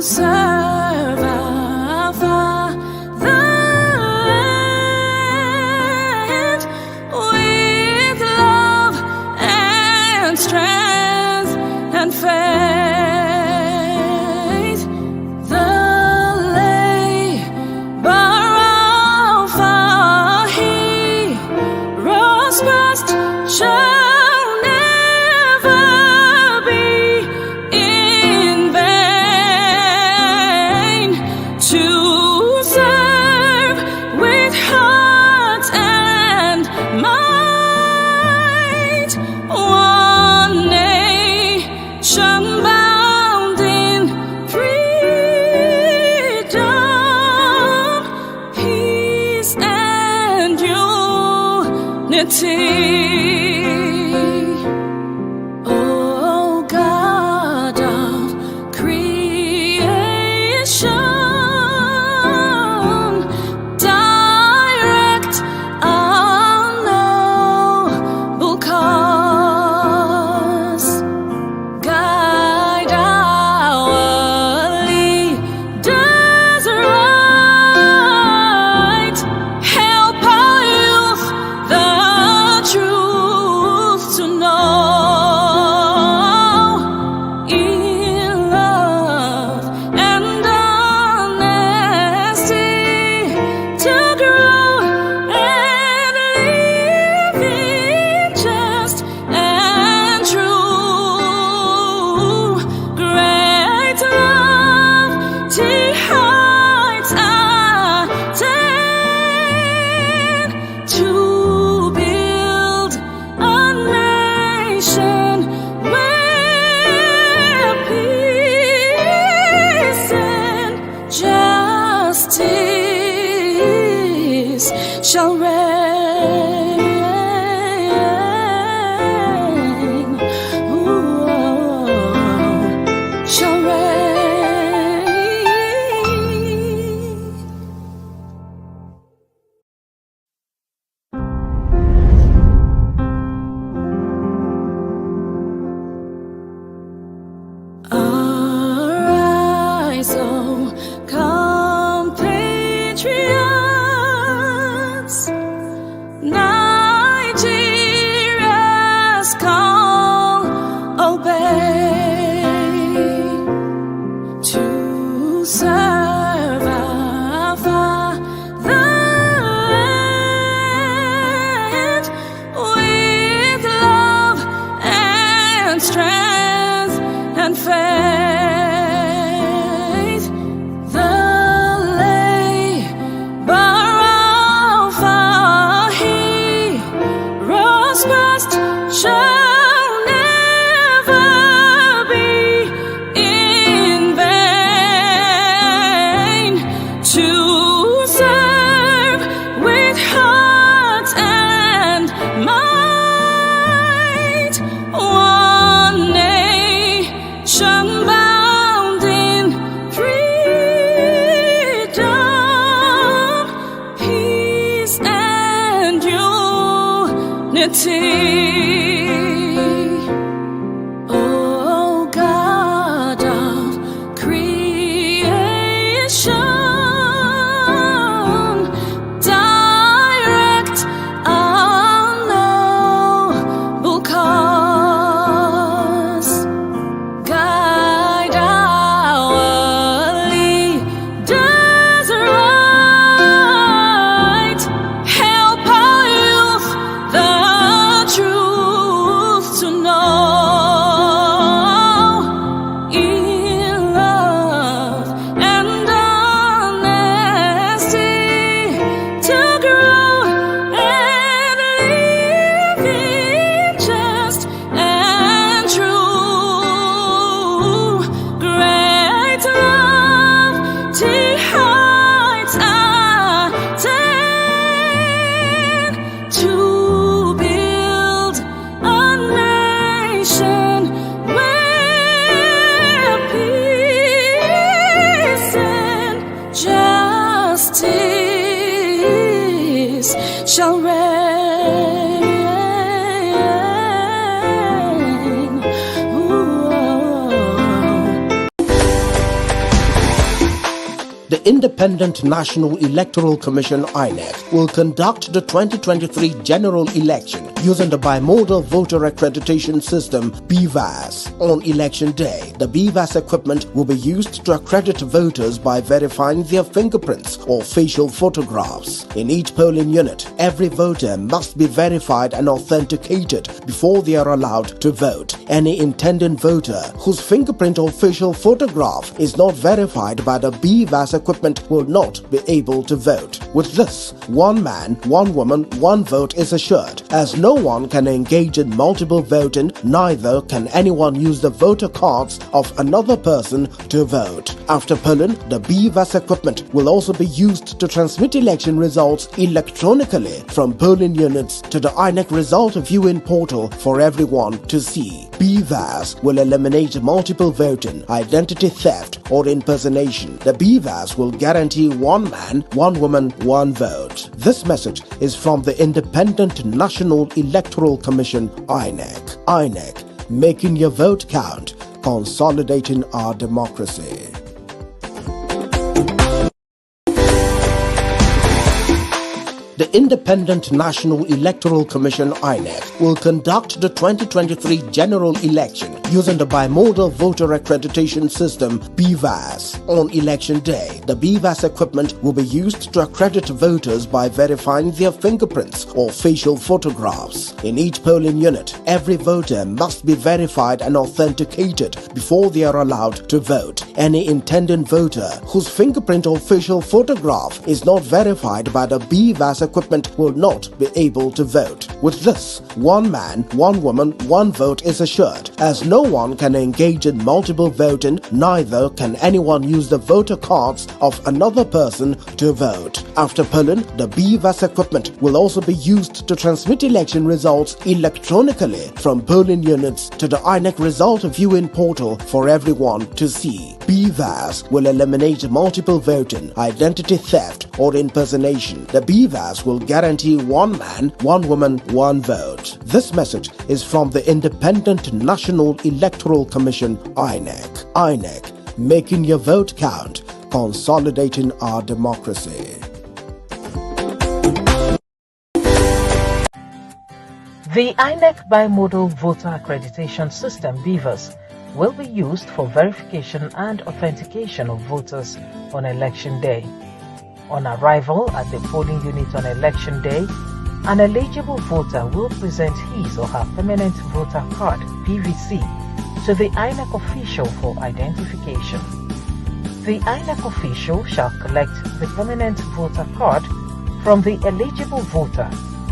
serve our fatherland with love and strength and faith. The labor of our heroes past shall never be in vain. To serve with heart and might one nation bound in freedom, peace and unity. Oh God of creation, direct our noble cause, guide our leaders right, help our youth the truth to know, in love and honesty to grow and live in just and true. Great lofty heights attain to build a nation where peace and justice shall reign. Ooh, shall reign. Arise, oh compatriots, Nigeria's call obey, to serve our fatherland with love and strength and faith. The labor of our heroes past shall never be in vain. The Independent National Electoral Commission (INEC) will conduct the 2023 general election using the bimodal voter accreditation system (BVAS). On election day, the BVAS equipment will be used to accredit voters by verifying their fingerprints or facial photographs. In each polling unit, every voter must be verified and authenticated before they are allowed to vote. Any intending voter whose fingerprint or facial photograph is not verified by the BVAS equipment will not be able to vote. With this, one man, one woman, one vote is assured. As no one can engage in multiple voting, neither can anyone use the voter cards of another person to vote. After polling, the BVAS equipment will also be used to transmit election results electronically from polling units to the INEC result viewing portal for everyone to see. BVAS will eliminate multiple voting, identity theft, or impersonation. The BVAS will guarantee one man, one woman, one vote. This message is from the Independent National Electoral Commission (INEC). INEC, making your vote count, consolidating our democracy. The Independent National Electoral Commission (INEC) will conduct the 2023 general election using the bimodal voter accreditation system (BVAS). On election day, the BVAS equipment will be used to accredit voters by verifying their fingerprints or facial photographs. In each polling unit, every voter must be verified and authenticated before they are allowed to vote. Any intending voter whose fingerprint or facial photograph is not verified by the BVAS equipment will not be able to vote. With this, one man, one woman, one vote is assured. As no one can engage in multiple voting, neither can anyone use the voter cards of another person to vote. After polling, the BVAS equipment will also be used to transmit election results electronically from polling units to the INEC result viewing portal for everyone to see. BVAS will eliminate multiple voting, identity theft, or impersonation. The BVAS will guarantee one man, one woman, one vote. This message is from the Independent National Electoral Commission (INEC). INEC, making your vote count, consolidating our democracy. The INEC Bimodal Voter Accreditation System (BVAS) will be used for verification and authentication of voters on election day. On arrival at the polling unit on election day, an eligible voter will present his or her permanent voter card (PVC) to the INEC official for identification. The INEC official shall collect the permanent voter card from the eligible voter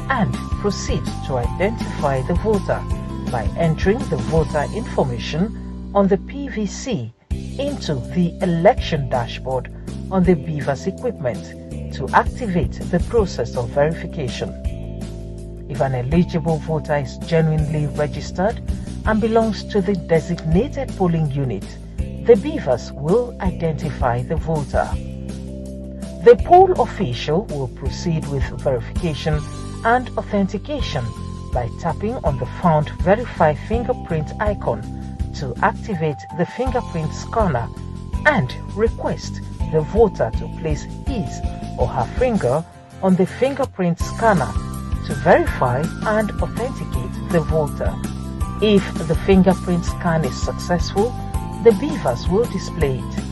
and proceed to identify the voter by entering the voter information on the PVC into the election dashboard on the BVAS equipment to activate the process of verification. If an eligible voter is genuinely registered and belongs to the designated polling unit, the BVAS will identify the voter. The poll official will proceed with verification and authentication by tapping on the found Verify Fingerprint icon to activate the fingerprint scanner and request the voter to place his or her finger on the fingerprint scanner to verify and authenticate the voter. If the fingerprint scan is successful, the BVAS will display it.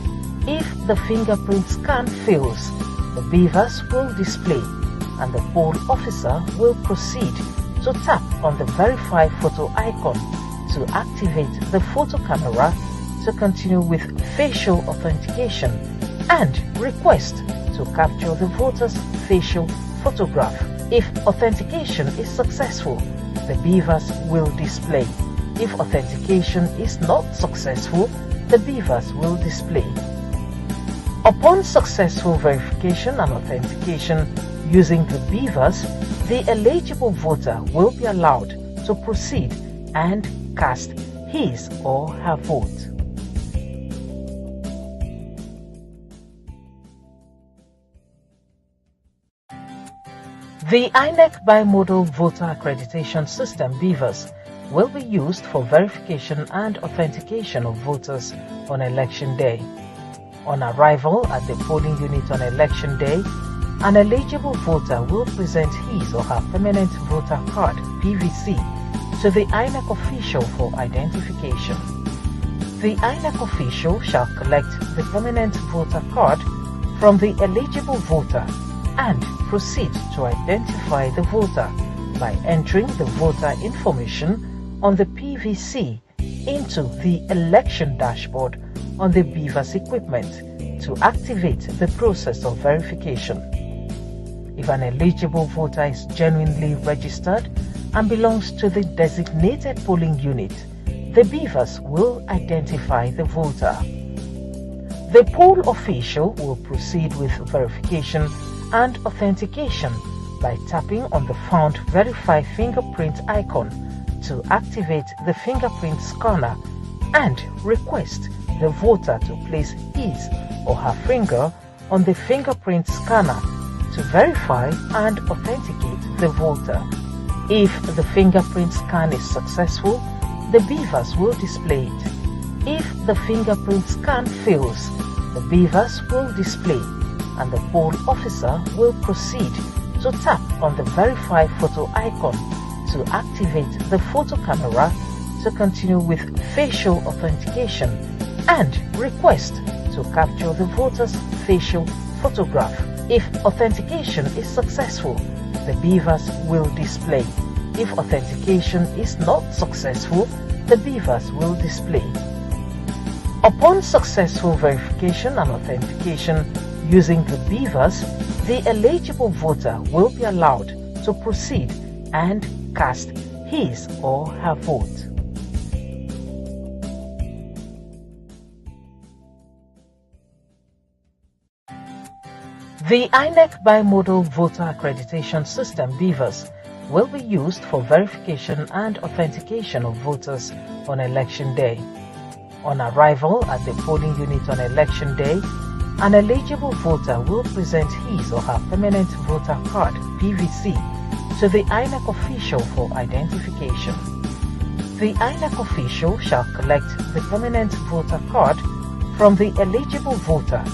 If the fingerprint scan fails, the BVAS will display and the poll officer will proceed to tap on the Verify Photo icon to activate the photo camera to continue with facial authentication and request to capture the voter's facial photograph. If authentication is successful, the BVAS will display. If authentication is not successful, the BVAS will display. Upon successful verification and authentication using the BVAS, the eligible voter will be allowed to proceed and cast his or her vote. The INEC Bimodal Voter Accreditation System (BVAS) will be used for verification and authentication of voters on election day. On arrival at the polling unit on election day, an eligible voter will present his or her permanent voter card (PVC) to the INEC official for identification. The INEC official shall collect the permanent voter card from the eligible voter and proceed to identify the voter by entering the voter information on the PVC into the election dashboard on the BVAS equipment to activate the process of verification. If an eligible voter is genuinely registered and belongs to the designated polling unit, the BVAS will identify the voter. The poll official will proceed with verification and authentication by tapping on the found Verify fingerprint icon to activate the fingerprint scanner and request the voter to place his or her finger on the fingerprint scanner to verify and authenticate the voter. If the fingerprint scan is successful, the BVAS will display it. If the fingerprint scan fails, the BVAS will display and the poll officer will proceed to tap on the Verify photo icon to activate the photo camera to continue with facial authentication and request to capture the voter's facial photograph. If authentication is successful, the BVAS will display. If authentication is not successful, the BVAS will display. Upon successful verification and authentication using the BVAS, the eligible voter will be allowed to proceed and cast his or her vote. The INEC Bimodal Voter Accreditation System (BVAS) will be used for verification and authentication of voters on election day. On arrival at the polling unit on election day, an eligible voter will present his or her permanent voter card (PVC) to the INEC official for identification. The INEC official shall collect the permanent voter card from the eligible voter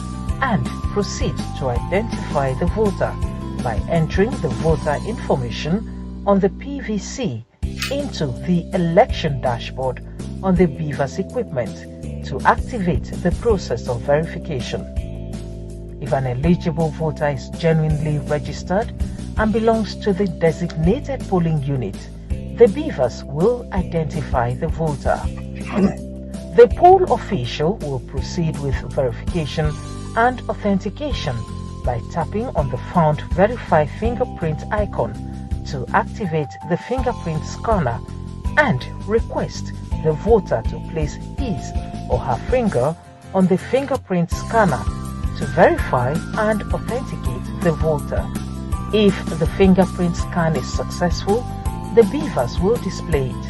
and proceed to identify the voter by entering the voter information on the PVC into the election dashboard on the BVAS equipment to activate the process of verification. If an eligible voter is genuinely registered and belongs to the designated polling unit, the BVAS will identify the voter. The poll official will proceed with verification and authentication by tapping on the found Verify fingerprint icon to activate the fingerprint scanner and request the voter to place his or her finger on the fingerprint scanner to verify and authenticate the voter. If the fingerprint scan is successful, the BVAS will display it.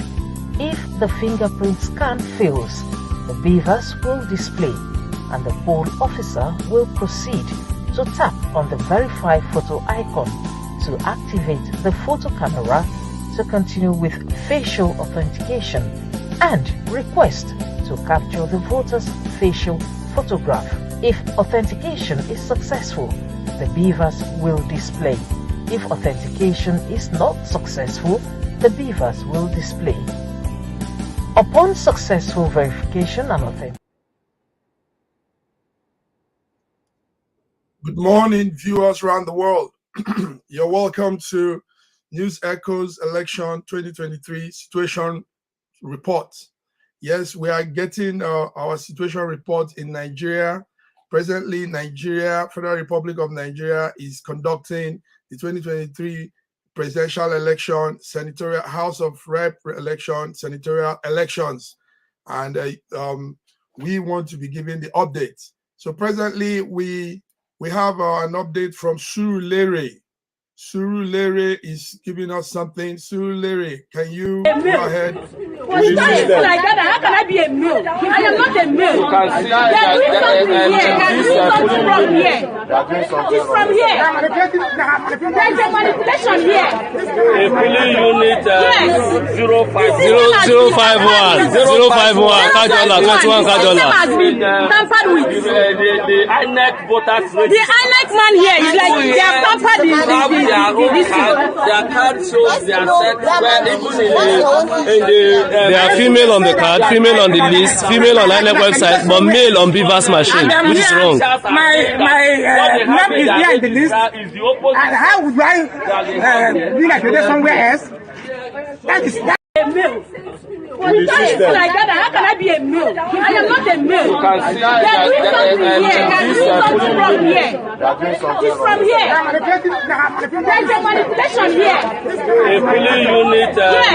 If the fingerprint scan fails, the BVAS will display and the poll officer will proceed to tap on the Verify photo icon to activate the photo camera to continue with facial authentication and request to capture the voter's facial photograph. If authentication is successful, the BVAS will display. If authentication is not successful, the BVAS will display. Upon successful verification and authentication. Good morning, viewers around the world. You're welcome to News Echo's Election 2023 Situation Report. Yes, we are getting our situation report in Nigeria. Presently, Nigeria, Federal Republic of Nigeria, is conducting the 2023 presidential election, senatorial, House of Rep election, senatorial elections. And we want to be giving the updates. So presently, we have an update from Surulere. Surulere is giving us something. Surulere, can you go ahead? Like that, how can I be a male? I am not a male. You can see that from here. It's from here. There's a manipulation here. A polling unit 051. $21 has been tampered with. the INEC voters register. The INEC man here is like they have tampered this. Their card shows their sex, where even in the they are female on the card, female on the list, female on INEC website, but male on Beaver's machine, which is wrong. My name is here in the list, and how would I be like this somewhere else? That is that. A male. For people like that, how can I be a male? I am not a male. you can see They are doing something here. They are doing something from here. It's from here. There is a manipulation here. a polling unit 051,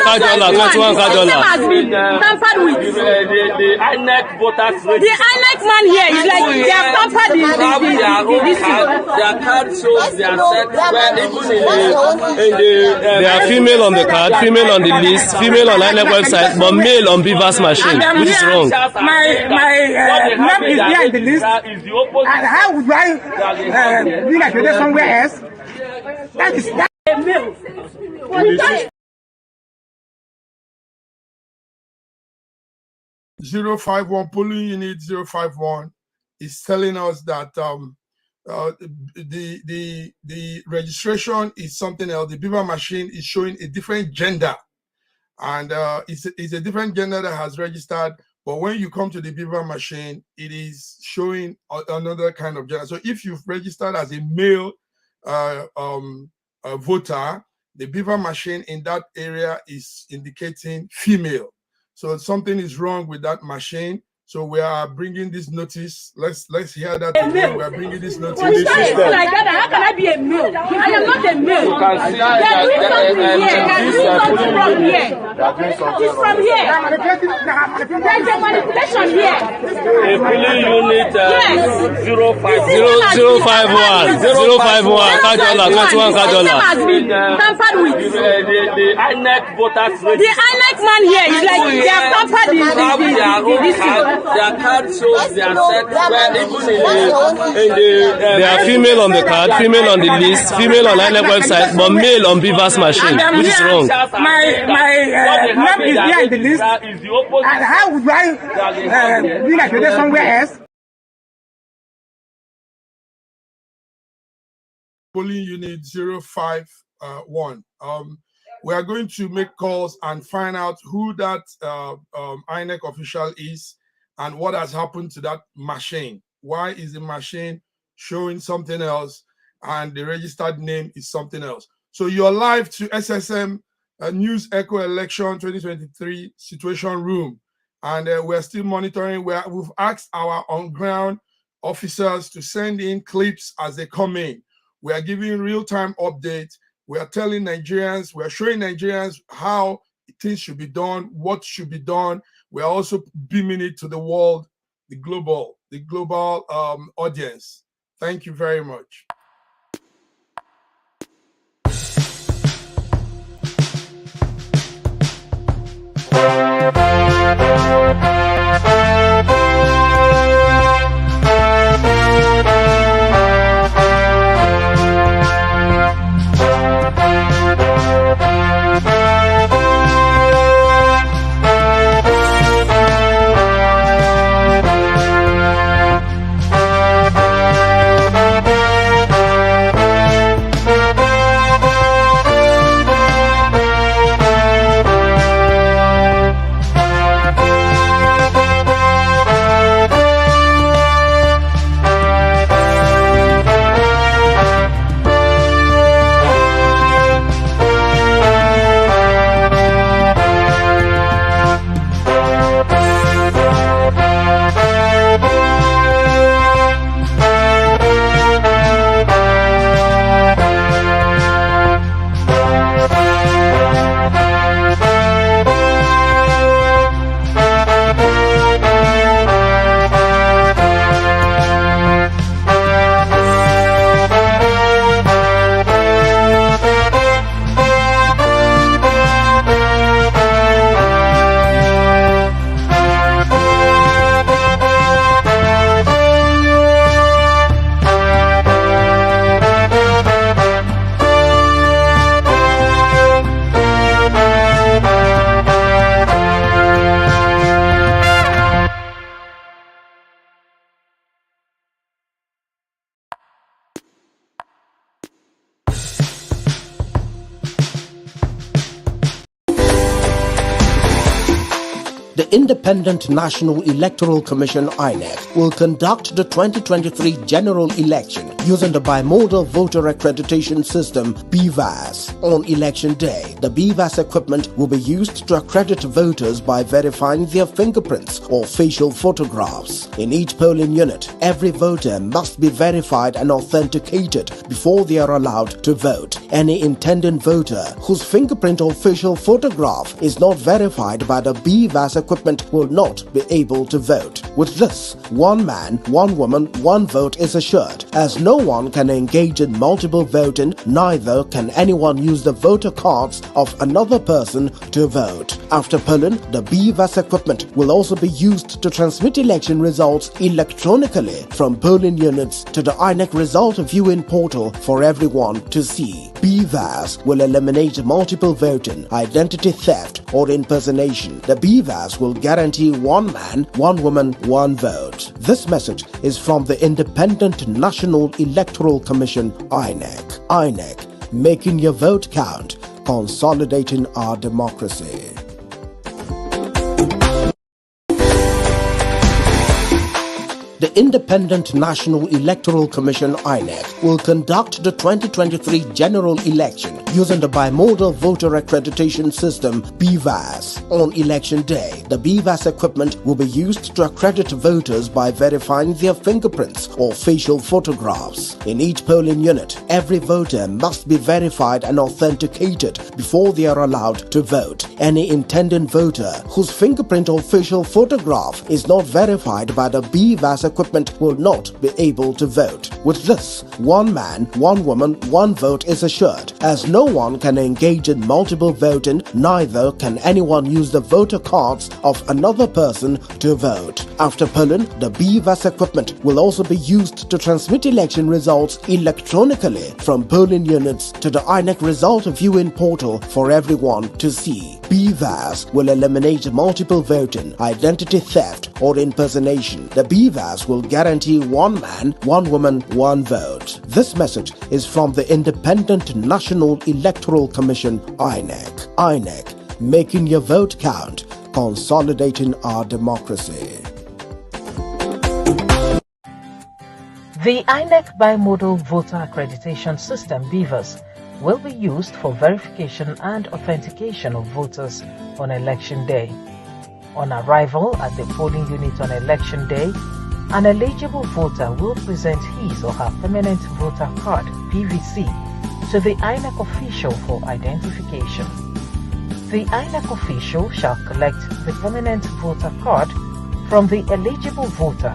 Kajola, 21 Kajola. Has been tampered with. the INEC voters register. The INEC man here is like they have tampered this. Their card shows their sex, where even They are female on the card, female on the list, female on INEC website, but male on Beaver's machine, which is wrong. My name is here in the list, and how would I be like this somewhere else? That is that. A male. For 051 polling unit 051 is telling us that the registration is something else. The Beaver machine is showing a different gender, and it's a different gender that has registered. But when you come to the Beaver machine, it is showing another kind of gender. So if you've registered as a male voter, the Beaver machine in that area is indicating female. So something is wrong with that machine. So we are bringing this notice. Let's hear that again. We are bringing this notice. like that, how can I be a male? I am not a male. you can see They are doing something here. They are doing something from here. It's from here. There is a manipulation here. a polling unit 051, Kajola, 21 Kajola. Has been tampered with. the INEC voters The register. INEC man here is like they have tampered this. Their card shows their sex, where even They are female on the card, female on the list, female on INEC website, but male on Beaver's machine, which is wrong. My name is here in the list, and how would I be like this somewhere else? Polling unit 051. We are going to make calls and find out who that INEC official is and what has happened to that machine. Why is the machine showing something else and the registered name is something else? So you're live to SSM News Echo Election 2023 Situation Room, and we're still monitoring. We've asked our on-ground officers to send in clips as they come in. We are giving real-time updates. We are telling Nigerians, we are showing Nigerians how things should be done, what should be done. We are also beaming it to the world, the global audience. Thank you very much. Independent National Electoral Commission (INEC) will conduct the 2023 general election using the bimodal voter accreditation system (BVAS). On election day, the BVAS equipment will be used to accredit voters by verifying their fingerprints or facial photographs. In each polling unit, every voter must be verified and authenticated before they are allowed to vote. Any intending voter whose fingerprint or facial photograph is not verified by the BVAS equipment will not be able to vote. With this, one man, one woman, one vote is assured. As no one can engage in multiple voting, neither can anyone use the voter cards of another person to vote. After polling, the BVAS equipment will also be used to transmit election results electronically from polling units to the INEC result viewing portal for everyone to see. BVAS will eliminate multiple voting, identity theft, or impersonation. The BVAS will guarantee one man, one woman, one vote. This message is from the Independent National Electoral Commission (INEC). INEC, making your vote count, consolidating our democracy. The Independent National Electoral Commission (INEC) will conduct the 2023 general election using the bimodal voter accreditation system (BVAS). On election day, the BVAS equipment will be used to accredit voters by verifying their fingerprints or facial photographs. In each polling unit, every voter must be verified and authenticated before they are allowed to vote. Any intending voter whose fingerprint or facial photograph is not verified by the BVAS equipment will not be able to vote. With this, one man, one woman, one vote is assured. As no one can engage in multiple voting, neither can anyone use the voter cards of another person to vote. After polling, the BVAS equipment will also be used to transmit election results electronically from polling units to the INEC result viewing portal for everyone to see. BVAS will eliminate multiple voting, identity theft, or impersonation. The BVAS will guarantee one man, one woman, one vote. This message is from the Independent National Electoral Commission (INEC). INEC, making your vote count, consolidating our democracy. The INEC bimodal voter accreditation system (BVAS) will be used for verification and authentication of voters on election day. On arrival at the polling unit on election day, an eligible voter will present his or her permanent voter card (PVC) to the INEC official for identification. The INEC official shall collect the permanent voter card from the eligible voter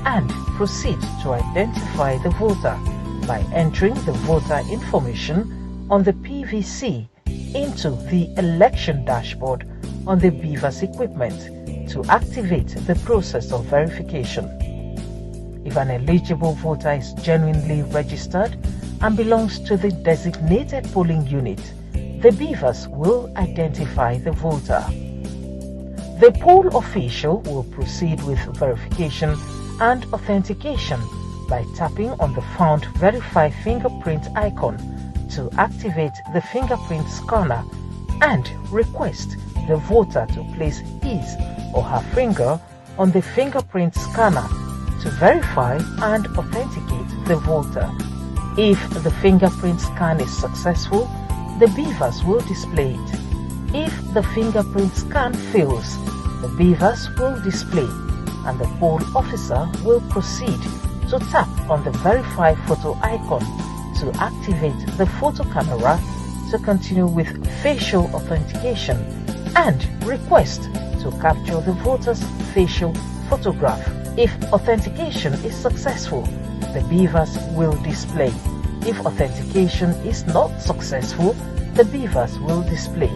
and proceed to identify the voter by entering the voter information on the PVC into the election dashboard on the BVAS equipment to activate the process of verification. If an eligible voter is genuinely registered and belongs to the designated polling unit, the BVAS will identify the voter. The poll official will proceed with verification and authentication by tapping on the found Verify Fingerprint icon to activate the fingerprint scanner and request the voter to place his or her finger on the fingerprint scanner to verify and authenticate the voter. If the fingerprint scan is successful, the BVAS will display it. If the fingerprint scan fails, the BVAS will display and the poll officer will proceed to tap on the Verify Photo icon to activate the photo camera to continue with facial authentication and request to capture the voter's facial photograph. If authentication is successful, the BVAS will display. If authentication is not successful, the BVAS will display.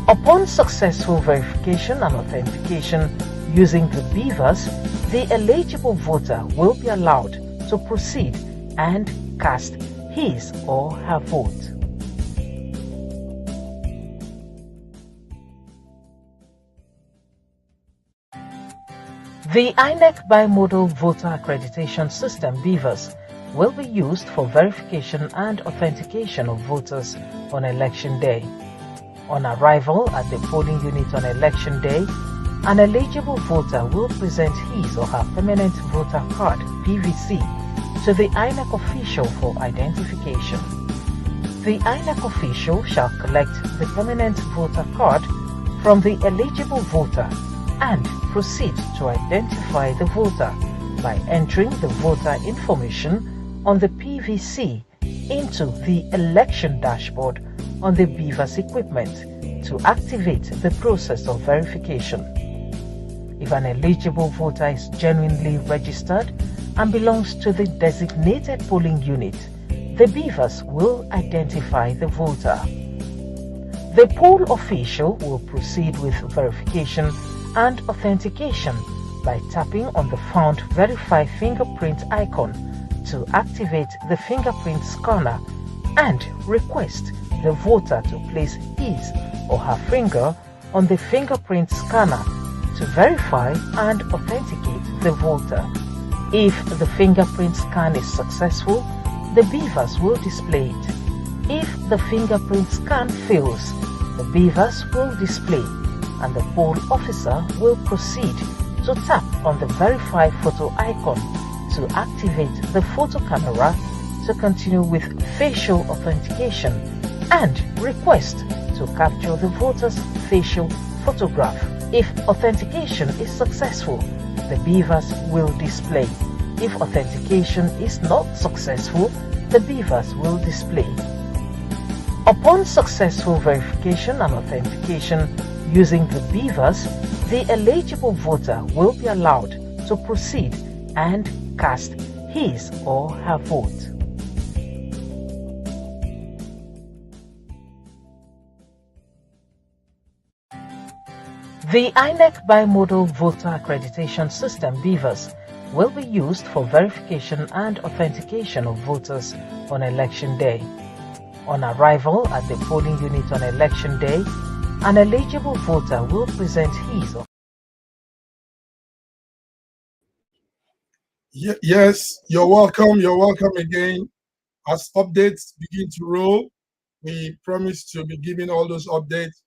Upon successful verification and authentication using the BVAS, the eligible voter will be allowed to proceed and cast his or her vote. The INEC bimodal voter accreditation system (BVAS) will be used for verification and authentication of voters on election day. On arrival at the polling unit on election day, An eligible voter will present his or her permanent voter card (PVC) to the INEC official for identification. The INEC official shall collect the permanent voter card from the eligible voter and proceed to identify the voter by entering the voter information on the PVC into the election dashboard on the BVAS equipment to activate the process of verification. If an eligible voter is genuinely registered and belongs to the designated polling unit, the BVAS will identify the voter. The poll official will proceed with verification and authentication by tapping on the found Verify fingerprint icon to activate the fingerprint scanner and request the voter to place his or her finger on the fingerprint scanner to verify and authenticate the voter. If the fingerprint scan is successful, the BVAS will display it. If the fingerprint scan fails, the BVAS will display and the poll officer will proceed to tap on the Verify photo icon to activate the photo camera to continue with facial authentication and request to capture the voter's facial photograph. If authentication is successful, the BVAS will display. If authentication is not successful, the BVAS will display. Upon successful verification and authentication using the BVAS, the eligible voter will be allowed to proceed and cast his or her vote. The INEC Bimodal Voter Accreditation System (BVAS) will be used for verification and authentication of voters on election day. On arrival at the polling unit on election day, an eligible voter will present his or Yes, you're welcome. You're welcome again. As updates begin to roll, we promise to be giving all those updates.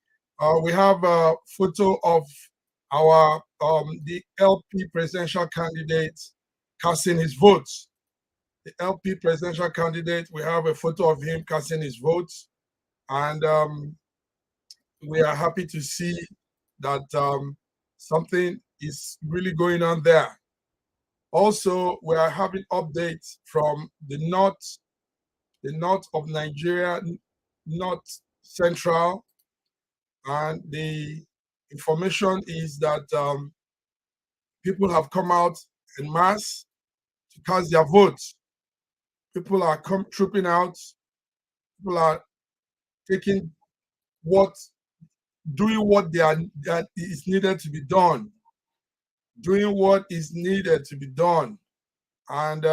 We have a photo of our the LP presidential candidate casting his votes. The LP presidential candidate, we have a photo of him casting his votes, and we are happy to see that something is really going on there. Also, we are having updates from the north of Nigeria, north central, and the information is that people have come out en masse to cast their votes. People are trooping out. People are taking doing what that is needed to be done. Doing what is needed to be done, and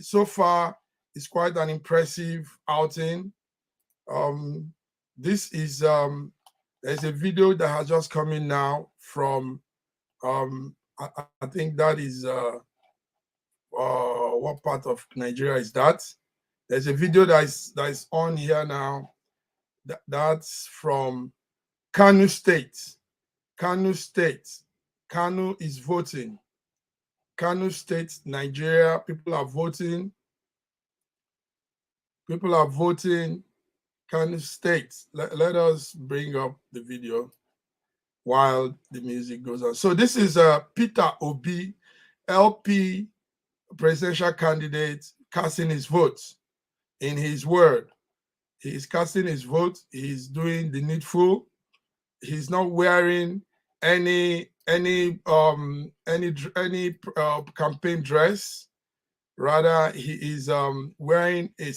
so far it's quite an impressive outing. This is there's a video that has just come in now from I think that is what part of Nigeria is that? There's a video that is on here now. That's from Kano State. Kano State. Kano is voting. Kano State, Nigeria. People are voting. People are voting. Kano State. Let us bring up the video while the music goes on. So this is Peter Obi, LP presidential candidate, casting his vote. In his word, he is casting his vote. He's doing the needful. He's not wearing any campaign dress. Rather, he is wearing an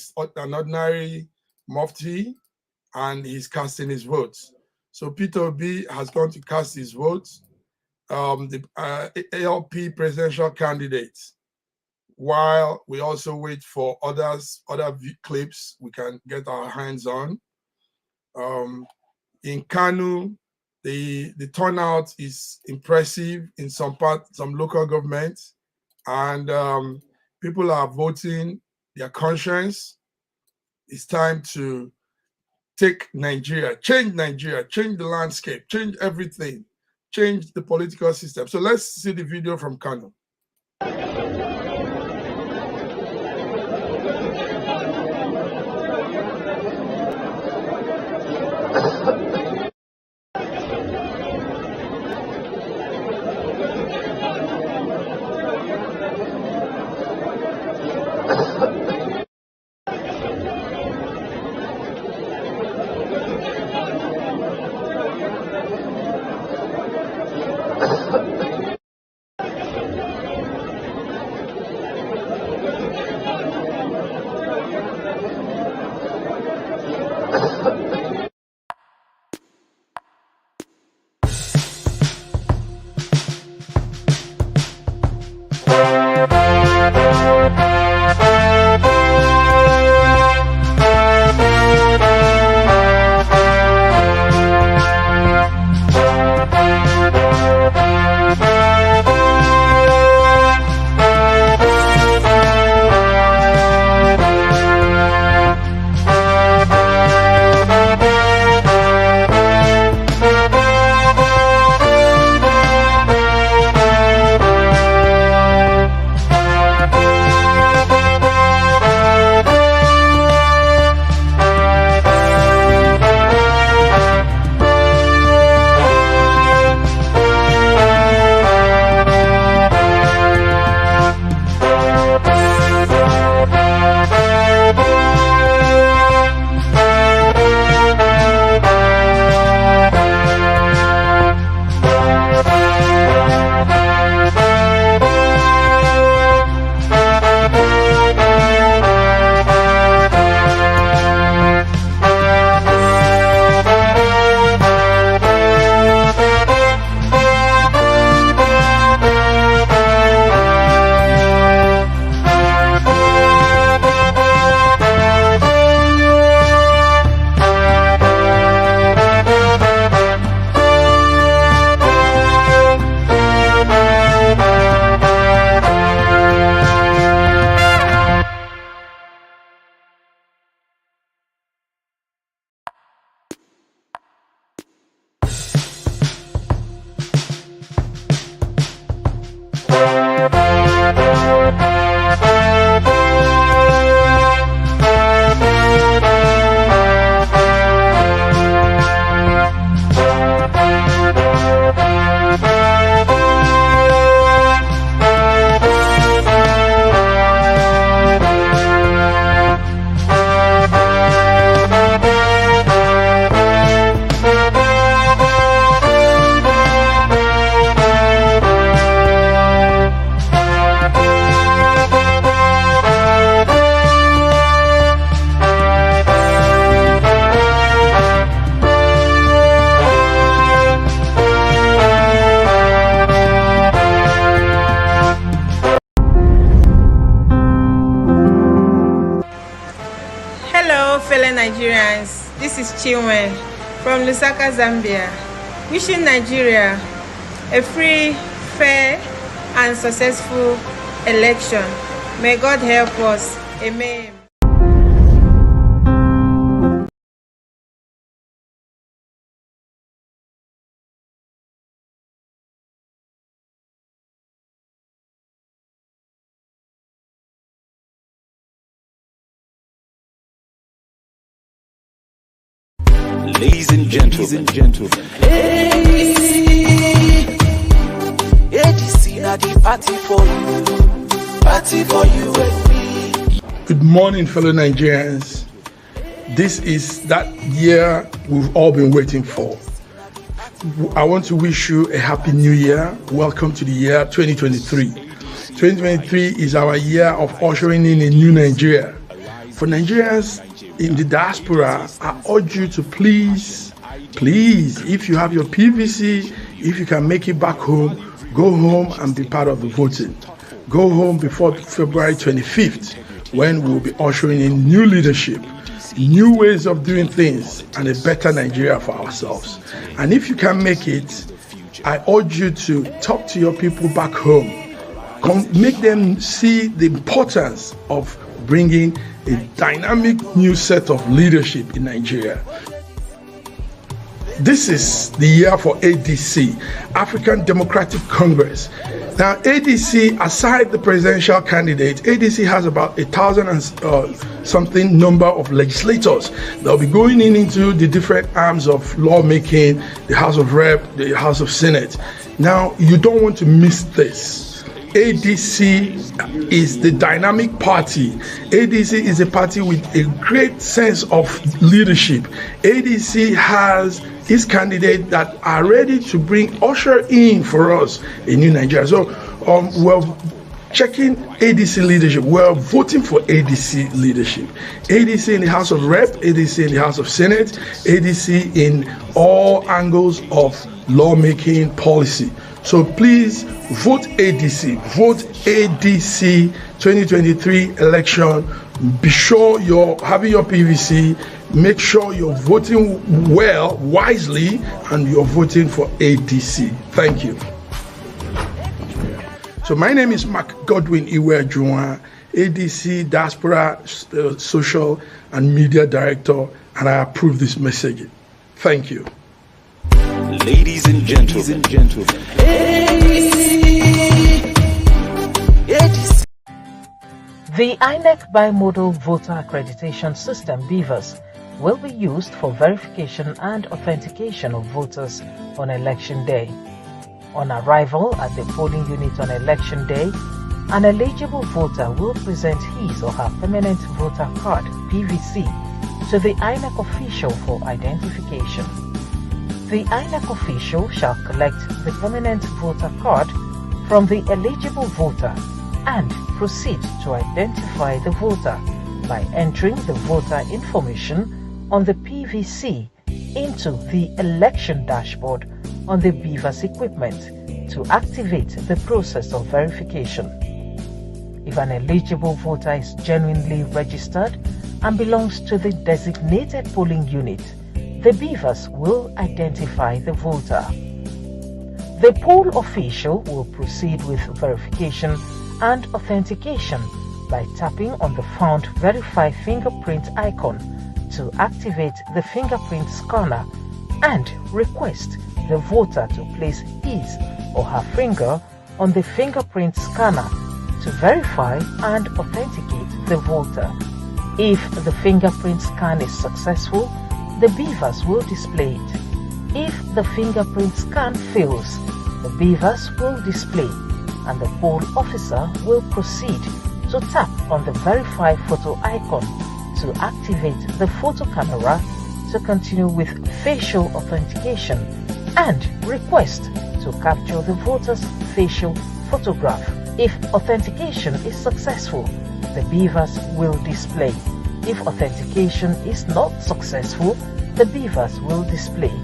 ordinary mufti, and he's casting his votes. So Peter Obi has gone to cast his votes. The ALP presidential candidates. While we also wait for other clips we can get our hands on. In Kano, the turnout is impressive in some local governments, and people are voting their conscience. It's time to take Nigeria, change the landscape, change everything, change the political system. So let's see the video from Kano. fellow Nigerians, this is Chinwe from Lusaka, Zambia, wishing Nigeria a free, fair and successful election. May God help us. Amen. Ladies and gentlemen, hey, AGC na the party for you and me. Good morning, fellow Nigerians. This is that year we've all been waiting for. I want to wish you a happy new year. Welcome to the year 2023. 2023 is our year of ushering in a new Nigeria. For Nigerians in the diaspora, I urge you to please, if you have your PVC, if you can make it back home, go home and be part of the voting. Go home before February 25th, when we'll be ushering in new leadership, new ways of doing things, and a better Nigeria for ourselves. And if you can make it, I urge you to talk to your people back home. Make them see the importance of bringing a dynamic new set of leadership in Nigeria. This is the year for ADC, African Democratic Congress. Now, ADC, aside the presidential candidate, ADC has about 1,000 and something number of legislators. They'll be going into the different arms of lawmaking, the House of Rep, the House of Senate. Now, you don't want to miss this. ADC is the dynamic party. ADC is a party with a great sense of leadership. ADC has its candidates that are ready to usher in for us a new Nigeria. So we're checking ADC leadership. We're voting for ADC leadership. ADC in the House of Rep, ADC in the House of Senate, ADC in all angles of lawmaking policy. So please vote ADC. Vote ADC 2023 election. Be sure you're having your PVC. Make sure you're voting well, wisely, and you're voting for ADC. Thank you. So my name is Mark Godwin Iwe-Juwan, ADC Diaspora Social and Media Director, and I approve this message. Thank you. Ladies and gentlemen, The INEC Bimodal Voter Accreditation System (BVAS) will be used for verification and authentication of voters on election day. On arrival at the polling unit on election day, an eligible voter will present his or her permanent voter card (PVC) to the INEC official for identification. The INEC official shall collect the permanent voter card from the eligible voter and proceed to identify the voter by entering the voter information on the PVC into the election dashboard on the BVAS equipment to activate the process of verification. If an eligible voter is genuinely registered and belongs to the designated polling unit, the BVAS will identify the voter. The poll official will proceed with verification and authentication by tapping on the found Verify fingerprint icon to activate the fingerprint scanner and request the voter to place his or her finger on the fingerprint scanner to verify and authenticate the voter. If the fingerprint scan is successful, the BVAS will display it. If the fingerprint scan fails, the BVAS will display, and the poll officer will proceed to tap on the Verify photo icon to activate the photo camera to continue with facial authentication and request to capture the voter's facial photograph. If authentication is successful, the BVAS will display. If authentication is not successful, the BVAS will display.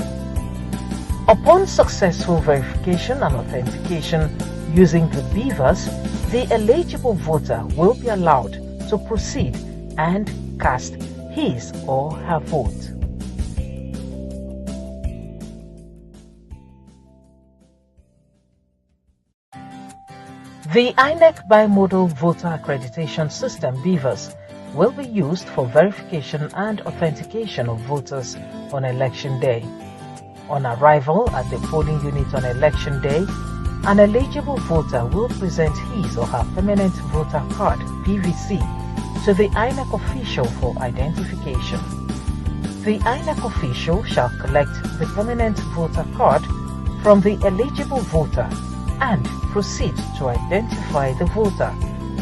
Upon successful verification and authentication using the BVAS, the eligible voter will be allowed to proceed and cast his or her vote. The INEC Bimodal Voter Accreditation System (BVAS) will be used for verification and authentication of voters on election day. On arrival at the polling unit on election day, an eligible voter will present his or her permanent voter card (PVC) to the INEC official for identification. The INEC official shall collect the permanent voter card from the eligible voter and proceed to identify the voter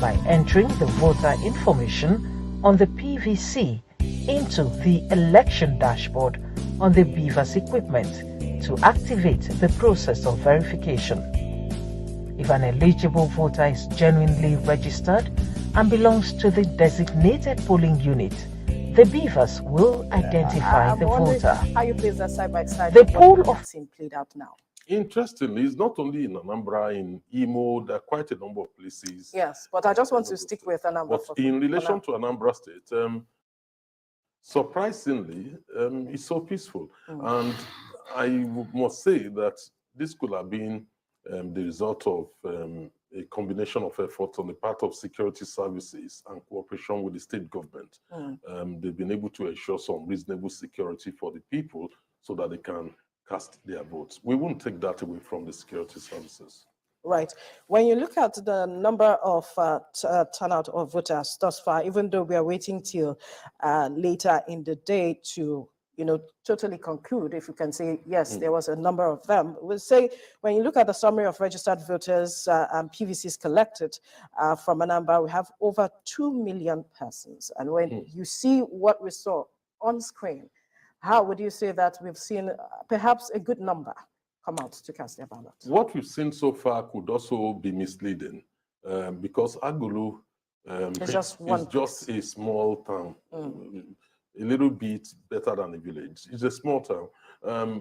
by entering the voter information on the PVC into the election dashboard on the BVAS equipment to activate the process of verification. If an eligible voter is genuinely registered and belongs to the designated polling unit, the BVAS will identify the voter. How you place that side by side? The poll of played out now. Interestingly, it's not only in Anambra, in Imo, there are quite a number of places. Yes, but I just want to stick with Anambra. But in relation to Anambra State, surprisingly, it's so peaceful. And I must say that this could have been the result of a combination of efforts on the part of security services and cooperation with the state government. They've been able to ensure some reasonable security for the people so that they can cast their votes. We won't take that away from the security services. Right. When you look at the number of turnout of voters thus far, even though we are waiting till later in the day to, totally conclude, if you can say, yes, there was a number of them. We'll say, when you look at the summary of registered voters and PVCs collected from Anambra, we have over 2 million persons. And when you see what we saw on screen, how would you say that we've seen perhaps a good number come out to cast their ballot? What we've seen so far could also be misleading because Agulu is just a small town, a little bit better than a village. It's a small town.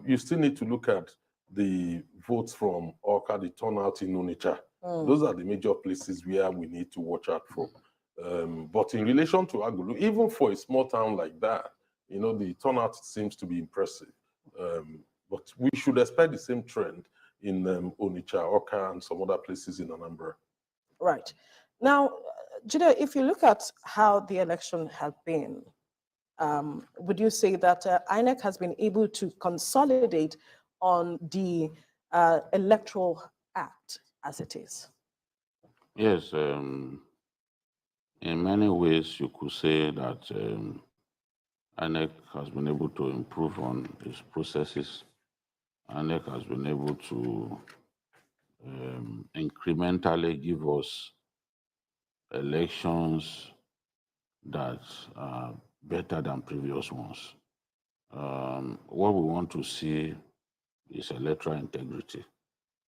You still need to look at the votes from Oka, the turnout in Onitsha. Those are the major places where we need to watch out for. But in relation to Agulu, even for a small town like that, the turnout seems to be impressive. But we should expect the same trend in Onitsha, Oka, and some other places in Anambra. Right. Now, Jide, if you look at how the election has been, would you say that INEC has been able to consolidate on the Electoral Act as it is? Yes. In many ways, you could say that INEC has been able to improve on its processes. INEC has been able to incrementally give us elections that are better than previous ones. What we want to see is electoral integrity.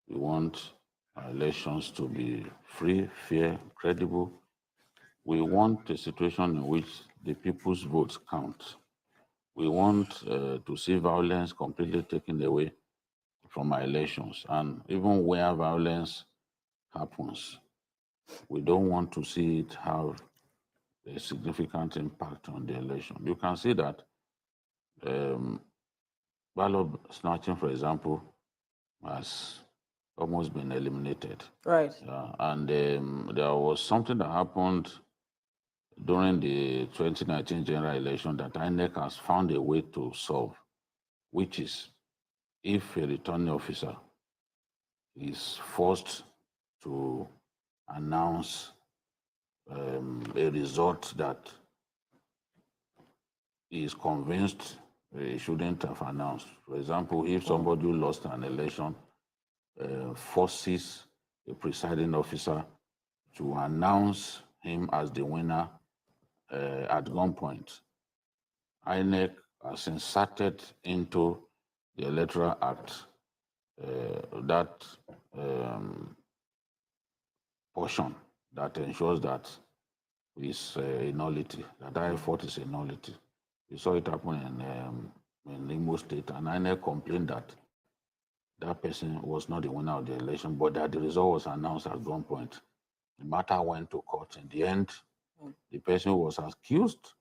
We want our elections to be free, fair, credible. We want a situation in which the people's votes count. We want to see violence completely taken away from our elections. And even where violence happens, we don't want to see it have a significant impact on the election. You can see that ballot snatching, for example, has almost been eliminated. Right. And there was something that happened during the 2019 general election that INEC has found a way to solve, which is if a returning officer is forced to announce a result that he is convinced he shouldn't have announced. For example, if somebody who lost an election forces a presiding officer to announce him as the winner at gunpoint, INEC has inserted into the Electoral Act that portion that ensures that is a nullity, that effort is a nullity. We saw it happen in Imo State, and INEC complained that that person was not the winner of the election, but that the result was announced at gunpoint. The matter went to court. In the end, the person who was accused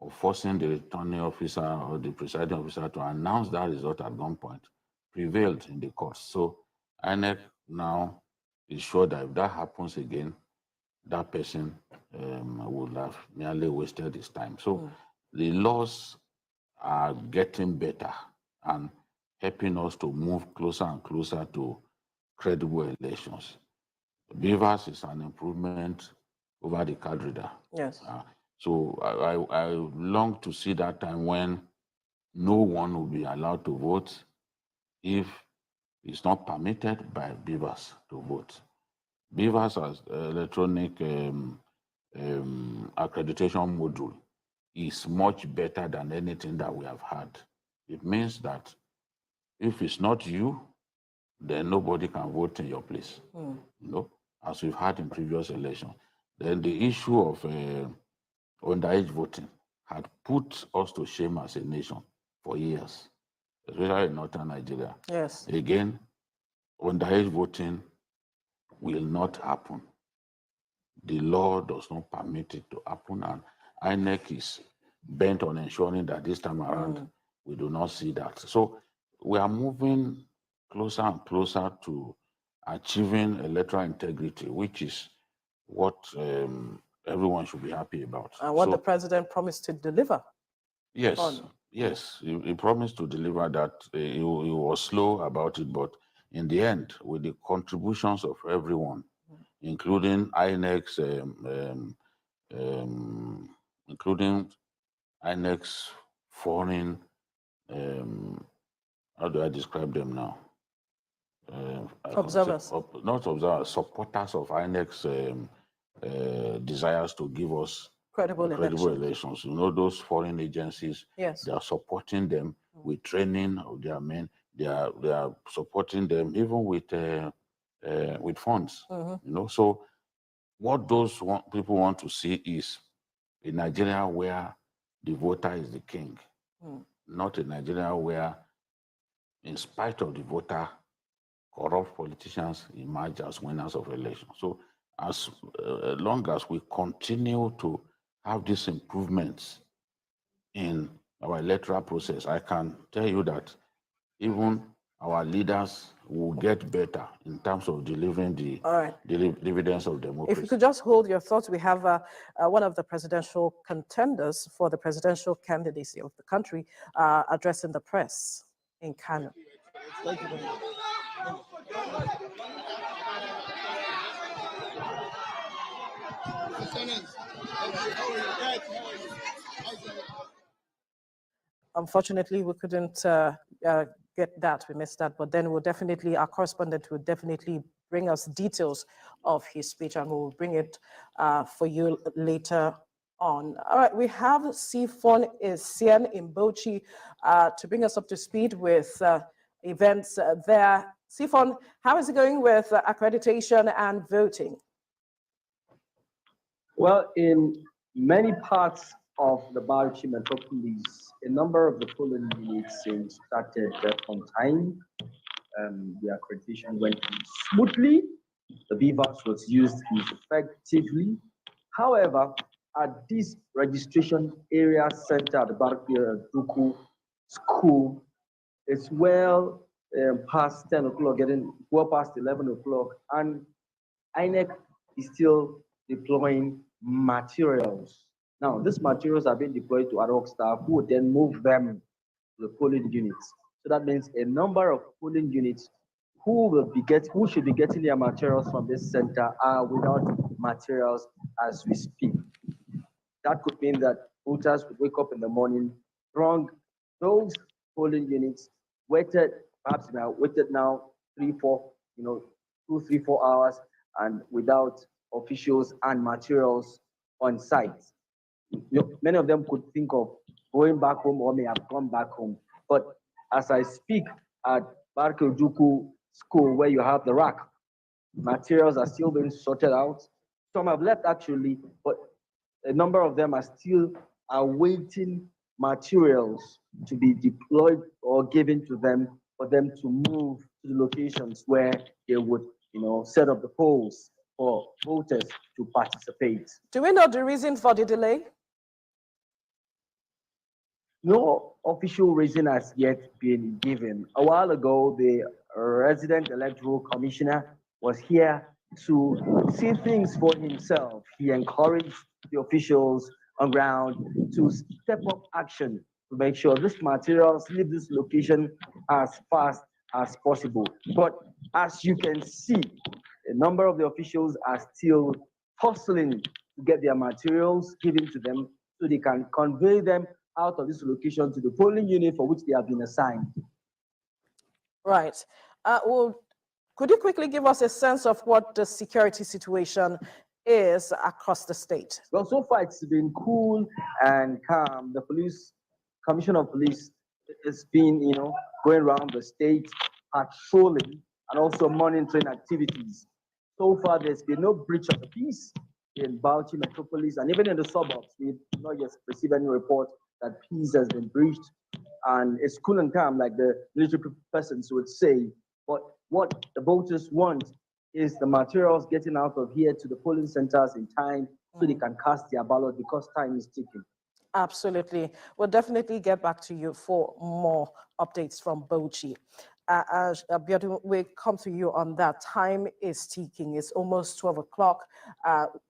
of forcing the returning officer or the presiding officer to announce that result at gunpoint prevailed in the court. So INEC now is sure that if that happens again, that person would have merely wasted his time. So the laws are getting better and helping us to move closer and closer to credible elections. Beavers is an improvement over the card reader. Yes. So I long to see that time when no one will be allowed to vote if it's not permitted by Beavers to vote. Beavers as electronic accreditation module is much better than anything that we have had. It means that if it's not you, then nobody can vote in your place, as we've had in previous elections. Then the issue of underage voting had put us to shame as a nation for years, especially in northern Nigeria. Yes. Again, underage voting will not happen. The law does not permit it to happen, and INEC is bent on ensuring that this time around we do not see that. So we are moving closer and closer to achieving electoral integrity, which is what everyone should be happy about. And what the president promised to deliver. Yes, yes, he promised to deliver that. He was slow about it, but in the end, with the contributions of everyone, including INEC's, including INEC's foreign, how do I describe them now? Observers. Not observers, supporters of INEC's desires to give us credible elections. You know, those foreign agencies, yes, they are supporting them with training of their men. They are supporting them even with funds. You know, so what those people want to see is a Nigeria where the voter is the king, not a Nigeria where, in spite of the voter, corrupt politicians emerge as winners of elections. So as long as we continue to have these improvements in our electoral process, I can tell you that even our leaders will get better in terms of delivering the dividends of democracy. If you could just hold your thoughts, we have one of the presidential contenders for the presidential candidacy of the country addressing the press in Kano. Thank you very much. Unfortunately, we couldn't get that. We missed that, but then we'll definitely, our correspondent will definitely bring us details of his speech, and we'll bring it for you later on. All right, we have Sifon Essien in Bauchi to bring us up to speed with events there. Sifon, how is it going with accreditation and voting? Well, in many parts of the Bauchi metropolis, a number of the polling units started on time. The accreditation went smoothly. The BVAS was used effectively. However, at this registration area center at the Duku school, it's well past 10 o'clock, getting well past 11 o'clock, and INEC is still deploying materials. Now, these materials are being deployed to ad hoc staff who would then move them to the polling units. So that means a number of polling units who should be getting their materials from this center are without materials as we speak. That could mean that voters would wake up in the morning, wrong those polling units, waited now 2, 3, 4 hours, and without officials and materials on site. Many of them could think of going back home or may have gone back home. But as I speak at Barkeljuku school, where you have the rack, materials are still being sorted out. Some have left actually, but a number of them are still awaiting materials to be deployed or given to them for them to move to the locations where they would, set up the polls for voters to participate. Do we know the reason for the delay? No official reason has yet been given. A while ago, the resident electoral commissioner was here to see things for himself. He encouraged the officials on ground to step up action to make sure these materials leave this location as fast as possible. But as you can see, a number of the officials are still hustling to get their materials given to them so they can convey them out of this location to the polling unit for which they have been assigned. Right. Could you quickly give us a sense of what the security situation is across the state? Well, so far it's been cool and calm. The Commission of Police has been, going around the state, patrolling and also monitoring activities. So far, there's been no breach of the peace in Bauchi metropolis, and even in the suburbs, we've not yet received any report that peace has been breached. And it's cool and calm, like the military persons would say. But what the voters want is the materials getting out of here to the polling centers in time so they can cast their ballot, because time is ticking. Absolutely. We'll definitely get back to you for more updates from Bauchi. Abiodun, we come to you on that. Time is ticking. It's almost 12 o'clock.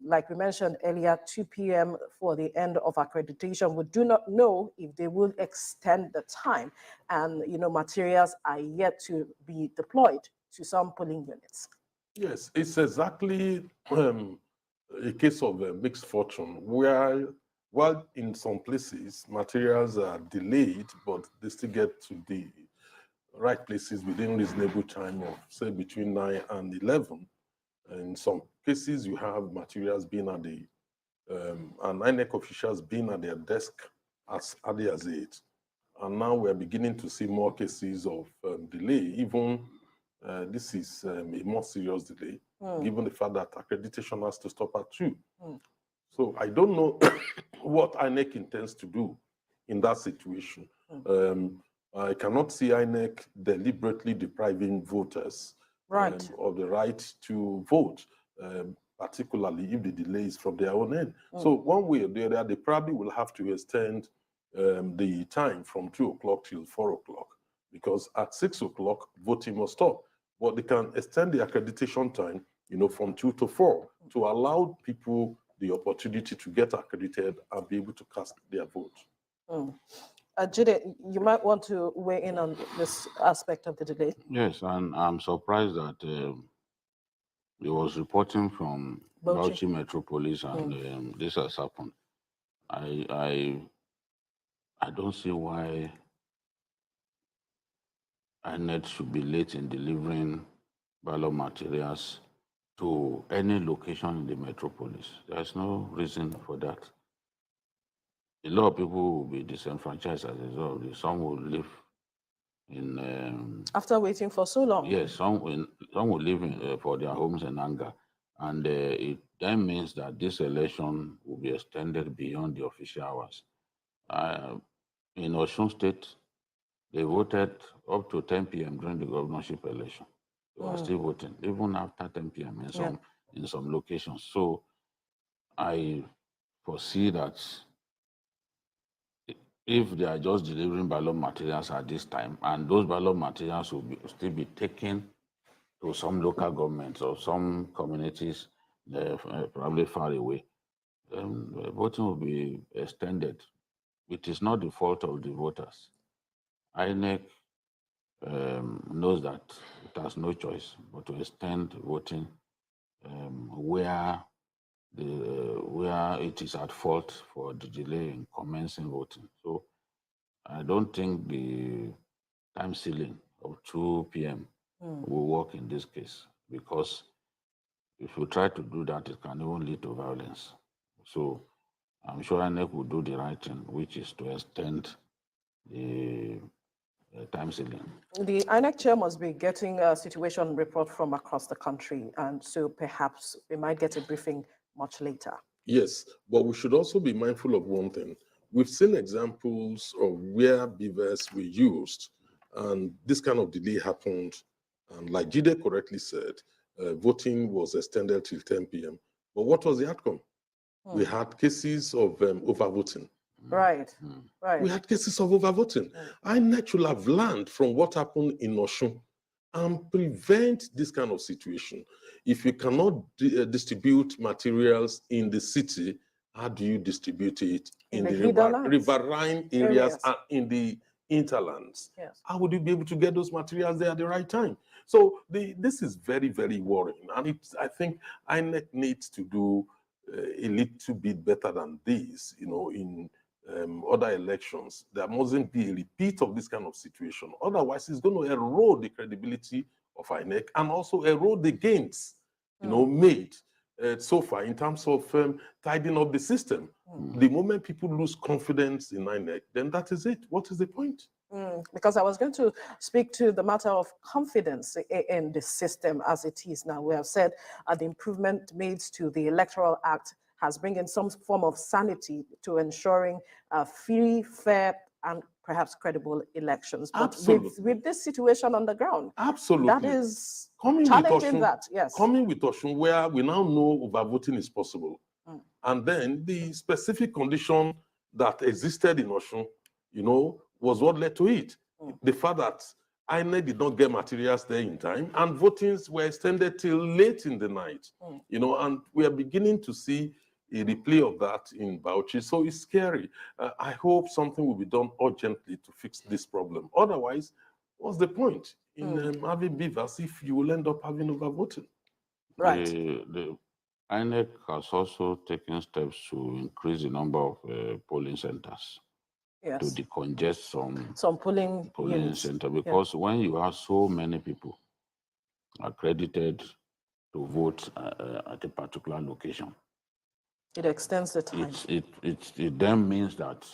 Like we mentioned earlier, 2 p.m. for the end of accreditation. We do not know if they will extend the time, and materials are yet to be deployed to some polling units. Yes, it's exactly a case of mixed fortune, where while in some places materials are delayed, but they still get to the right places within reasonable time of, say, between 9 and 11. In some cases, you have materials being at the, and INEC officials being at their desk as early as 8. And now we're beginning to see more cases of delay. Even this is a more serious delay, given the fact that accreditation has to stop at 2. So I don't know what INEC intends to do in that situation. I cannot see INEC deliberately depriving voters of the right to vote, particularly if the delay is from their own end. So one way or the other, they probably will have to extend the time from 2 o'clock till 4 o'clock, because at 6 o'clock, voting must stop. But they can extend the accreditation time, from 2 to 4 to allow people the opportunity to get accredited and be able to cast their vote. Jide, you might want to weigh in on this aspect of the delay. Yes, and I'm surprised that it was reporting from Bauchi Metropolis, and this has happened. I don't see why INEC should be late in delivering ballot materials to any location in the metropolis. There's no reason for that. A lot of people will be disenfranchised as a result of this. Some will live in... After waiting for so long? Yes, some will live for their homes in anger. And it then means that this election will be extended beyond the official hours. In Osun State, they voted up to 10 p.m. during the governorship election. They were still voting, even after 10 p.m. in some locations. So I foresee that if they are just delivering ballot materials at this time, and those ballot materials will still be taken to some local governments or some communities probably far away, voting will be extended. It is not the fault of the voters. INEC knows that it has no choice but to extend voting where it is at fault for the delay in commencing voting. So I don't think the time ceiling of 2 p.m. will work in this case, because if you try to do that, it can even lead to violence. So I'm sure INEC will do the right thing, which is to extend the time ceiling. The INEC chair must be getting a situation report from across the country, and so perhaps we might get a briefing much later. Yes, but we should also be mindful of one thing. We've seen examples of where beavers were used, and this kind of delay happened. And like Jide correctly said, voting was extended till 10 p.m. But what was the outcome? We had cases of overvoting. Right. We had cases of overvoting. INEC should have learned from what happened in Osun and prevent this kind of situation. If you cannot distribute materials in the city, how do you distribute it in the riverine areas and in the interlands? Yes. How would you be able to get those materials there at the right time? So this is very, very worrying. And I think INEC needs to do a little bit better than this, in other elections. There mustn't be a repeat of this kind of situation. Otherwise, it's going to erode the credibility of INEC and also erode the gains, made so far in terms of tidying up the system. The moment people lose confidence in INEC, then that is it. What is the point? Because I was going to speak to the matter of confidence in the system as it is now. We have said the improvement made to the Electoral Act has brought in some form of sanity to ensuring free, fair, and perhaps credible elections. But with this situation on the ground, that is challenging that, yes. Coming with Osun, where we now know overvoting is possible. And then the specific condition that existed in Osun, was what led to it. The fact that INEC did not get materials there in time, and votings were extended till late in the night. You know, and we are beginning to see a replay of that in Bauchi, so it's scary. I hope something will be done urgently to fix this problem. Otherwise, what's the point in having beavers if you will end up having overvoting? Right. The INEC has also taken steps to increase the number of polling centers. Yes. To decongest some polling center, because when you have so many people accredited to vote at a particular location, it extends the time. It then means that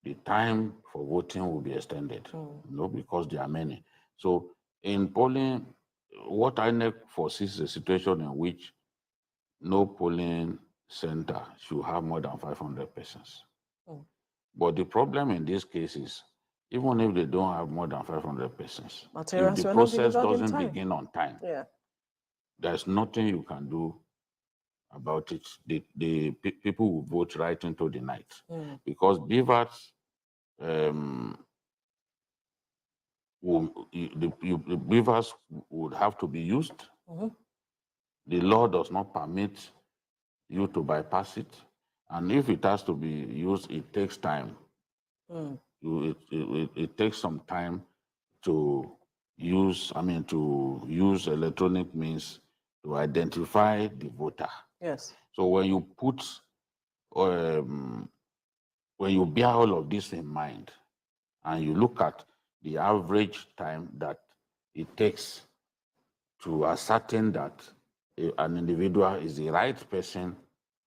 the time for voting will be extended, you know, because there are many. So in polling, what INEC foresees is a situation in which no polling center should have more than 500 persons. But the problem in this case is, even if they don't have more than 500 persons, if the process doesn't begin on time, there's nothing you can do about it. The people will vote right into the night. Because beavers, the beavers would have to be used. The law does not permit you to bypass it. And if it has to be used, it takes time. It takes some time to use, to use electronic means to identify the voter. Yes. So when you put, when you bear all of this in mind, and you look at the average time that it takes to ascertain that an individual is the right person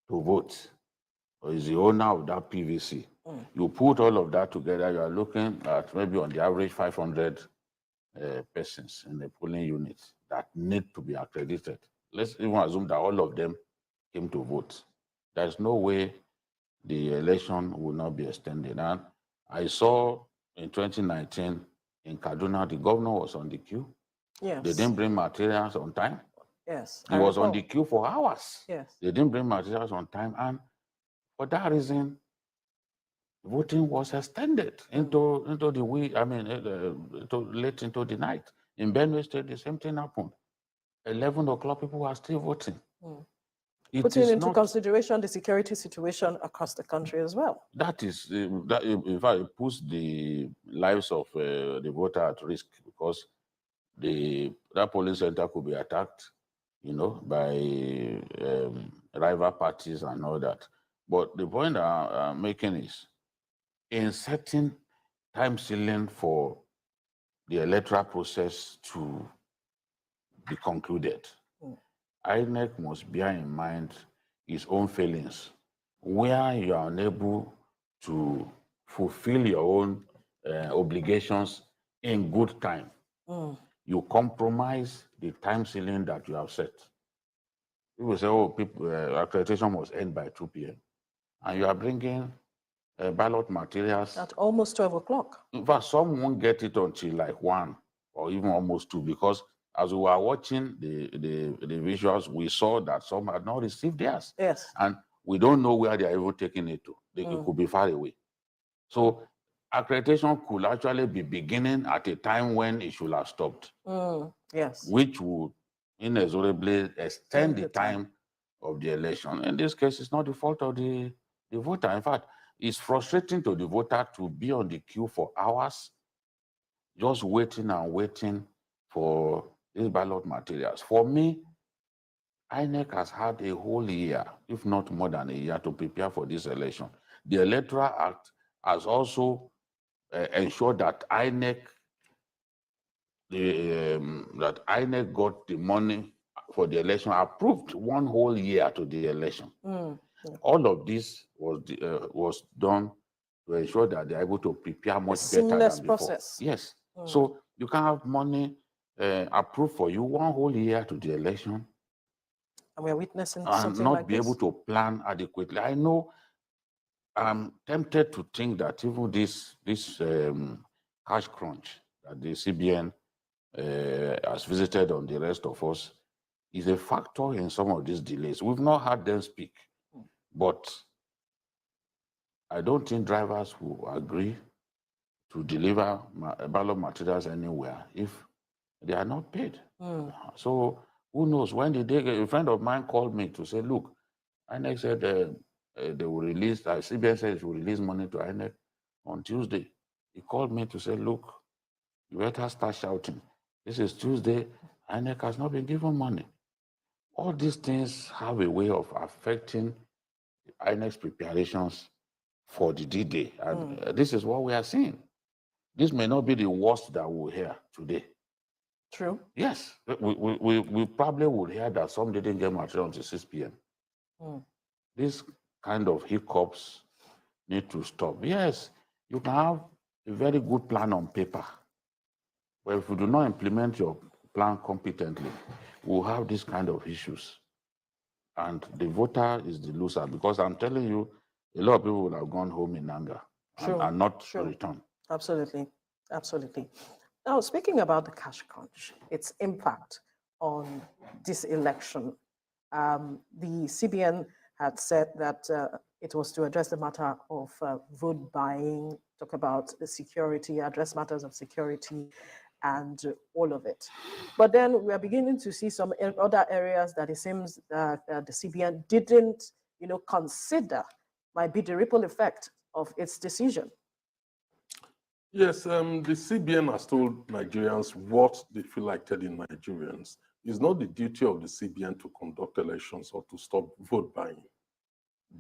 to vote, or is the owner of that PVC, you put all of that together, you are looking at maybe on the average 500 persons in the polling unit that need to be accredited. Let's even assume that all of them came to vote. There's no way the election will not be extended. And I saw in 2019 in Kaduna, the governor was on the queue. Yes. They didn't bring materials on time. Yes. He was on the queue for hours. Yes. They didn't bring materials on time. And for that reason, voting was extended into the late into the night. In Benue State, the same thing happened. 11 o'clock, people were still voting. Putting into consideration the security situation across the country as well. That is, in fact, it puts the lives of the voter at risk, because that polling center could be attacked, you know, by rival parties and all that. But the point I'm making is, in setting time ceiling for the electoral process to be concluded, INEC must bear in mind its own failings, where you are unable to fulfill your own obligations in good time. You compromise the time ceiling that you have set. People say, oh, accreditation must end by 2 p.m. And you are bringing ballot materials at almost 12 o'clock. In fact, some won't get it until like 1 or even almost 2, because as we were watching the visuals, we saw that some had not received theirs. Yes. And we don't know where they are even taking it to. It could be far away. So accreditation could actually be beginning at a time when it should have stopped. Yes. Which would inexorably extend the time of the election. In this case, it's not the fault of the voter. In fact, it's frustrating to the voter to be on the queue for hours, just waiting and waiting for these ballot materials. For me, INEC has had a whole year, if not more than a year, to prepare for this election. The Electoral Act has also ensured that INEC got the money for the election approved 1 whole year to the election. All of this was done to ensure that they're able to prepare much better than before. Process. Yes. So you can have money approved for you 1 whole year to the election, and we're witnessing and something not like be this. able to plan adequately. I know I'm tempted to think that even this cash crunch that the CBN has visited on the rest of us is a factor in some of these delays. We've not heard them speak, but I don't think drivers will agree to deliver ballot materials anywhere if they are not paid. So who knows? When the day, a friend of mine called me to say, look, INEC said they will release, CBN said it will release money to INEC on Tuesday. He called me to say, look, you better start shouting. This is Tuesday, INEC has not been given money. All these things have a way of affecting INEC's preparations for the D-Day. And this is what we are seeing. This may not be the worst that we'll hear today. True. Yes, we probably would hear that some didn't get material until 6 p.m. This kind of hiccups need to stop. Yes, you can have a very good plan on paper, but if you do not implement your plan competently, we'll have this kind of issues. And the voter is the loser, because I'm telling you, a lot of people would have gone home in anger and not return. Absolutely, absolutely. Now, speaking about the cash crunch, its impact on this election, the CBN had said that it was to address the matter of vote buying, talk about the security, address matters of security, and all of it. But then we are beginning to see some other areas that it seems that the CBN didn't, consider might be the ripple effect of its decision. Yes, the CBN has told Nigerians what they feel like telling Nigerians. It's not the duty of the CBN to conduct elections or to stop vote buying.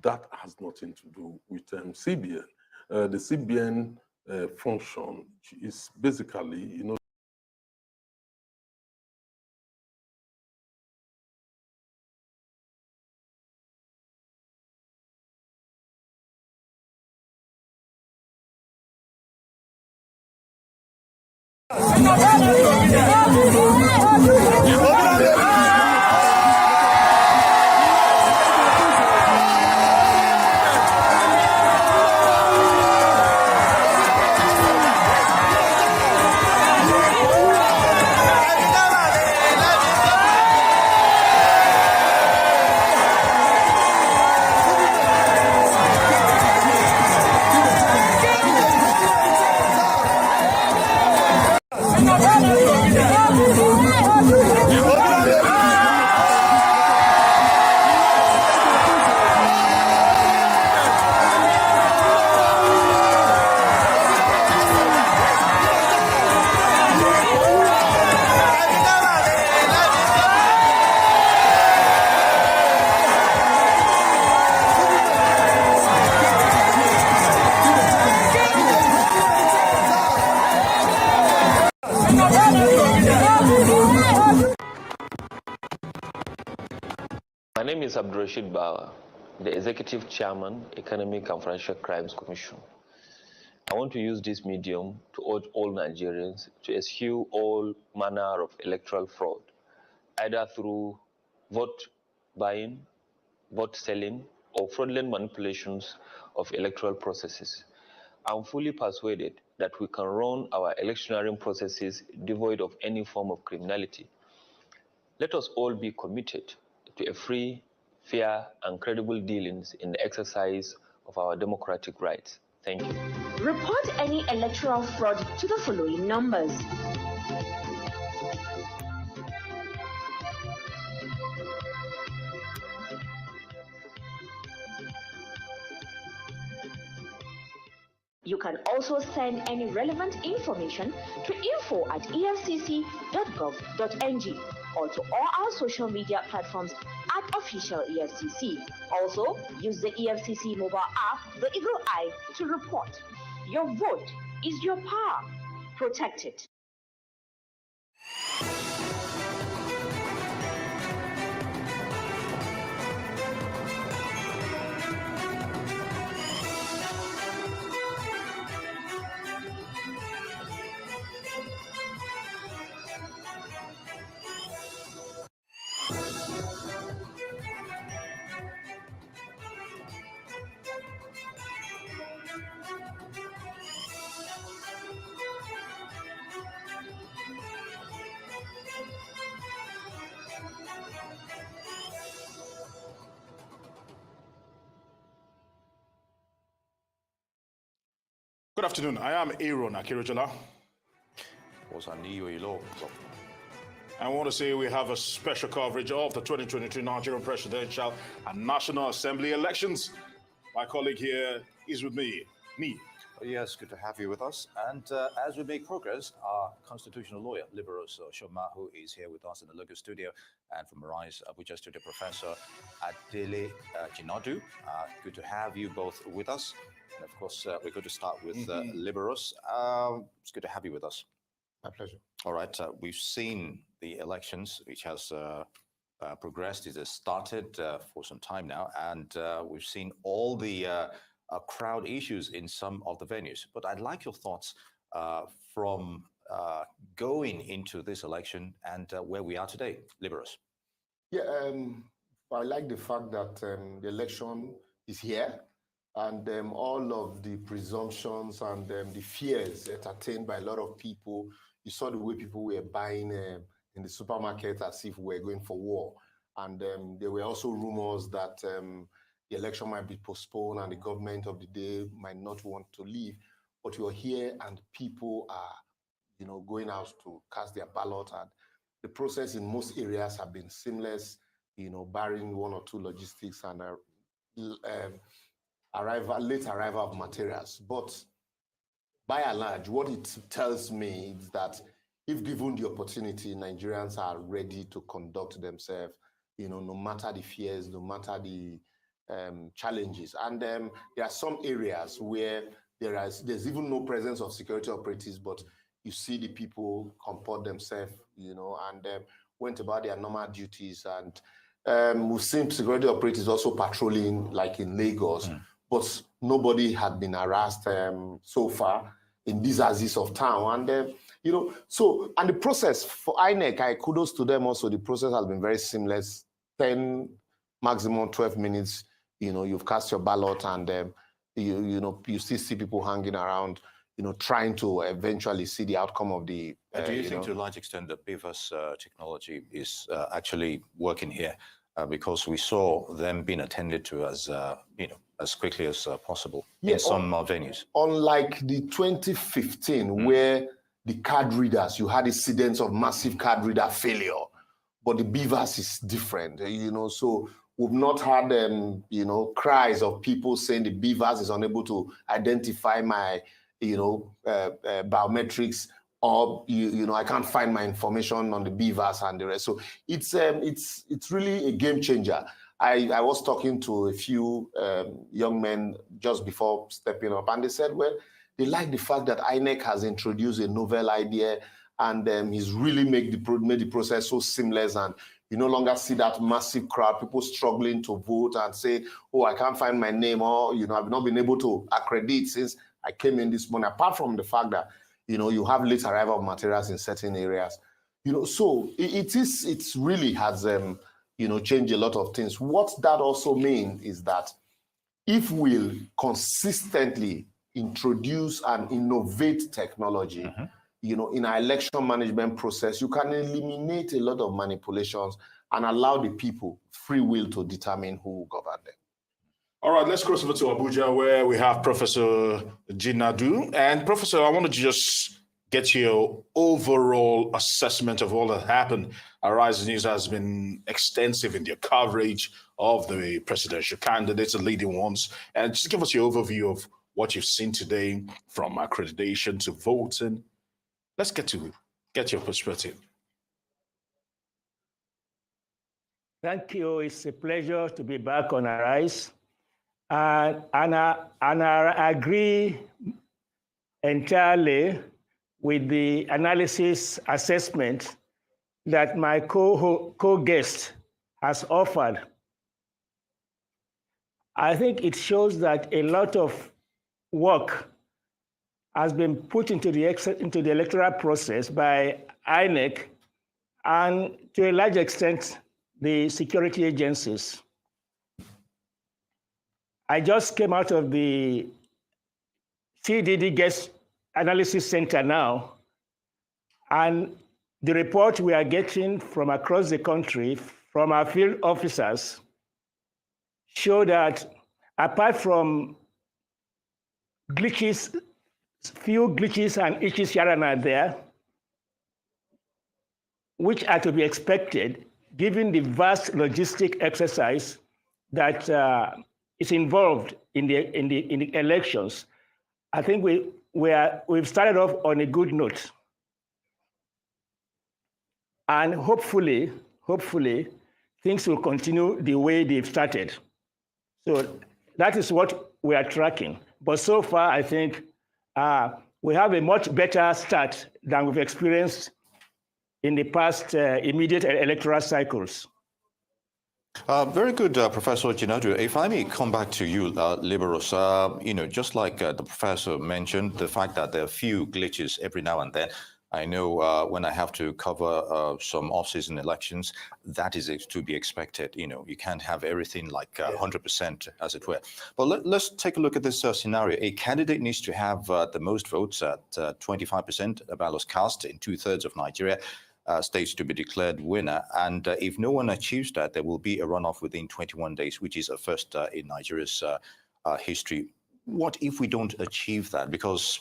That has nothing to do with CBN. The CBN function is basically, My name is Abdurrashid Bawa, the Executive Chairman, Economic and Financial Crimes Commission. I want to use this medium to urge all Nigerians to eschew all manner of electoral fraud, either through vote buying, vote selling, or fraudulent manipulations of electoral processes. I'm fully persuaded that we can run our electioneering processes devoid of any form of criminality. Let us all be committed to a free, fair, and credible dealings in the exercise of our democratic rights. Thank you. Report any electoral fraud to the following numbers. You can also send any relevant information to info@efcc.gov.ng or to all our social media platforms @official EFCC. Also, use the EFCC mobile app, the Eagle Eye, to report. Your vote is your power. Protect it. Good afternoon. I am Aaron Akirojola. I want to say we have a special coverage of the 2023 Nigerian Presidential and National Assembly elections. My colleague here is with me. Yes, good to have you with us. And as we make progress, our constitutional lawyer, Liberos Shoma, who is here with us in the local studio, and from Arise Abuja Studio, Professor Adele Jinadu. Good to have you both with us. And of course, we're going to start with Liberos. It's good to have you with us. My pleasure. All right, we've seen the elections, which has progressed. It has started for some time now, and we've seen all the crowd issues in some of the venues. But I'd like your thoughts from going into this election and where we are today. Liberos. Yeah, I like the fact that the election is here, and all of the presumptions and the fears entertained by a lot of people. You saw the way people were buying in the supermarket as if we were going for war. And there were also rumors that the election might be postponed and the government of the day might not want to leave. But you're here and people are, going out to cast their ballot. And the process in most areas have been seamless, barring one or two logistics and late arrival of materials. But by and large, what it tells me is that if given the opportunity, Nigerians are ready to conduct themselves, no matter the fears, no matter the challenges. And there are some areas where there's even no presence of security operatives, but you see the people comport themselves, and went about their normal duties. And we've seen security operatives also patrolling, like in Lagos, but nobody had been harassed so far in these axes of town. And and the process for INEC, I kudos to them also. The process has been very seamless. 10, maximum 12 minutes. You've cast your ballot, and you still see people hanging around, trying to eventually see the outcome of the. Do you think, to a large extent, that BVAS technology is actually working here? Because we saw them being attended to as quickly as possible in some venues. Unlike the 2015, where the card readers, you had incidents of massive card reader failure, but the BVAS is different, so we've not had, cries of people saying the BVAS is unable to identify my, biometrics, or, I can't find my information on the BVAS and the rest. So it's really a game changer. I was talking to a few young men just before stepping up, and they said, well, they like the fact that INEC has introduced a novel idea, and he's really made the process so seamless, and you no longer see that massive crowd, people struggling to vote and say, oh, I can't find my name, or, I've not been able to accredit since I came in this morning, apart from the fact that, you have late arrival of materials in certain areas. So it really has, changed a lot of things. What that also means is that if we'll consistently introduce and innovate technology, in our election management process, you can eliminate a lot of manipulations and allow the people free will to determine who will govern them. All right, let's cross over to Abuja, where we have Professor Jinadu. And Professor, I wanted to just get your overall assessment of all that happened. Arise News has been extensive in their coverage of the presidential candidates, the leading ones. And just give us your overview of what you've seen today, from accreditation to voting. Let's get your perspective. Thank you. It's a pleasure to be back on Arise. And I agree entirely with the analysis assessment that my co-guest has offered. I think it shows that a lot of work has been put into the electoral process by INEC and, to a large extent, the security agencies. I just came out of the CDD Guest Analysis Center now, and the report we are getting from across the country, from our field officers, show that apart from glitches few glitches and issues here and there, which are to be expected given the vast logistic exercise that is involved in the elections. I think we've started off on a good note. And hopefully, things will continue the way they've started. So that is what we are tracking. But so far, I think we have a much better start than we've experienced in the past immediate electoral cycles. Very good, Professor Jinadu. If I may come back to you, Liberals, just like the professor mentioned, the fact that there are few glitches every now and then. I know when I have to cover some off-season elections, that is to be expected. You can't have everything like 100%, as it were. But let's take a look at this scenario. A candidate needs to have the most votes at 25% of ballots cast in 2/3 of Nigeria states to be declared winner. And if no one achieves that, there will be a runoff within 21 days, which is a first in Nigeria's history. What if we don't achieve that? Because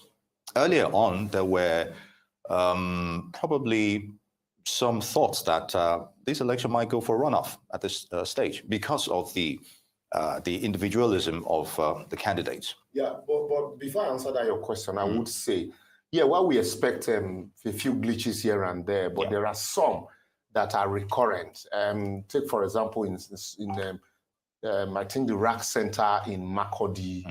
earlier on, there were probably some thoughts that this election might go for runoff at this stage because of the individualism of the candidates. Yeah, but before I answer that your question, I would say, yeah, while we expect a few glitches here and there, but there are some that are recurrent. Take, for example, in I think the RAC Center in Makurdi,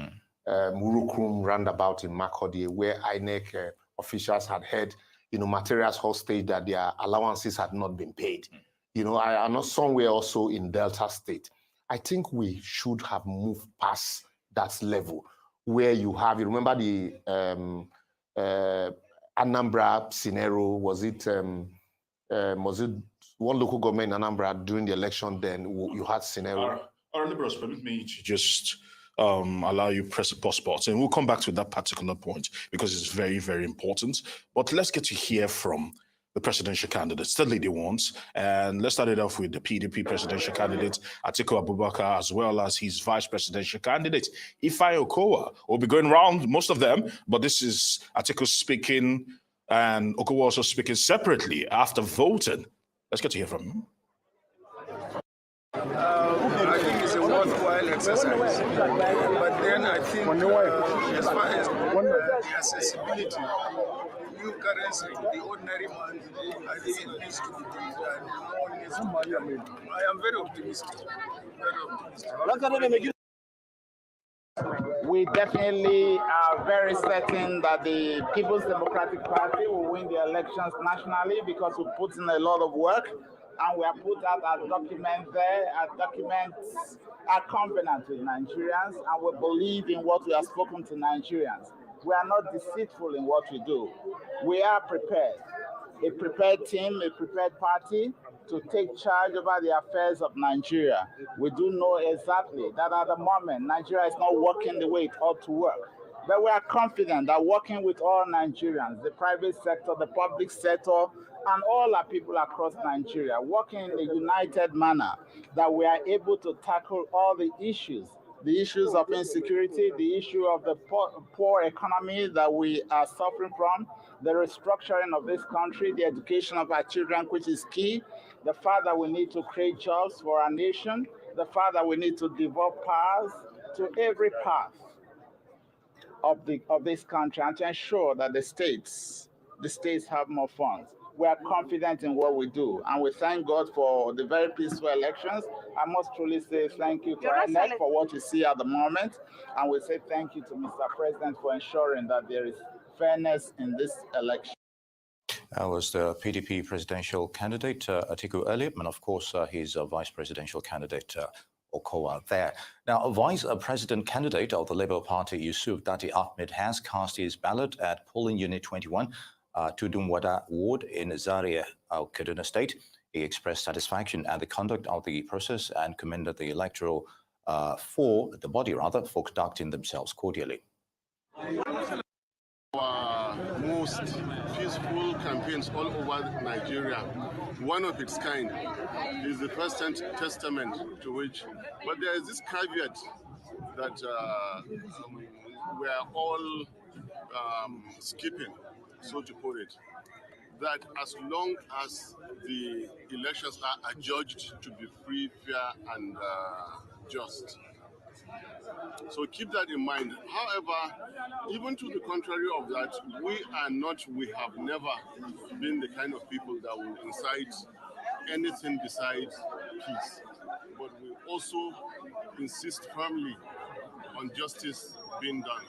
Urukrum roundabout in Makurdi, where INEC officials had had, materials hostage that their allowances had not been paid. I know somewhere also in Delta State. I think we should have moved past that level where you remember the Anambra scenario, was it one local government in Anambra during the election? Then you had scenario. Our Liberals, permit me to just allow you press the pause button, and we'll come back to that particular point because it's very, very important. But let's get to hear from the presidential candidates, the lady ones, and let's start it off with the PDP presidential candidate, Atiku Abubakar, as well as his vice presidential candidate, Ifeanyi Okowa. We'll be going around most of them, but this is Atiku speaking and Okowa also speaking separately after voting. Let's get to hear from him. I think it's a worthwhile exercise, but then I think as far as the accessibility, new currency, the ordinary man, I think it needs to be done. I am very optimistic. We definitely are very certain that the People's Democratic Party will win the elections nationally because we put in a lot of work. And we have put out our document there. Our documents are covenant with Nigerians, and we believe in what we have spoken to Nigerians. We are not deceitful in what we do. We are prepared. A prepared team, a prepared party to take charge over the affairs of Nigeria. We do know exactly that at the moment, Nigeria is not working the way it ought to work. But we are confident that working with all Nigerians, the private sector, the public sector, and all our people across Nigeria, working in a united manner, that we are able to tackle all the issues of insecurity, the issue of the poor economy that we are suffering from, the restructuring of this country, the education of our children, which is key, the fact that we need to create jobs for our nation, the fact that we need to develop powers to every part of this country and to ensure that the states have more funds. We are confident in what we do, and we thank God for the very peaceful elections. I must truly say thank you to INEC for what you see at the moment, and we say thank you to Mr. President for ensuring that there is fairness in this election. That was the PDP presidential candidate, Atiku earlier, and of course, his vice presidential candidate, Okowa there. Now, Vice President candidate of the Labour Party, Yusuf Dati Ahmed, has cast his ballot at polling unit 21, Tudunwada Ward in Zaria, Kaduna State. He expressed satisfaction at the conduct of the process and commended the electoral for conducting themselves cordially. Our most peaceful campaigns all over Nigeria, one of its kind, is the first testament to which, but there is this caveat that we are all skipping, so to put it, that as long as the elections are adjudged to be free, fair, and just. So keep that in mind. However, even to the contrary of that, we have never been the kind of people that will incite anything besides peace. But we also insist firmly on justice being done.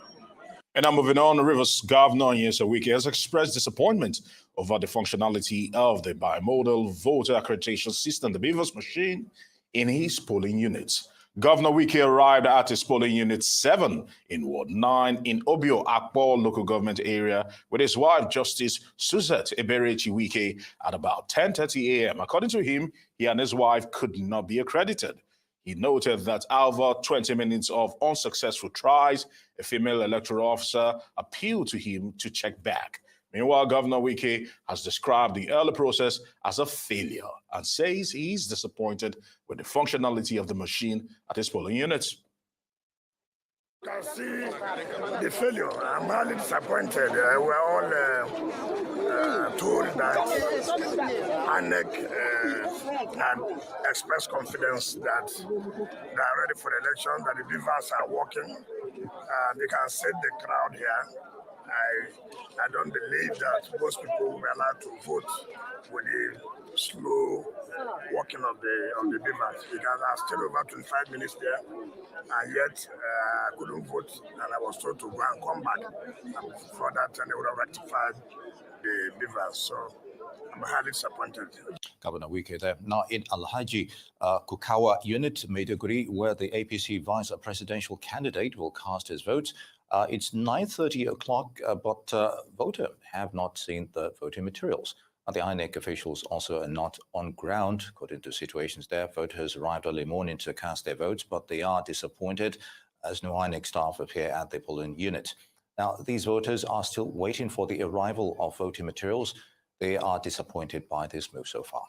And now moving on, Rivers Governor Nyesom Wike has expressed disappointment over the functionality of the bimodal voter accreditation system, the BVAS machine, in his polling units. Governor Wike arrived at his polling unit 7 in Ward 9 in Obio Akpo local government area with his wife, Justice Suzette Eberechi Wike, at about 10:30 a.m. According to him, he and his wife could not be accredited. He noted that over 20 minutes of unsuccessful tries, a female electoral officer appealed to him to check back. Meanwhile, Governor Wike has described the early process as a failure and says he is disappointed with the functionality of the machine at his polling units. You can see the failure. I'm highly disappointed. We're all told that INEC had expressed confidence that they are ready for the election, that the BVAS are working. They can set the crowd here. I don't believe that most people will be allowed to vote with the slow working of the BVAS, because I stayed over 25 minutes there, and yet I couldn't vote, and I was told to go and come back. And before that, they would have rectified the BVAS. So I'm highly disappointed. Governor Wike there. Now in Alhaji Kukawa unit, Maiduguri, where the APC vice presidential candidate will cast his votes. It's 9:30 o'clock, but voters have not seen the voting materials. The INEC officials also are not on ground. According to situations there, voters arrived early morning to cast their votes, but they are disappointed as no INEC staff appear at the polling unit. Now, these voters are still waiting for the arrival of voting materials. They are disappointed by this move so far.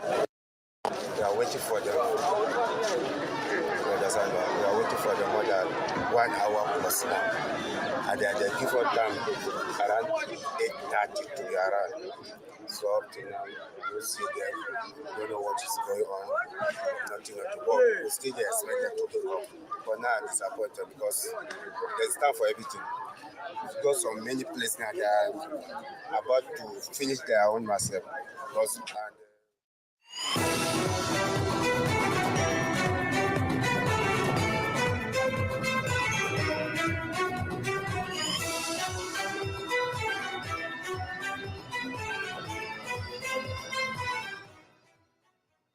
We are waiting for them. We are waiting for them more than 1 hour plus now. And they give us time around 8:30 to be around. So up to now, we see them. We don't know what is going on. Nothing at all. We still expect them to pick up. But now I'm disappointed because there's time for everything. We've got so many places now that are about to finish their own massive.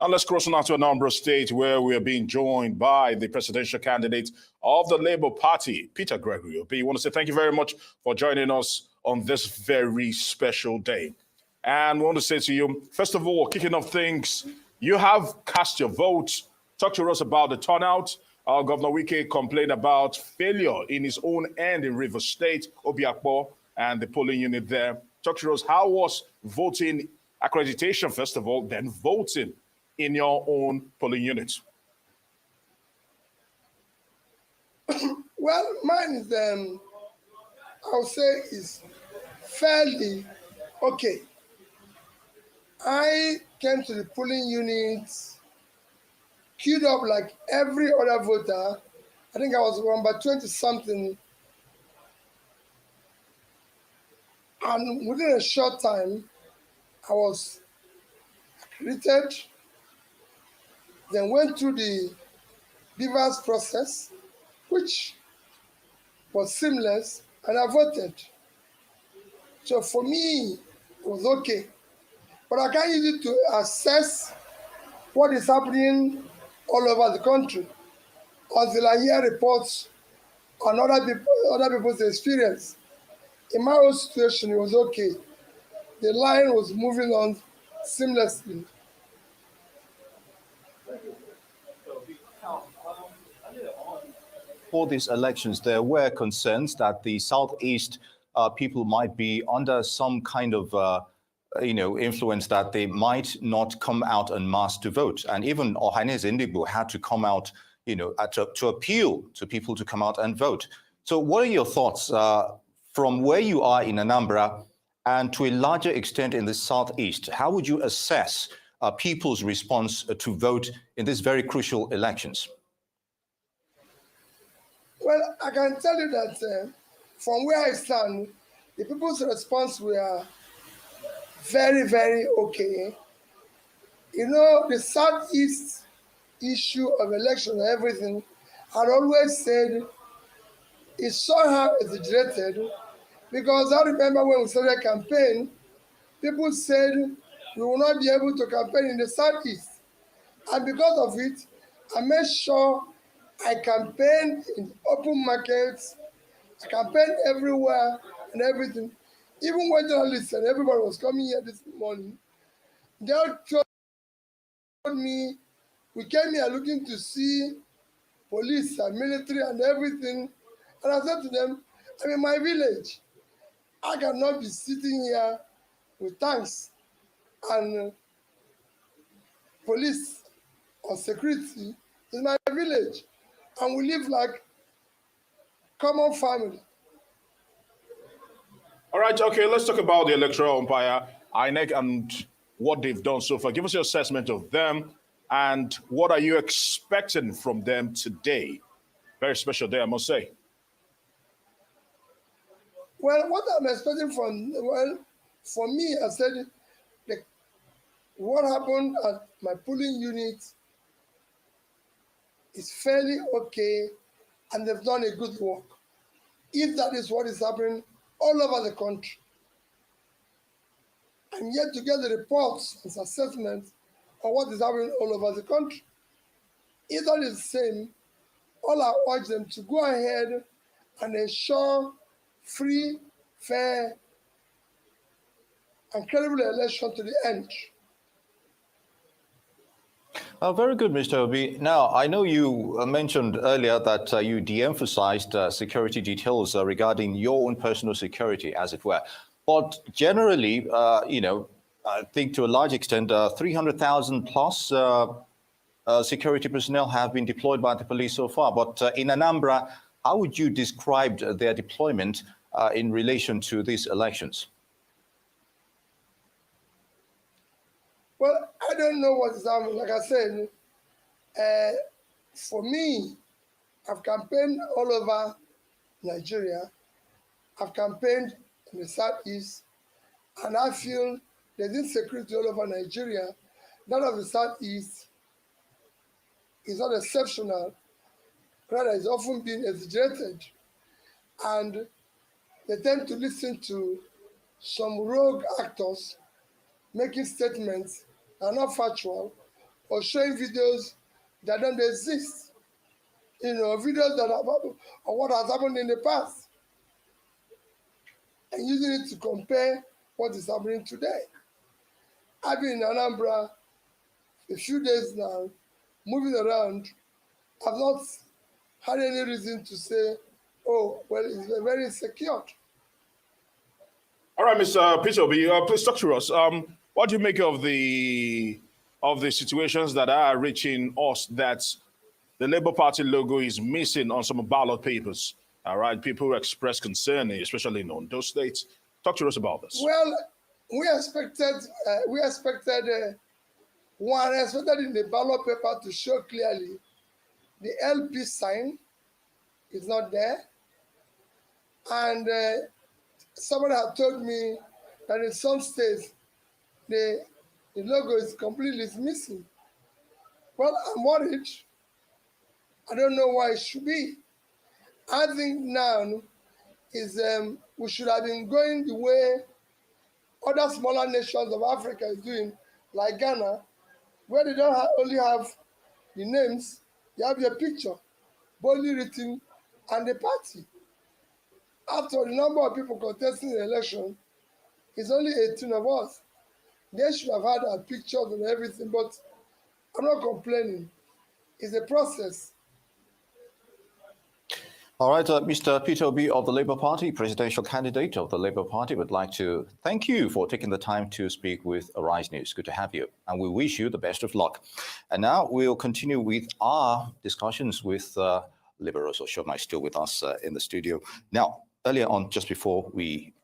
And let's cross on out to Anambra State, where we are being joined by the presidential candidate of the Labour Party, Peter Obi. I want to say thank you very much for joining us on this very special day. And we want to say to you, first of all, kicking off things, you have cast your vote. Talk to us about the turnout. Governor Wike complained about failure in his own end in Rivers State, Obiakpo, and the polling unit there. Talk to us, how was voting accreditation, first of all, then voting in your own polling unit? Well, mine is, I'll say, is fairly okay. I came to the polling units, queued up like every other voter. I think I was number 20-something. And within a short time, I was accredited, then went through the BVAS process, which was seamless, and I voted. So for me, it was okay. But I can't use it to assess what is happening all over the country until I hear reports on other people's experience. In my own situation, it was okay. The line was moving on seamlessly. For these elections, there were concerns that the Southeast people might be under some kind of influence, that they might not come out en masse to vote. And even Ohanes Indigo had to come out, to appeal to people to come out and vote. So what are your thoughts from where you are in Anambra and to a larger extent in the Southeast, how would you assess people's response to vote in these very crucial elections? Well, I can tell you that from where I stand, the people's response were very, very okay. You know, the Southeast issue of election and everything, I'd always said it's somehow exaggerated, because I remember when we started a campaign, people said we will not be able to campaign in the Southeast. And because of it, I made sure I campaigned in open markets, I campaigned everywhere and everything. Even when journalists and everybody was coming here this morning, they all told me, we came here looking to see police and military and everything. And I said to them, I'm in my village. I cannot be sitting here with tanks and police or security in my village. And we live like common family. All right, okay, let's talk about the electoral umpire, INEC, and what they've done so far. Give us your assessment of them, and what are you expecting from them today? Very special day, I must say. Well, what I'm expecting from, well, for me, I said, what happened at my polling unit is fairly okay, and they've done a good work. If that is what is happening all over the country, I'm yet to get the reports and assessments of what is happening all over the country. If that is the same, all I urge them to go ahead and ensure free, fair, and credible election to the end. Very good, Mr. Obi. Now, I know you mentioned earlier that you de-emphasized security details regarding your own personal security, as it were. But generally, you know, I think to a large extent, 300,000 plus security personnel have been deployed by the police so far. But in Anambra, how would you describe their deployment in relation to these elections? Well, I don't know what is happening. Like I said, for me, I've campaigned all over Nigeria. I've campaigned in the Southeast, and I feel there's insecurity all over Nigeria. That of the Southeast is not exceptional, rather it's often been exaggerated. And they tend to listen to some rogue actors making statements that are not factual, or showing videos that don't exist. You know, videos that are about what has happened in the past, and using it to compare what is happening today. I've been in Anambra a few days now, moving around. I've not had any reason to say, oh, well, it's very insecure. All right, Mr. Peter Obi, please talk to us. What do you make of the situations that are reaching us that the Labour Party logo is missing on some ballot papers? All right, people express concern, especially in Ondo State. Talk to us about this. Well, we expected in the ballot paper to show clearly the LP sign is not there, and somebody had told me that in some states the logo is completely missing. Well, I'm worried. I don't know why it should be. I think now is we should have been going the way other smaller nations of Africa is doing, like Ghana, where they don't only have the names, they have their picture, boldly written, and the party. After the number of people contesting the election is only 18 of us, they should have had our pictures and everything, but I'm not complaining. It's a process. All right, Mr. Peter Obi of the Labour Party, presidential candidate of the Labour Party, would like to thank you for taking the time to speak with Arise News. Good to have you, and we wish you the best of luck. And now we'll continue with our discussions with Liberoso Shoma, still with us in the studio. Now, earlier on, just before we,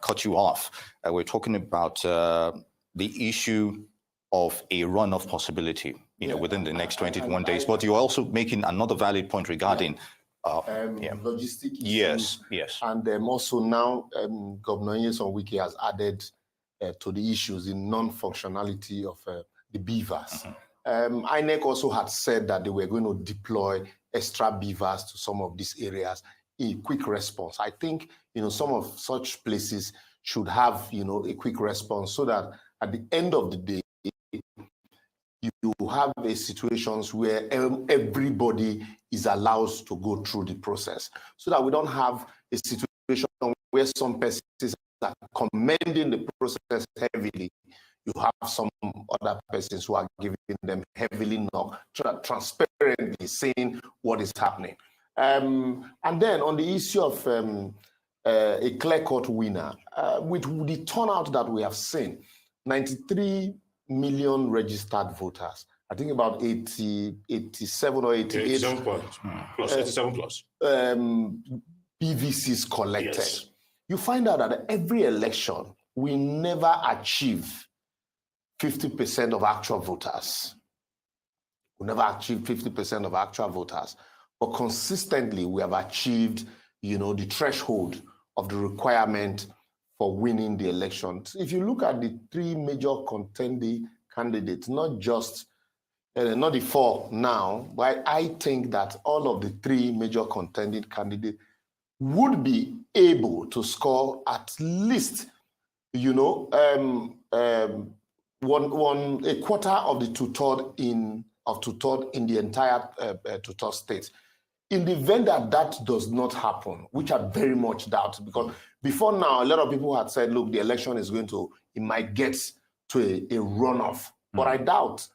cut you off, we're talking about the issue of a runoff possibility, within the next 21 days. But you're also making another valid point regarding logistic issues. Yes, yes. And also now, Governor Nyesom Wike has added to the issues in non-functionality of the beavers. INEC also had said that they were going to deploy extra beavers to some of these areas in quick response. I think, some of such places should have, a quick response so that at the end of the day, you have a situations where everybody is allowed to go through the process, so that we don't have a situation where some persons are commending the process heavily. You have some other persons who are giving them heavily knock, transparently saying what is happening. And then on the issue of a clear-cut winner, with the turnout that we have seen, 93 million registered voters. I think about 87 or 88. 87 plus, 87 plus. PVCs collected. Yes. You find out that every election, we never achieve 50% of actual voters. We never achieve 50% of actual voters. But consistently, we have achieved, the threshold of the requirement for winning the election. If you look at the three major contending candidates, not the four now, but I think that all of the three major contending candidates would be able to score at least, a quarter of the two-third in the entire two-third state. In the event that that does not happen, which I very much doubt, because before now, a lot of people had said, look, the election is it might get to a runoff. But I doubt,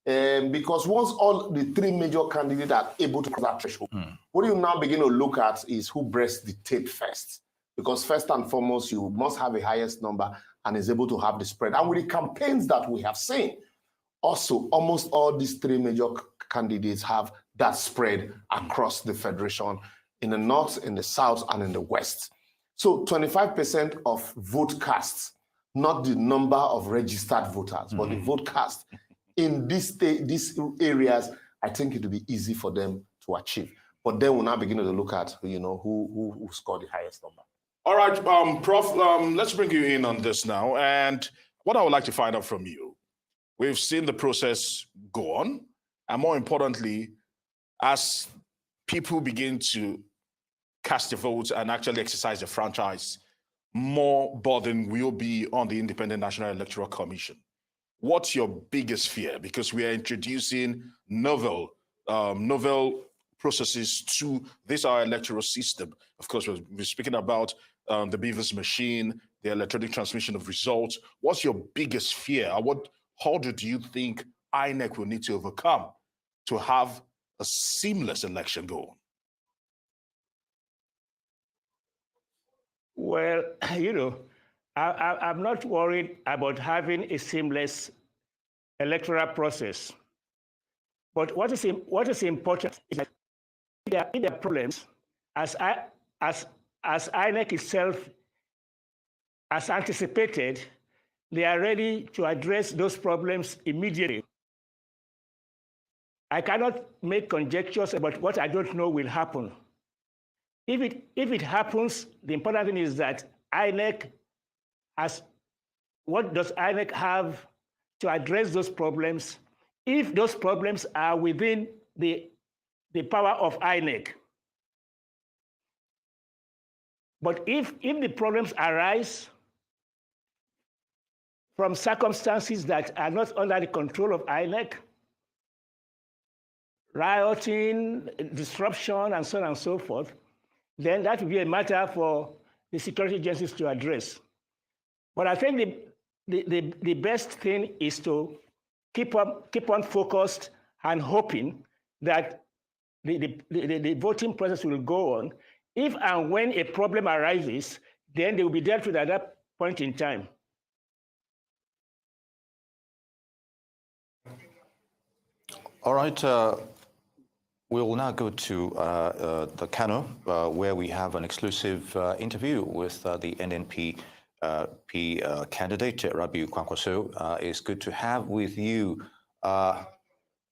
because once all the three major candidates are able to cross that threshold, what you now begin to look at is who breaks the tape first. Because first and foremost, you must have a highest number and is able to have the spread. And with the campaigns that we have seen, also, almost all these three major candidates have that spread across the federation, in the north, in the south, and in the west. So 25% of vote cast, not the number of registered voters, but the vote cast in these areas, I think it will be easy for them to achieve. But then we'll now begin to look at, who scored the highest number. All right, Prof, let's bring you in on this now. And what I would like to find out from you, we've seen the process go on, and more importantly, as people begin to cast their votes and actually exercise their franchise, more burden will be on the Independent National Electoral Commission. What's your biggest fear? Because we are introducing novel processes to this our electoral system. Of course, we're speaking about the Beavers machine, the electronic transmission of results. What's your biggest fear? What hurdle do you think INEC will need to overcome to have a seamless election go on? Well, I'm not worried about having a seamless electoral process. But what is important is that there are problems, as INEC itself has anticipated, they are ready to address those problems immediately. I cannot make conjectures about what I don't know will happen. If it happens, the important thing is that what does INEC have to address those problems if those problems are within the power of INEC? But if the problems arise from circumstances that are not under the control of INEC, rioting, disruption, and so on and so forth, then that will be a matter for the security agencies to address. But I think the best thing is to keep on focused and hoping that the voting process will go on. If and when a problem arises, then they will be dealt with at that point in time. All right. We will now go to the Kano, where we have an exclusive interview with the NNP candidate, Rabiu Kwankwaso. It's good to have with you. All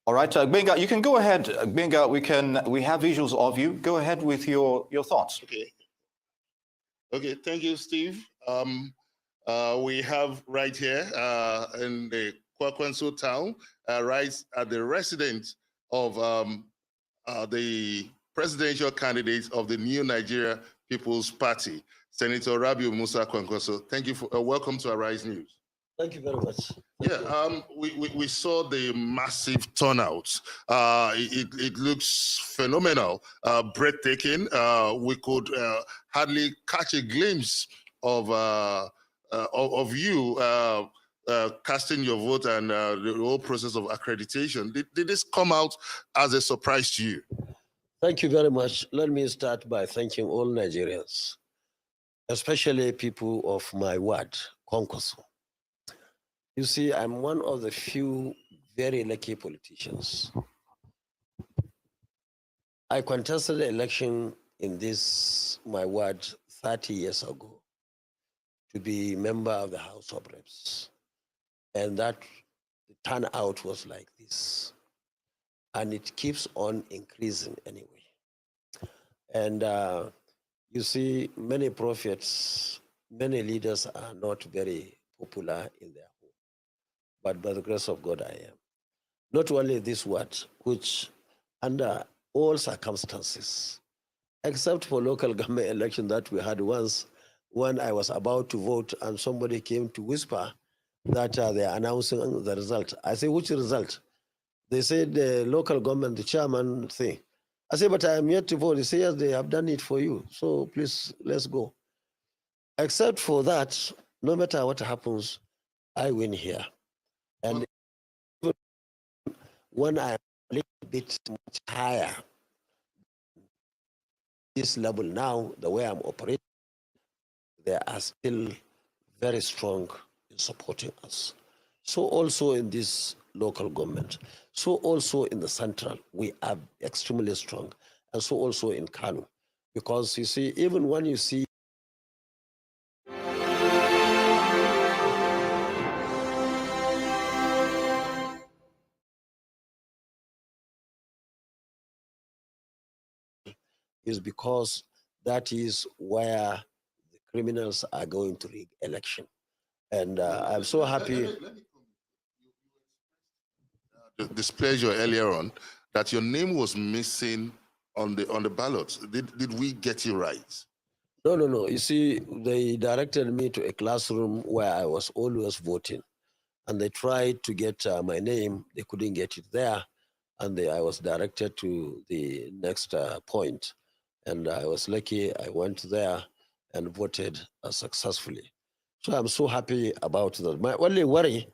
right, Gbenga, you can go ahead. Gbenga, we have visuals of you. Go ahead with your thoughts. Okay. Okay, thank you, Steve. We have right here in the Kwakwanso town, right at the residence of the presidential candidate of the New Nigeria People's Party, Senator Rabiu Musa Kwankwaso. Thank you for welcome to Arise News. Thank you very much. We saw the massive turnout. It looks phenomenal, breathtaking. We could hardly catch a glimpse of you casting your vote and the whole process of accreditation. Did this come out as a surprise to you? Thank you very much. Let me start by thanking all Nigerians, especially people of my ward, Kwankwaso. You see, I'm one of the few very lucky politicians. I contested the election in this, my ward, 30 years ago to be member of the House of Reps. And that turnout was like this. And it keeps on increasing anyway. And you see, many prophets, many leaders are not very popular in their home. But by the grace of God, I am. Not only this word, which under all circumstances, except for local government election that we had once, when I was about to vote and somebody came to whisper that they are announcing the result. I say, which result? They said the local government, the chairman thing. I say, but I am yet to vote. They say, yes, they have done it for you. So please, let's go. Except for that, no matter what happens, I win here. And when I am a little bit much higher, this level now, the way I'm operating, they are still very strong in supporting us. So also in this local government, so also in the central, we are extremely strong, and so also in Kano. Because you see, even when you see is because that is where the criminals are going to rig election. And I'm so happy. Displeasure earlier on that your name was missing on the ballots. Did we get you right? No. You see, they directed me to a classroom where I was always voting. And they tried to get my name. They couldn't get it there. And I was directed to the next point. And I was lucky. I went there and voted successfully. So I'm so happy about that. My only worry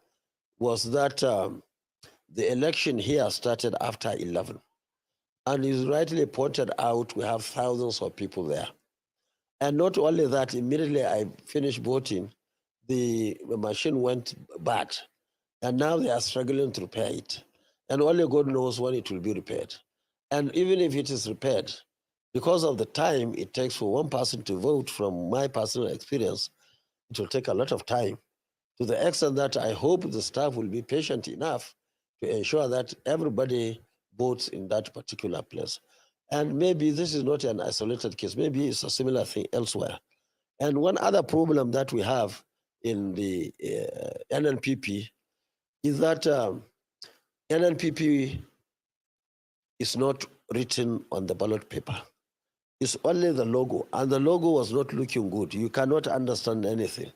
was that the election here started after 11. And it's rightly pointed out, we have thousands of people there. And not only that, immediately I finished voting, the machine went bad. And now they are struggling to repair it. And only God knows when it will be repaired. And even if it is repaired, because of the time it takes for one person to vote, from my personal experience, it will take a lot of time, to the extent that I hope the staff will be patient enough to ensure that everybody votes in that particular place. And maybe this is not an isolated case. Maybe it's a similar thing elsewhere. And one other problem that we have in the NNPP is that NNPP is not written on the ballot paper. It's only the logo, and the logo was not looking good. You cannot understand anything.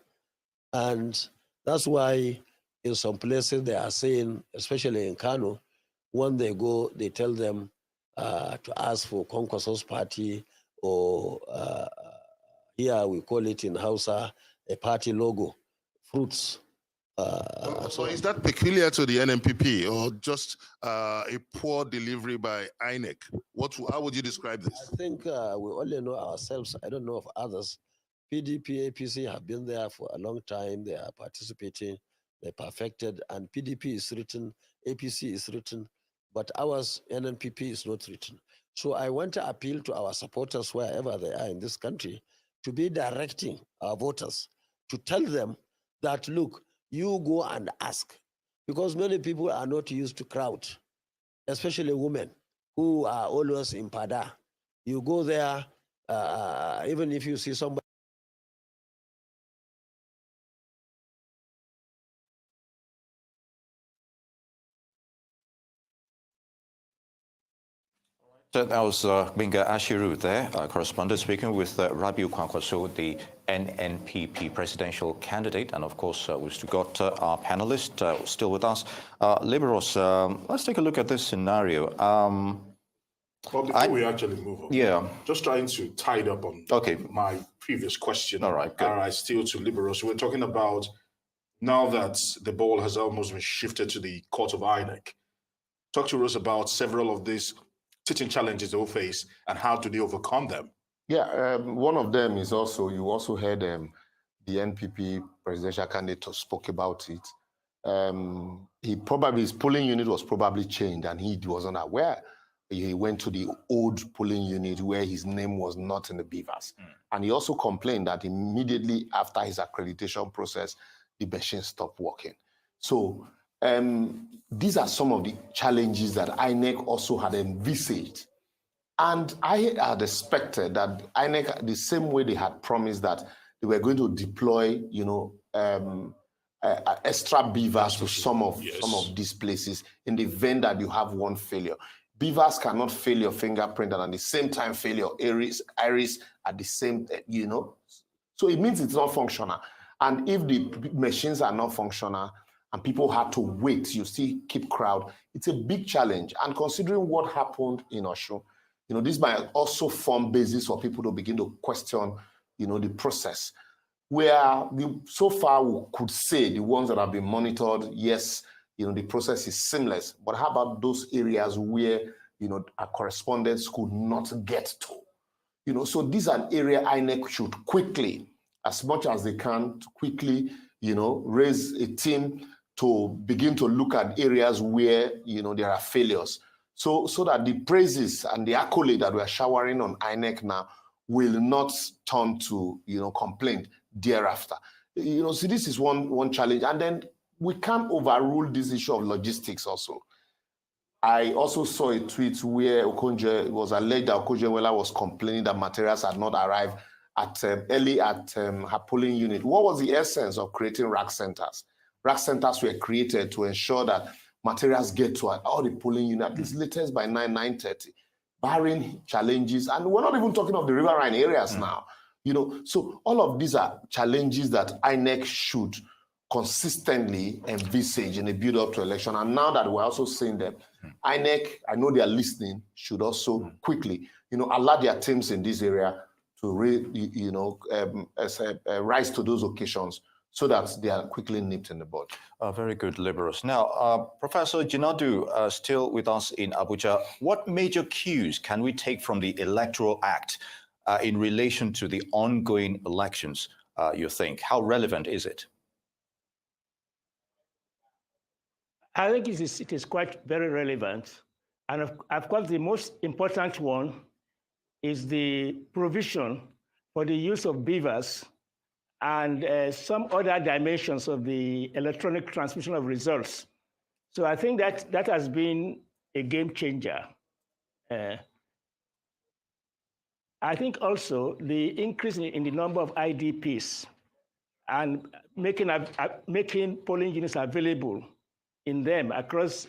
And that's why in some places they are saying, especially in Kano, when they go, they tell them to ask for Kwankwaso's party, or here we call it in Hausa, a party logo, fruits. So is that peculiar to the NNPP, or just a poor delivery by INEC? How would you describe this? I think we only know ourselves. I don't know of others. PDP, APC have been there for a long time. They are participating. They perfected, and PDP is written, APC is written. but ours, NNPP, is not written. So I want to appeal to our supporters wherever they are in this country to be directing our voters, to tell them that, look, you go and ask, because many people are not used to crowd, especially women who are always in Pada. You go there, even if you see somebody. So that was Binga Ashiru there, correspondent, speaking with Rabiu Kwankwaso, the NNPP presidential candidate. And of course, we've still got our panelist still with us. Liberos, let's take a look at this scenario. Well, before we actually move on, yeah, just trying to tie it up on my previous question. All right, good. Still to Liberos. We're talking about now that the ball has almost been shifted to the court of INEC. Talk to us about several of these teaching challenges they'll face and how do they overcome them? Yeah, one of them is also, you also heard the NPP presidential candidate spoke about it. His polling unit was probably changed and he wasn't aware. He went to the old polling unit where his name was not in the beavers. And he also complained that immediately after his accreditation process, the machine stopped working. So these are some of the challenges that INEC also had envisaged. And I had expected that INEC, the same way they had promised that they were going to deploy, extra beavers to some of these places in the event that you have one failure. Beavers cannot fail your fingerprint and at the same time fail your iris at the same, So it means it's not functional. And if the machines are not functional and people had to wait, you still keep crowd, it's a big challenge. And considering what happened in Osun, this might also form basis for people to begin to question, the process. Where so far we could say the ones that have been monitored, yes, the process is seamless. But how about those areas where, a correspondence could not get to? So this is an area INEC should quickly, as much as they can, to quickly, raise a team to begin to look at areas where, there are failures. So that the praises and the accolade that we're showering on INEC now will not turn to, complaint thereafter. So this is one challenge. And then we can't overrule this issue of logistics also. I also saw a tweet where it was alleged that Okonjo-Iweala was complaining that materials had not arrived early at her polling unit. What was the essence of creating rack centers? Rack centers were created to ensure that materials get to all the polling units, at least latest by 9:30, barring challenges. And we're not even talking of the riverine areas now. So all of these are challenges that INEC should consistently envisage in the build-up to election. And now that we're also seeing them, INEC, I know they are listening, should also quickly, allow their teams in this area to rise to those occasions so that they are quickly nipped in the bud. Very good, Liberos. Now, Professor Jinadu, still with us in Abuja, what major cues can we take from the Electoral Act in relation to the ongoing elections, you think? How relevant is it? I think it is quite very relevant. And of course, the most important one is the provision for the use of beavers and some other dimensions of the electronic transmission of results. So I think that has been a game changer. I think also the increase in the number of IDPs and making polling units available in them across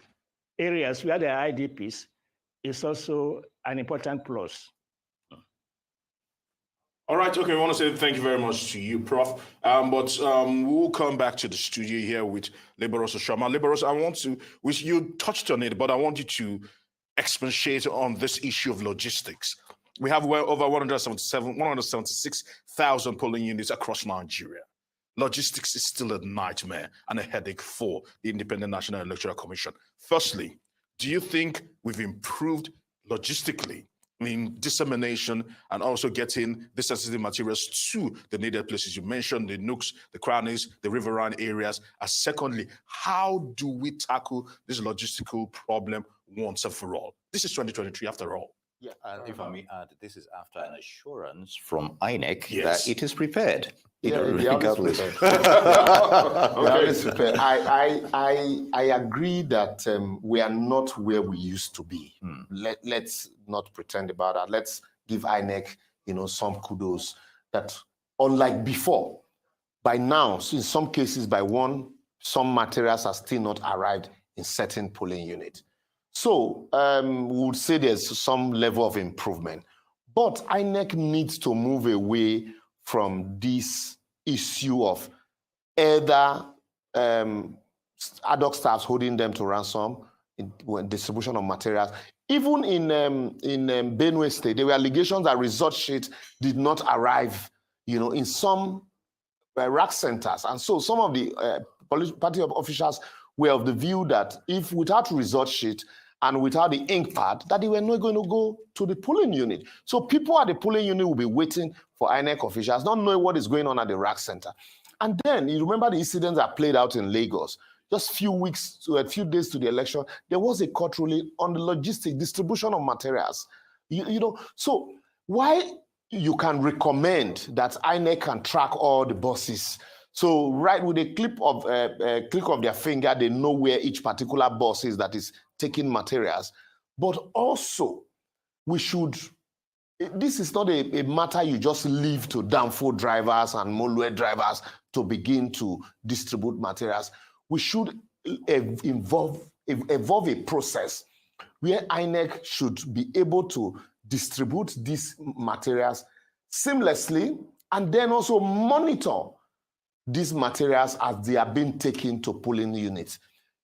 areas where there are IDPs is also an important plus. All right, okay, I want to say thank you very much to you, Prof. We'll come back to the studio here with Liberos Oshoma. Liberos, you touched on it, but I want you to expatiate on this issue of logistics. We have well over 176,000 polling units across Nigeria. Logistics is still a nightmare and a headache for the Independent National Electoral Commission. Firstly, do you think we've improved logistically dissemination and also getting the sensitive materials to the needed places. You mentioned the nooks, the crannies, the riverine areas. And secondly, how do we tackle this logistical problem once and for all? This is 2023 after all. Yeah, and if I may add, this is after an assurance from INEC Yes. that it is prepared. Regardless. I agree that we are not where we used to be. Let's not pretend about that. Let's give INEC, some kudos that unlike before, by now, in some cases, some materials are still not arrived in certain polling units. So we would say there's some level of improvement. But INEC needs to move away from this issue of either ad hoc staffs holding them to ransom in distribution of materials. Even in Benue State, there were allegations that resort sheets did not arrive, in some rack centers. And so some of the party officials were of the view that if without resort sheet and without the ink pad, that they were not going to go to the polling unit. So people at the polling unit will be waiting for INEC officials, not knowing what is going on at the rack center. And then you remember the incidents that played out in Lagos. Just a few days to the election, there was a court ruling on the logistic distribution of materials. So why you can recommend that INEC can track all the buses? So right with a click of their finger, they know where each particular bus is that is taking materials. But also, this is not a matter you just leave to Danfo drivers and Molue drivers to begin to distribute materials. We should evolve a process where INEC should be able to distribute these materials seamlessly and then also monitor these materials as they are being taken to polling units.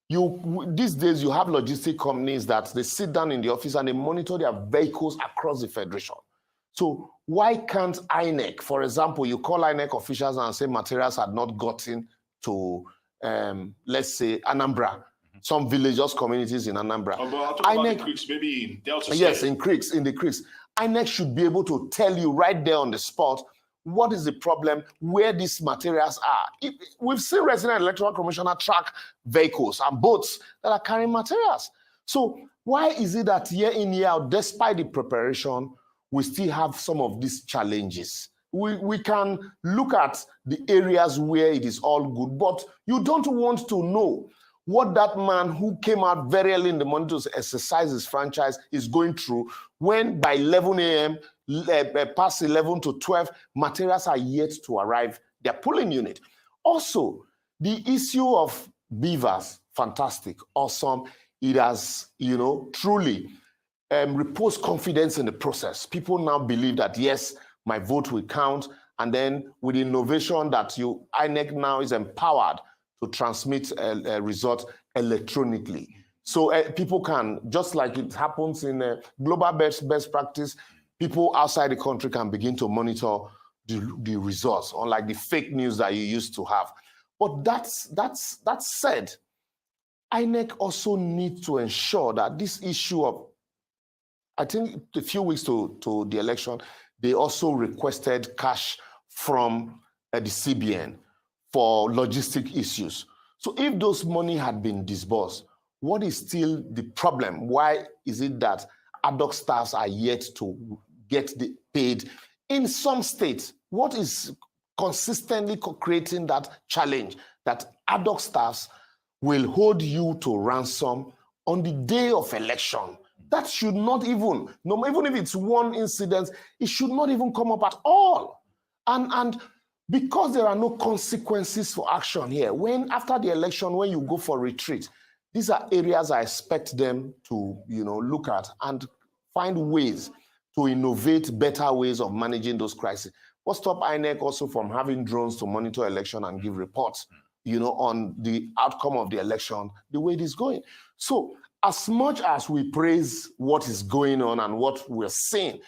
These days, you have logistic companies that they sit down in the office and they monitor their vehicles across the federation. So why can't INEC, for example, you call INEC officials and say materials had not gotten to, let's say, Anambra, some villages, communities in Anambra. INEC, creeks, maybe in Delta State. Yes, in the creeks. INEC should be able to tell you right there on the spot what is the problem, where these materials are. We've seen resident electoral commissioner track vehicles and boats that are carrying materials. So why is it that year in, year out, despite the preparation, we still have some of these challenges? We can look at the areas where it is all good, but you don't want to know what that man who came out very early in the morning to exercise his franchise is going through when by 11 a.m., past 11 to 12, materials are yet to arrive their polling unit. Also, the issue of beavers, fantastic, awesome. It has, truly reposed confidence in the process. People now believe that, yes, my vote will count. And then with innovation that INEC now is empowered to transmit a result electronically. So people can, just like it happens in global best practice, people outside the country can begin to monitor the results, unlike the fake news that you used to have. But that said, INEC also needs to ensure that this issue of, I think a few weeks to the election, they also requested cash from the CBN for logistic issues. So if those money had been disbursed, what is still the problem? Why is it that ad hoc staffs are yet to get paid in some states? What is consistently creating that challenge that ad hoc staffs will hold you to ransom on the day of election? That should not even if it's one incident, it should not even come up at all. And because there are no consequences for action here, when after the election, when you go for retreat, these are areas I expect them to look at and find ways to innovate better ways of managing those crises. What stop INEC also from having drones to monitor election and give reports, on the outcome of the election, the way it is going. So as much as we praise what is going on and what we're seeing,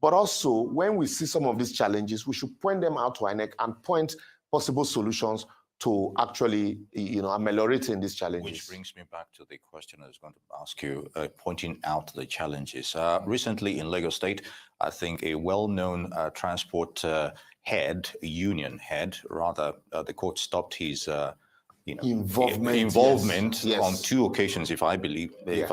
but also when we see some of these challenges, we should point them out to INEC and point possible solutions to actually, ameliorating these challenges. Which brings me back to the question I was going to ask you, pointing out the challenges. Recently in Lagos State, I think a well-known transport union head, the court stopped his involvement yes. on 2 occasions, if I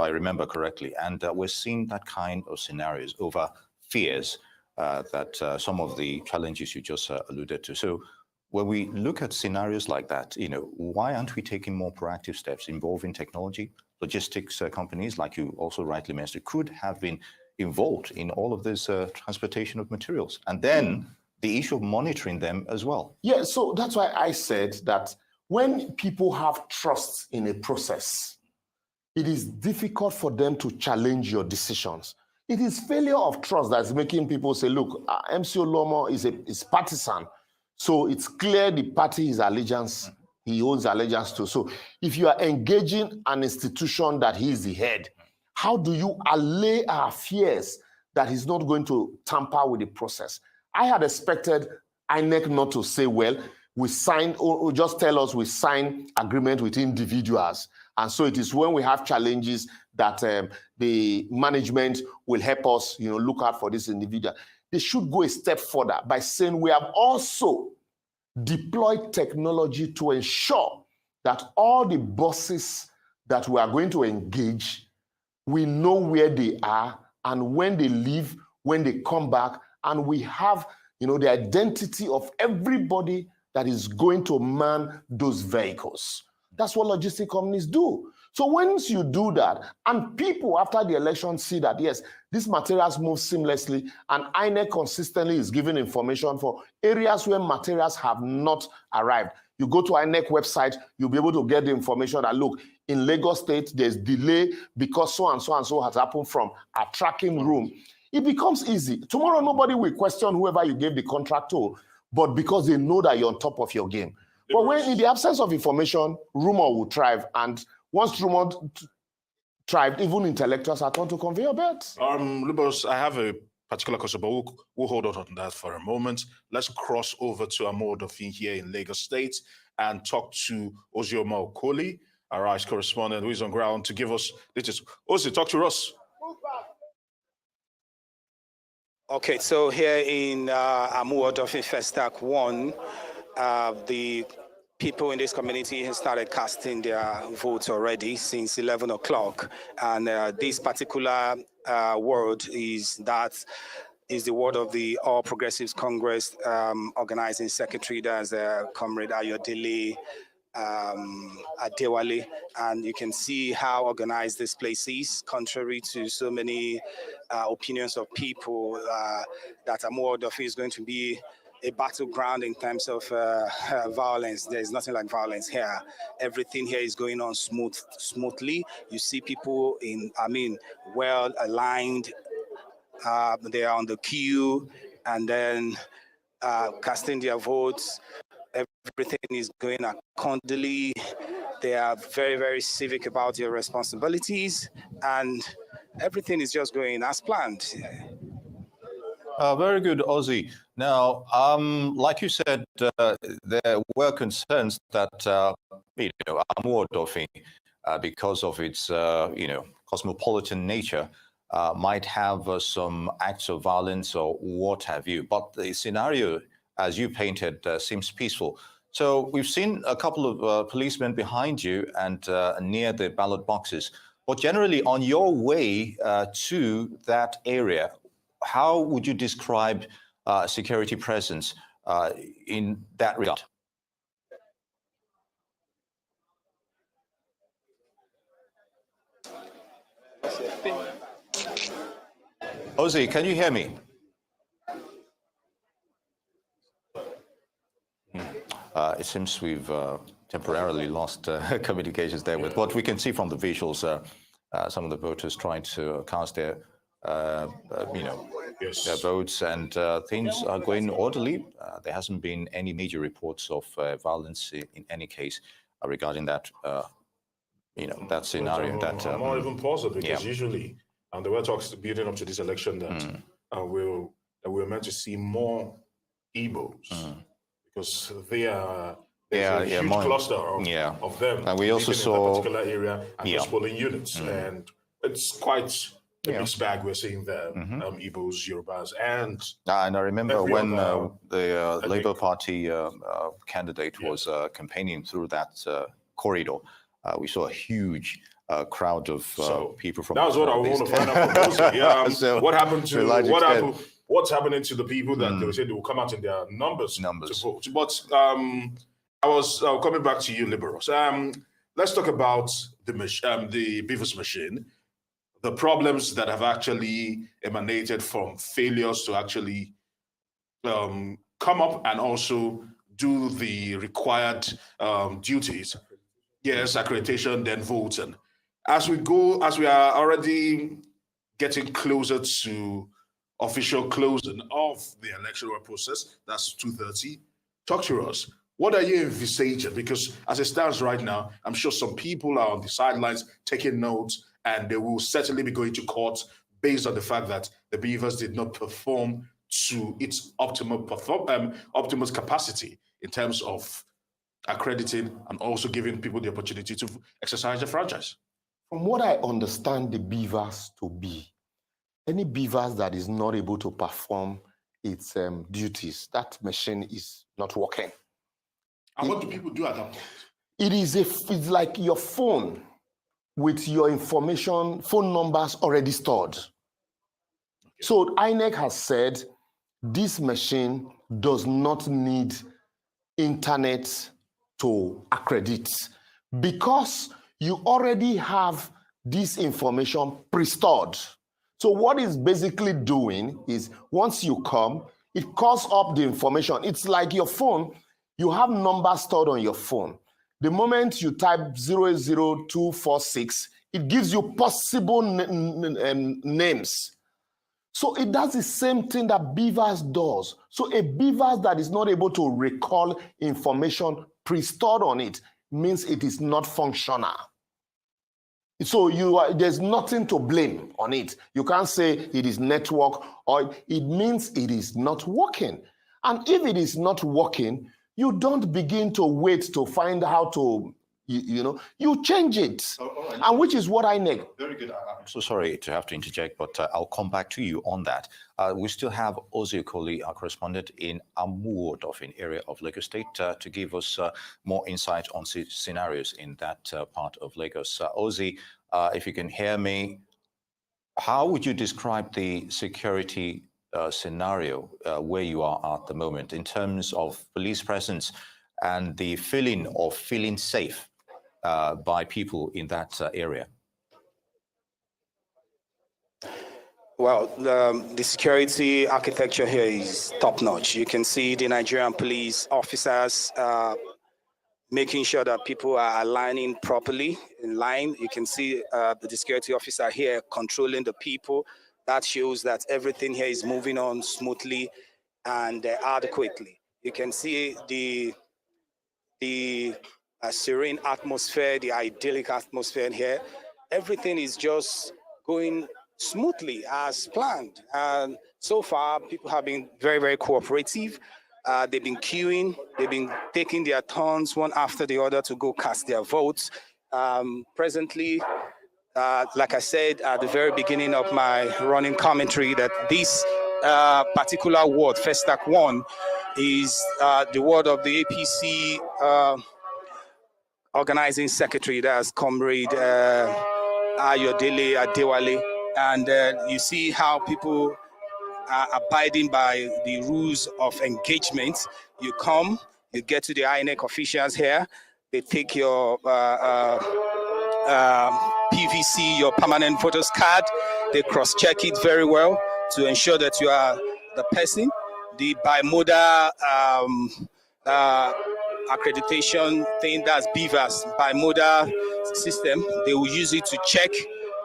remember correctly. And we're seeing that kind of scenarios over fears that some of the challenges you just alluded to. So when we look at scenarios like that, why aren't we taking more proactive steps involving technology? Logistics companies, like you also rightly mentioned, could have been involved in all of this transportation of materials. And then the issue of monitoring them as well. Yeah, so that's why I said that when people have trust in a process, it is difficult for them to challenge your decisions. It is failure of trust that's making people say, look, MC Olomo is partisan. So it's clear the party he owns allegiance to. So if you are engaging an institution that he is the head, how do you allay our fears that he's not going to tamper with the process? I had expected INEC not to say, well, we signed, or just tell us we signed agreement with individuals. And so it is when we have challenges that the management will help us, look out for this individual. They should go a step further by saying we have also deployed technology to ensure that all the buses that we are going to engage, we know where they are and when they leave, when they come back, and we have, the identity of everybody that is going to man those vehicles. That's what logistic companies do. So once you do that, and people after the election see that, yes, these materials move seamlessly, and INEC consistently is giving information for areas where materials have not arrived. You go to INEC website, you'll be able to get the information that, look, in Lagos State, there's delay because so and so and so has happened from a tracking room. It becomes easy. Tomorrow, nobody will question whoever you gave the contract to, but because they know that you're on top of your game. But when in the absence of information, rumor will thrive, and once rumor thrived, even intellectuals are turned to conveyor belts. Lubos, I have a particular question, but we'll hold on that for a moment. Let's cross over to Amor Dofin here in Lagos State and talk to Ozioma Okoli, our ICE correspondent who is on ground to give us details. Ozi, talk to us. Okay, so here in Amur Dofin Festac 1, the people in this community have started casting their votes already since 11 o'clock. And this particular word is the word of the All Progressives Congress organizing secretary, that's Comrade Ayodele Adewale, and you can see how organized this place is, contrary to so many opinions of people that Amur Dofin is going to be a battleground in terms of violence. There is nothing like violence here. Everything here is going on smoothly. You see people well aligned. They are on the queue and then casting their votes. Everything is going accordingly. They are very, very civic about their responsibilities, and everything is just going as planned. Very good, Ozzy. Now, like you said, there were concerns that Amur Dofin, because of its cosmopolitan nature, might have some acts of violence or what have you. But the scenario, as you painted, seems peaceful. So we've seen a couple of policemen behind you and near the ballot boxes. But generally, on your way to that area, how would you describe security presence in that regard? Ozzy, can you hear me? It seems we've temporarily lost communications there with what we can see from the visuals. Some of the voters trying to cast their their votes, and things are going orderly. There hasn't been any major reports of violence in any case regarding that, that scenario. I'm not even positive because usually, and there were talks building up to this election that we're meant to see more Igbos because they are There's a huge cluster of them. And we also saw that particular area and those polling units, and it's quite a mixed bag we're seeing there. Igbos, Yorubas, and I remember when the Labour Party candidate was campaigning through that corridor, we saw a huge crowd of people from. That was what I want to find out from Jose. So, what happened to what's happening to the people that they said they will come out in their numbers to vote? But I was coming back to you, liberals. Let's talk about the Beavers machine, the problems that have actually emanated from failures to actually come up and also do the required duties. Yes, accreditation, then voting. As we are already getting closer to official closing of the electoral process, that's 2:30. Talk to us. What are you envisaging? Because as it stands right now, I'm sure some people are on the sidelines taking notes, and they will certainly be going to court based on the fact that the Beavers did not perform to its optimal capacity in terms of accrediting and also giving people the opportunity to exercise the franchise. From what I understand the Beavers to be, any Beavers that is not able to perform its duties, that machine is not working. And what do people do at that point? It's like your phone with your information, phone numbers already stored. Okay. So INEC has said this machine does not need internet to accredit because you already have this information pre-stored. So what it's basically doing is once you come, it calls up the information. It's like your phone. You have numbers stored on your phone. The moment you type 000246, it gives you possible names. So it does the same thing that Beavers does. So a Beavers that is not able to recall information pre-stored on it means it is not functional. So there's nothing to blame on it. You can't say it is network, or it means it is not working. And if it is not working, you don't begin to wait to find how to, you change it. Right. And which is what I need. Very good. I'm so sorry to have to interject, but I'll come back to you on that. We still have Ozzy Okoli, our correspondent in Amuodofin area of Lagos State, to give us more insight on scenarios in that part of Lagos. Ozzy, if you can hear me, how would you describe the security scenario where you are at the moment in terms of police presence and the feeling of feeling safe by people in that area? Well, the security architecture here is top-notch. You can see the Nigerian police officers making sure that people are aligning properly in line. You can see the security officer here controlling the people. That shows that everything here is moving on smoothly and adequately. You can see the serene atmosphere, the idyllic atmosphere in here. Everything is just going smoothly as planned. And so far, people have been very, very cooperative. They've been queuing. They've been taking their turns one after the other to go cast their votes. Presently, like I said at the very beginning of my running commentary, that this particular ward, Festac 1, is the ward of the APC organizing secretary, that's Comrade Ayodele Adewale. And you see how people are abiding by the rules of engagement. You come, you get to the INEC officials here, they take your PVC, your permanent voters card, they cross-check it very well to ensure that you are the person. The bimodal accreditation thing, that's Beavers, bimodal system, they will use it to check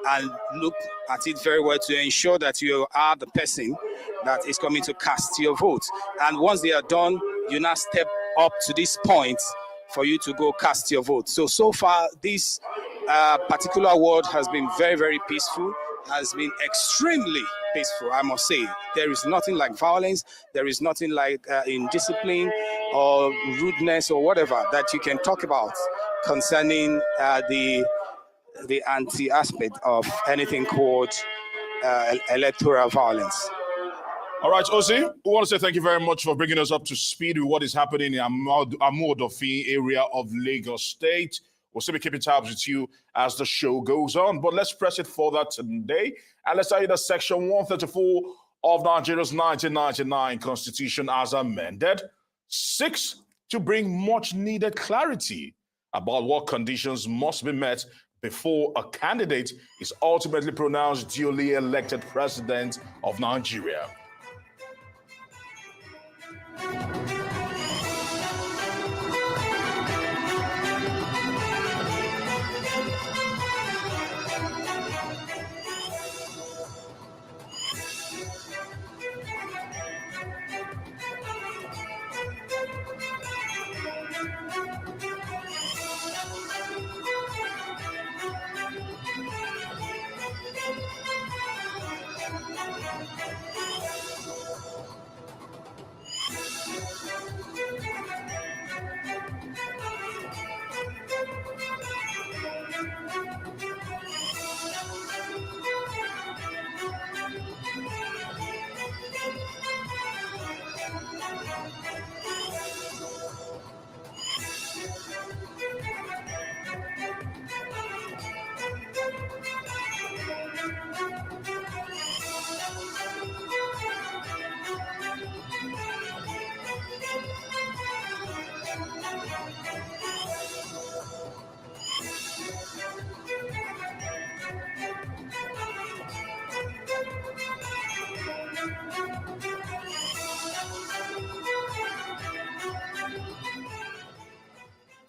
and look at it very well to ensure that you are the person that is coming to cast your vote. And once they are done, you now step up to this point for you to go cast your vote. So far, this particular ward has been very, very peaceful. has been extremely peaceful, I must say. There is nothing like violence. There is nothing like indiscipline or rudeness or whatever that you can talk about concerning the anti-aspect of anything called electoral violence. All right, Ozzy, we want to say thank you very much for bringing us up to speed with what is happening in Amodofi area of Lagos State. We'll still be keeping tabs with you as the show goes on, but let's press it further today. And let's tell you that Section 134 of Nigeria's 1999 Constitution as amended seeks to bring much needed clarity about what conditions must be met before a candidate is ultimately pronounced duly elected president of Nigeria.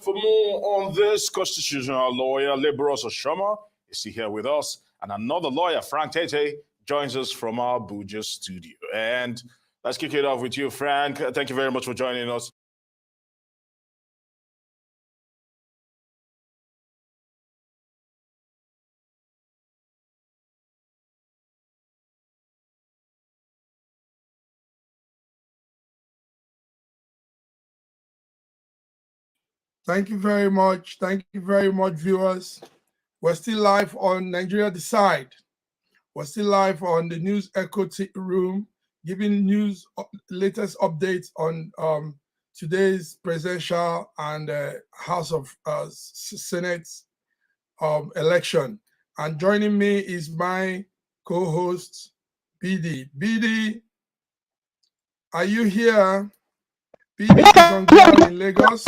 For more on this, constitutional lawyer Liberos Oshoma is here with us, and another lawyer, Frank Tete, joins us from our Abuja studio. And let's kick it off with you, Frank. Thank you very much for joining us. Thank you very much. Thank you very much, viewers. We're still live on Nigeria Decide. We're still live on the News Echo Room, giving news, latest updates on today's presidential and House of Senate election. And joining me is my co-host, BD. BD, are you here? BD is on ground in Lagos.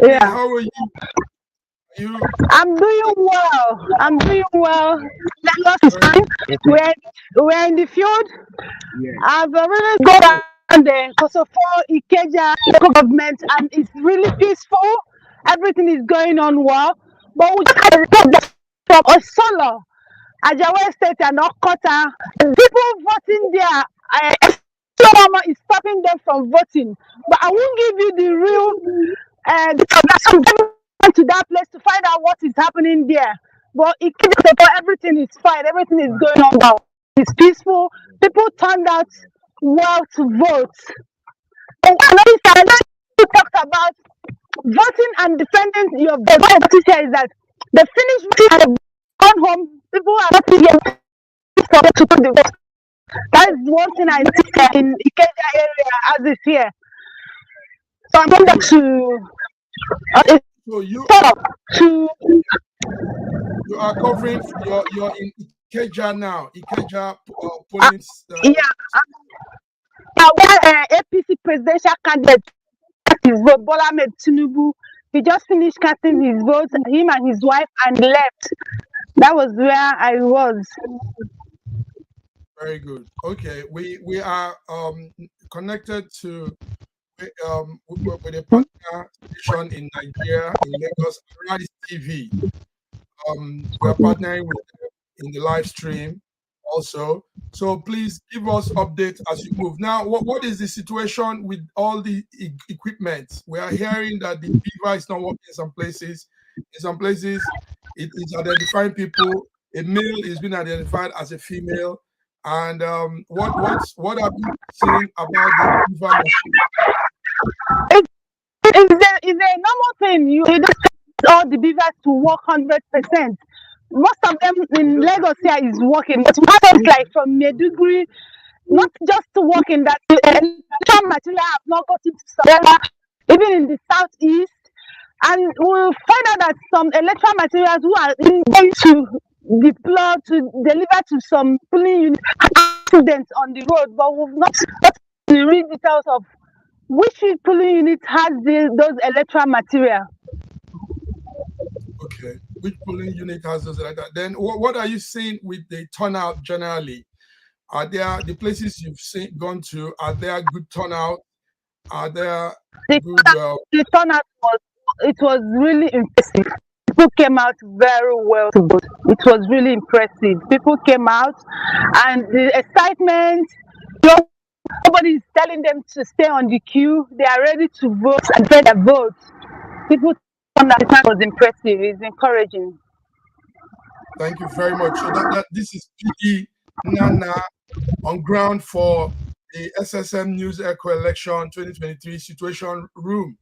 Yeah. How are you? I'm doing well. I'm doing well. Lagos is fine. We're in the field. Yeah. I've already gone down there. Kosovo, Ikeja, local government, and it's really peaceful. Everything is going on well. But we just had a report from Osolo, Ajawa State, and Okota. People voting there. Obama is stopping them from voting. But I won't give you the real. Some went to that place to find out what is happening there. But everything is fine. Everything is going on well. It's peaceful. People turned out well to vote. And another thing I talked about voting and defending your vote. What I say is that the finished voting and gone home. People are not yet to put the vote. That is one thing I see in Ikeja area as is here. So I'm going back to. So you are covering. You're in Ikeja now. Ikeja police. Where APC presidential candidate his vote, Bola Ahmed Tinubu, he just finished casting his vote. Him and his wife and left. That was where I was. Very good. Okay, we are connected to. With a partner station in Nigeria, in Lagos, Rise TV. We are partnering with them in the live stream also. So please give us updates as you move. Now, what is the situation with all the equipment? We are hearing that the beaver is not working in some places. In some places, it is identifying people a male is being identified as a female. And what have you seen about the beaver machine? It's a normal thing. You don't expect all the beavers to work 100%. Most of them in Lagos here is working, but we have it like from Maiduguri, not just to work in that electrical material have not gotten to Savannah, even in the southeast. And we'll find out that some electrical materials who are going to deploy to deliver to some polling unit accidents on the road, but we've not got the real details of which polling unit has those electoral material. Okay, which polling unit has those like that? Then what are you seeing with the turnout generally? Are there the places you've gone to? Are there good turnout? Are there good? The turnout was really impressive. People came out very well to vote. It was really impressive. People came out, and the excitement. Nobody is telling them to stay on the queue. They are ready to vote and get their votes. People found that was impressive. It's encouraging. Thank you very much. So this is PD Nana on ground for the SSM News Echo Election 2023 Situation Room.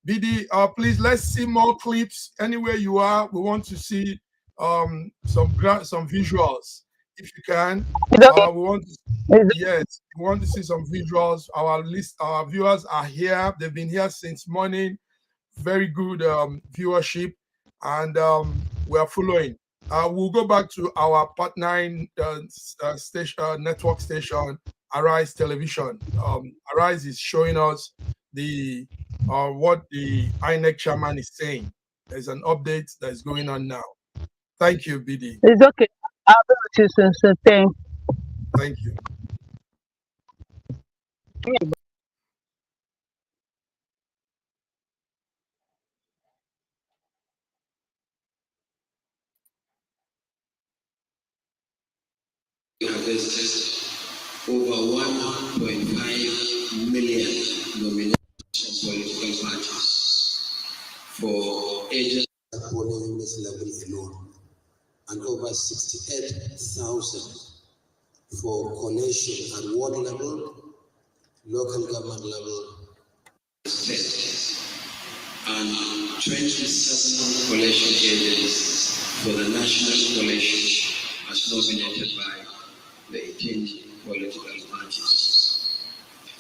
BD, please let's see more clips. Anywhere you are, we want to see some visuals if you can. We want to see some visuals. Our viewers are here. They've been here since morning. Very good viewership, and we are following. We'll go back to our partnering network station, Arise Television. Arise is showing us the what the INEC chairman is saying. There's an update that is going on now. Thank you, BD. It's okay. I'll be with you soon. So thanks. Thank you. We harvested over 1.5 million nominations from political parties for agents at polling unit level alone, and over 68,000 for collation at ward level, local government level, state, and 27 collation agents for the national collation as nominated by the 18 political parties.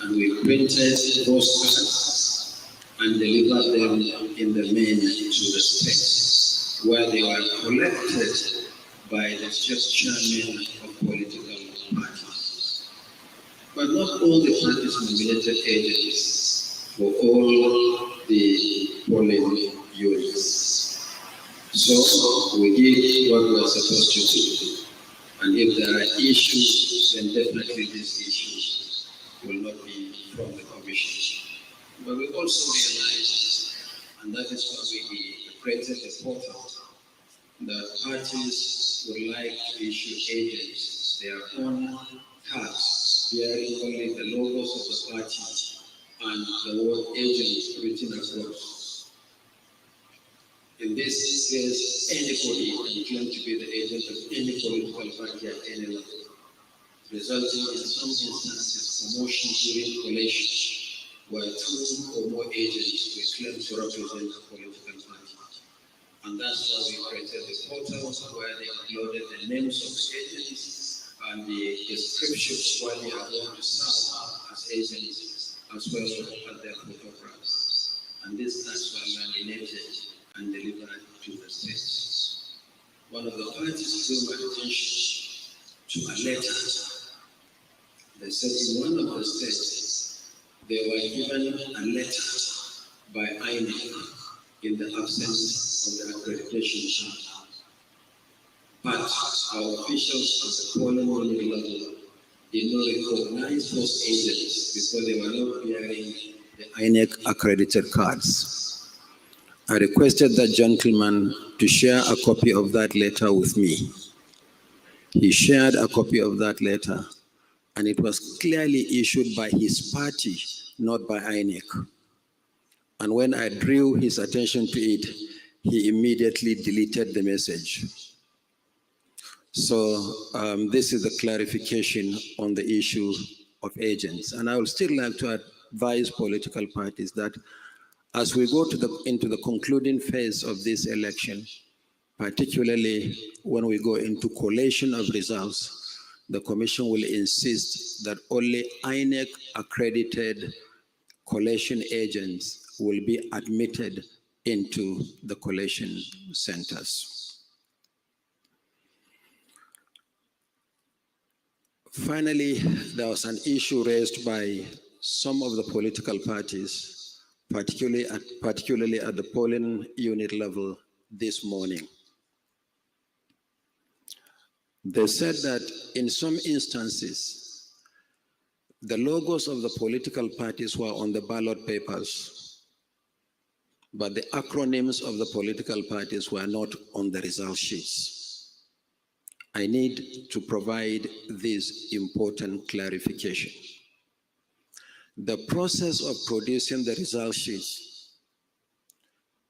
And we printed those cards and delivered them in the main to the states, where they were collected by the state chairman of political parties. But not all the parties nominated agents for all the polling units. So we did what we were supposed to do. And if there are issues, then definitely these issues will not be from the commission. But we also realize, and that is why we created a portal, that parties would like to issue agents their own cards bearing only the logos of the party and the word agent written across. In this case, anybody can claim to be the agent of any political party at any level, resulting in some instances promotion during collation, where 2 or more agents will claim to represent a political party. And that's why we created the portal where they uploaded the names of the agents and the descriptions where they are going to serve as agents, as well as their photographs. And these cards were laminated and delivered to the states. One of the parties drew my attention to a letter. They said in one of the states, they were given a letter by INEC in the absence of the accreditation chart. But our officials at the polling unit level did not recognize those agents because they were not bearing the INEC accredited cards. I requested that gentleman to share a copy of that letter with me. He shared a copy of that letter, and it was clearly issued by his party, not by INEC. And when I drew his attention to it, he immediately deleted the message. So this is the clarification on the issue of agents. And I would still like to advise political parties that as we go into the concluding phase of this election, particularly when we go into collation of results, the Commission will insist that only INEC accredited collation agents will be admitted into the collation centers. Finally, there was an issue raised by some of the political parties, particularly at the polling unit level this morning. They said that in some instances, the logos of the political parties were on the ballot papers, but the acronyms of the political parties were not on the result sheets. I need to provide this important clarification. The process of producing the result sheets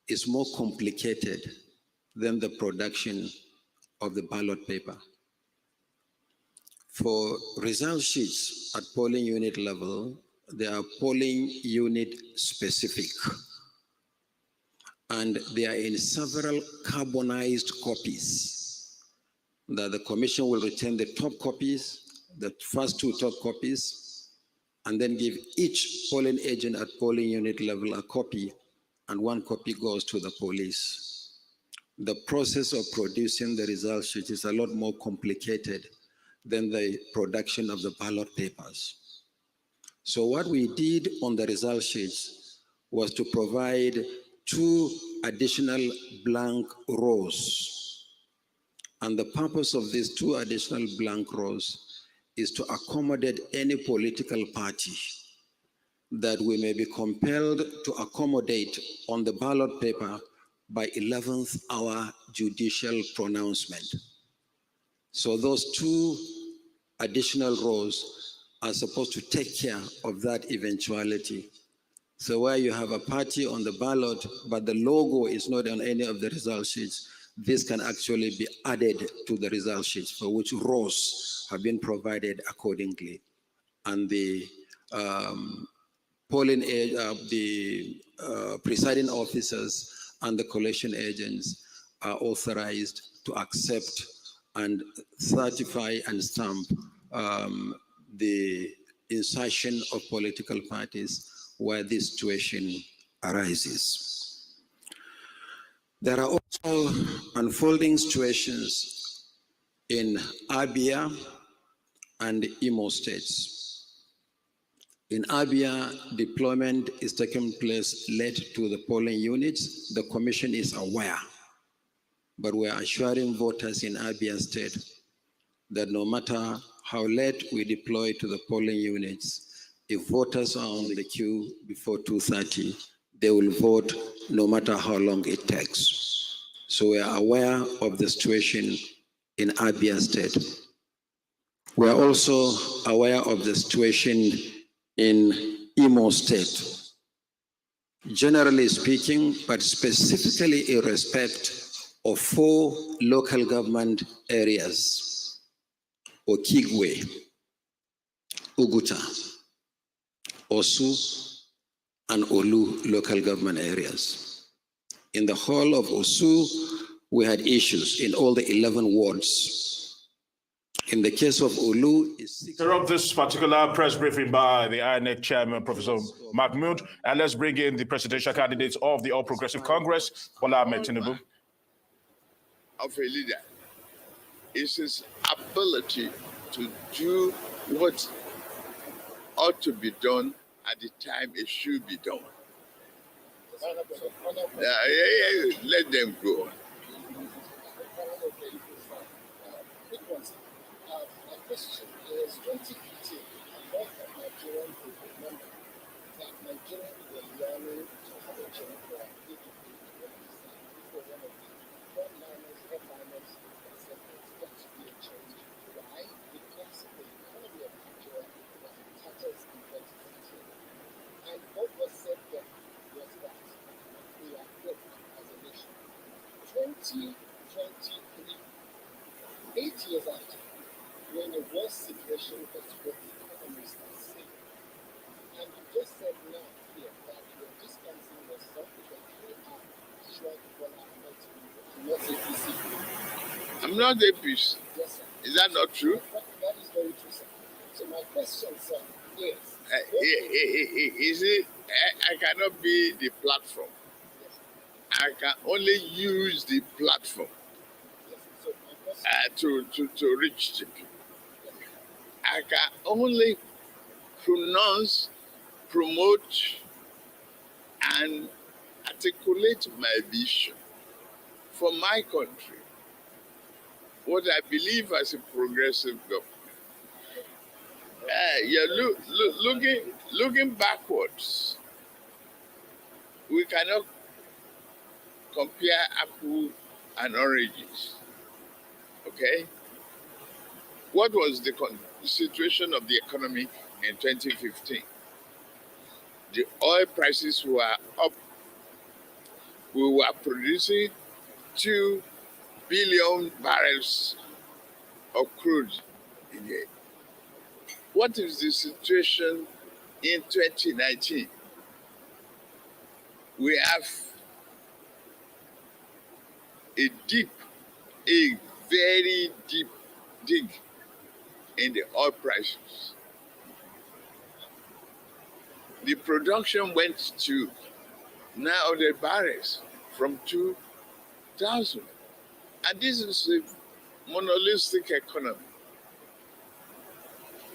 is more complicated than the production of the ballot paper. For result sheets at polling unit level, they are polling unit specific, and they are in several carbonized copies that the Commission will retain the top copies, the first two top copies, and then give each polling agent at polling unit level a copy, and one copy goes to the police. The process of producing the result sheet is a lot more complicated than the production of the ballot papers. So what we did on the result sheets was to provide 2 additional blank rows. And the purpose of these 2 additional blank rows is to accommodate any political party that we may be compelled to accommodate on the ballot paper by 11th hour judicial pronouncement. So those 2 additional rows are supposed to take care of that eventuality. So where you have a party on the ballot, but the logo is not on any of the result sheets, this can actually be added to the result sheets, for which rows have been provided accordingly. And the presiding officers and the collation agents are authorized to accept and certify and stamp the insertion of political parties where this situation arises. There are also unfolding situations in Abia and Imo states. In Abia, deployment is taking place late to the polling units. The Commission is aware, but we are assuring voters in Abia State that no matter how late we deploy to the polling units, if voters are on the queue before 2:30, they will vote no matter how long it takes. So we are aware of the situation in Abia State. We are also aware of the situation in Imo State. Generally speaking, but specifically in respect of 4 local government areas: Okigwe, Uguta, Osu, and Olu local government areas. In the whole of Osu, we had issues in all the 11 wards. In the case of Olu, interrupt this particular press briefing by the INEC chairman, Professor Mahmoud, and let's bring in the presidential candidates of the All Progressive Congress, Bola Ahmed Tinubu. Of a leader is his ability to do what ought to be done at the time it should be done. Let them go. My question is 2015, a lot of Nigerians will remember that Nigerians were yearning to have a change for PDP. This was one of the headliners that said there's got to be a change. Why? Because the economy of Nigeria was in tatters in 2015. And what was said then was that we are broke as a nation. 2023, 8 years I'm not APC. Yes, sir. Is that not true? That is very true, sir. So my question, sir, is... You see, I cannot be the platform. I can only use the platform to reach the people. I can only pronounce, promote, and articulate my vision for my country, what I believe as a progressive government. Looking backwards, we cannot compare apple and oranges. Okay? What was the situation of the economy in 2015? The oil prices were up. We were producing 2 billion barrels of crude a day. What is the situation in 2019? We have a very deep dig in the oil prices. The production went to 900 barrels from 2,000. And this is a monolithic economy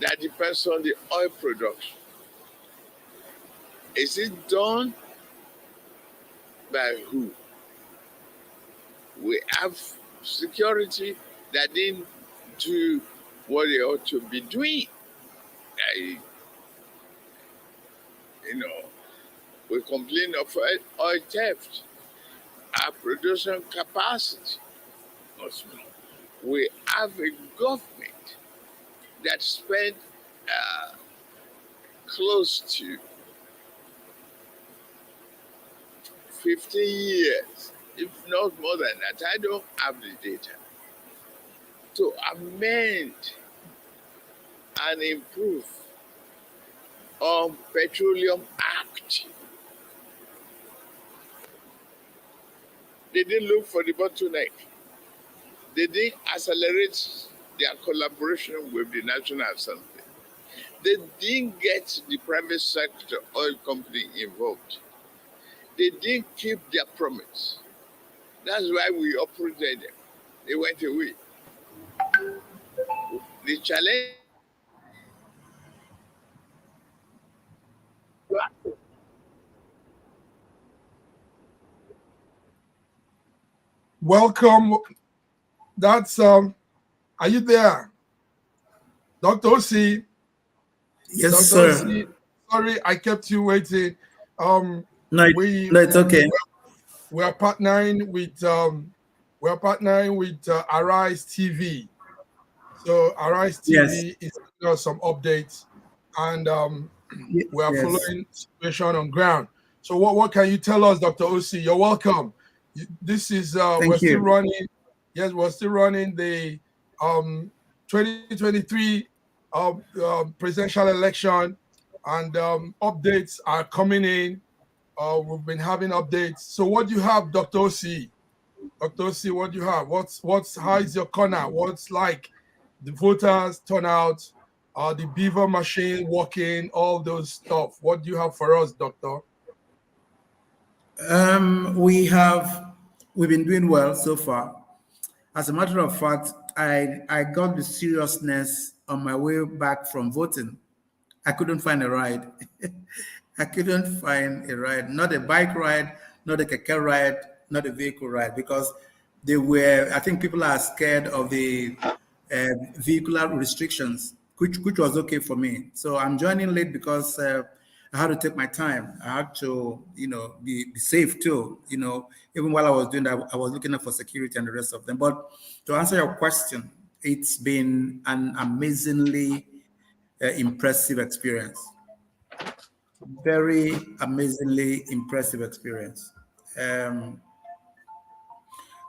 that depends on the oil production. Is it done by who? We have security that didn't do what they ought to be doing. We complain of oil theft. Our production capacity was small. We have a government that spent close to 15 years, if not more than that. I don't have the data. To amend and improve on Petroleum Act. They didn't look for the bottleneck. They didn't accelerate their collaboration with the National Assembly. They didn't get the private sector oil company involved. They didn't keep their promise. That's why we operated them. They went away. The challenge. Welcome. That's are you there? Dr. Osi? Yes, Dr. sir. Osi, sorry, I kept you waiting. No, it's okay. We are partnering with Arise TV. So Arise TV is giving us some updates, and we are following the situation on ground. So what can you tell us, Dr. Osi? You're welcome. This is we're still running. Yes, we're still running the 2023 presidential election, and updates are coming in. We've been having updates. So what do you have, Dr. Osi? Dr. Osi, what do you have? How is your corner? What's like the voters turnout, the beaver machine working, all those stuff? What do you have for us, Doctor? We've been doing well so far. As a matter of fact, I got the seriousness on my way back from voting. I couldn't find a ride. I couldn't find a ride, not a bike ride, not a keke ride, not a vehicle ride, because I think people are scared of the vehicular restrictions, which was okay for me. So I'm joining late because I had to take my time. I had to, be safe too. Even while I was doing that, I was looking up for security and the rest of them. But to answer your question, it's been an amazingly impressive experience. Very amazingly impressive experience.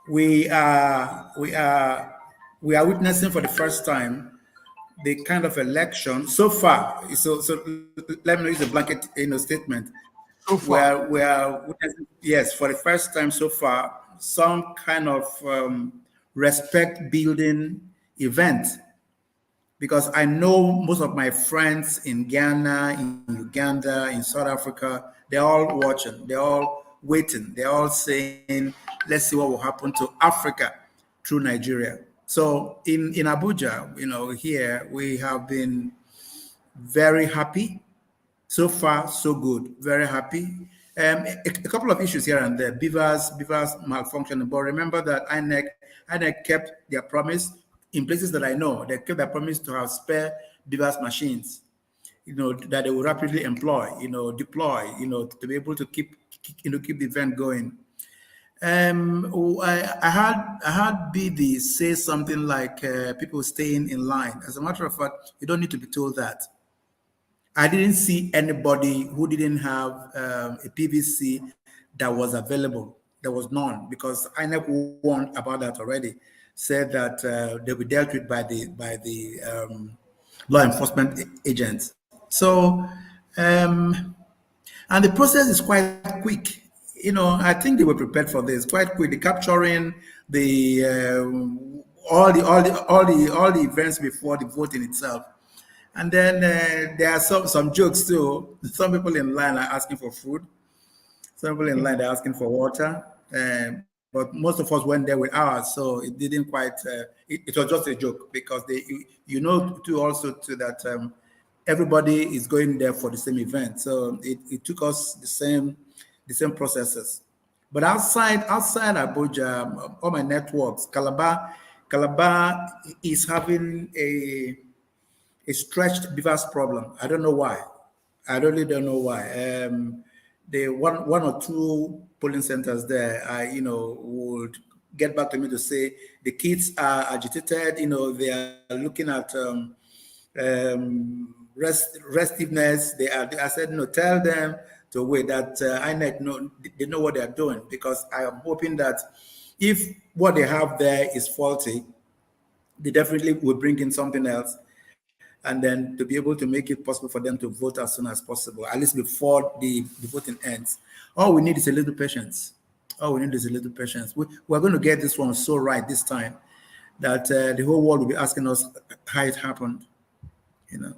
We are witnessing for the first time the kind of election so far. So let me use a blanket statement. So far, we are witnessing, yes, for the first time so far, some kind of respect building event, because I know most of my friends in Ghana, in Uganda, in South Africa, they're all watching, they're all waiting, they're all saying, let's see what will happen to Africa through Nigeria. So in Abuja, here we have been very happy. So far, so good. Very happy. A couple of issues here and there. Beavers malfunctioning. But remember that INEC kept their promise in places that I know. They kept their promise to have spare Beavers machines, that they will rapidly employ, deploy, to be able to keep the event going. I had BD say something like people staying in line. As a matter of fact, you don't need to be told that. I didn't see anybody who didn't have a PVC that was available. There was none, because INEC warned about that already. Said that they were dealt with by the law enforcement agents. So, and the process is quite quick. I think they were prepared for this. Quite quick. The capturing the all the events before the voting itself. And then there are some jokes too. Some people in line are asking for food. Some people in line are asking for water. But most of us went there with ours, so it didn't quite. It was just a joke, because too also too that everybody is going there for the same event. So it took us the same processes. But outside Abuja, all my networks, Calabar is having a stretched beavers problem. I don't know why. I really don't know why. The one or two polling centers there, would get back to me to say the kids are agitated. They are looking at restiveness. I said, no, tell them to wait. That INEC they know what they are doing, because I am hoping that if what they have there is faulty, they definitely will bring in something else, and then to be able to make it possible for them to vote as soon as possible, at least before the voting ends. All we need is a little patience. All we need is a little patience. We're going to get this one so right this time that the whole world will be asking us how it happened.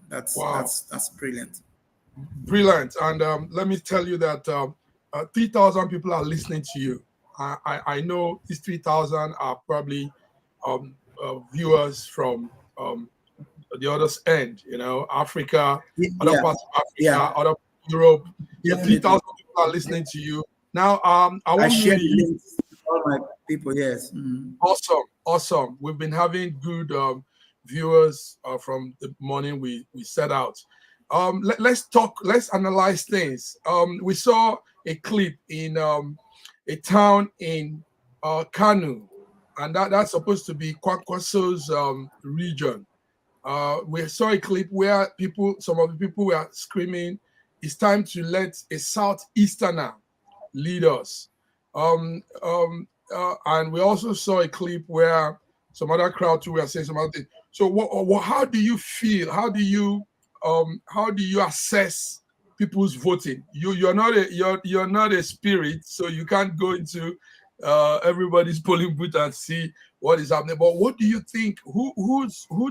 That's brilliant. Brilliant. And let me tell you that 3,000 people are listening to you. I know these 3,000 are probably viewers from the other end, Africa, other parts of Africa, other Europe. 3,000 people are listening to you. Now, I want share to the links to all my people, yes. Awesome. We've been having good viewers from the morning we set out. Let's analyze things. We saw a clip in a town in Kanu, and that's supposed to be Kwakwaso's region. We saw a clip where some of the people were screaming, "It's time to let a Southeasterner lead us." And we also saw a clip where some other crowd too were saying some other things. So, how do you feel? How do you assess people's voting? You're not a spirit, so you can't go into everybody's polling booth and see what is happening. But what do you think? Who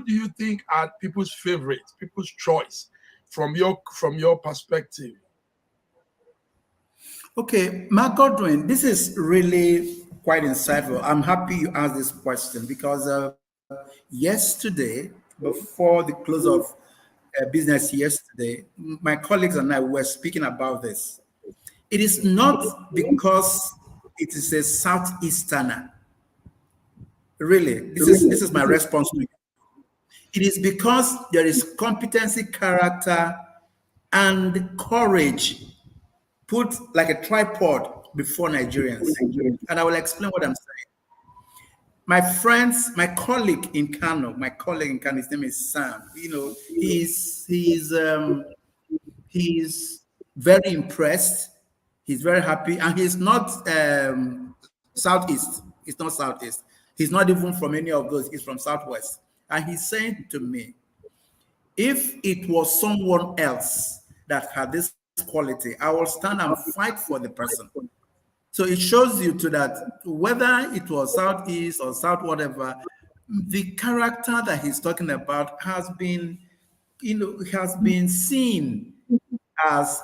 do you think are people's favorites, people's choice, from your perspective? Okay, Mark Godwin, this is really quite insightful. I'm happy you asked this question, because yesterday, before the close of business yesterday, my colleagues and I were speaking about this. It is not because it is a Southeasterner. Really, this is my response to you. It is because there is competency, character, and courage put like a tripod before Nigerians. And I will explain what I'm saying. My friends, my colleague in Kano, his name is Sam. He's very impressed. He's very happy, and he's not Southeast. He's not Southeast. He's not even from any of those. He's from Southwest. And he's saying to me, if it was someone else that had this quality, I will stand and fight for the person. So it shows you to that whether it was Southeast or South whatever, the character that he's talking about has been, has been seen as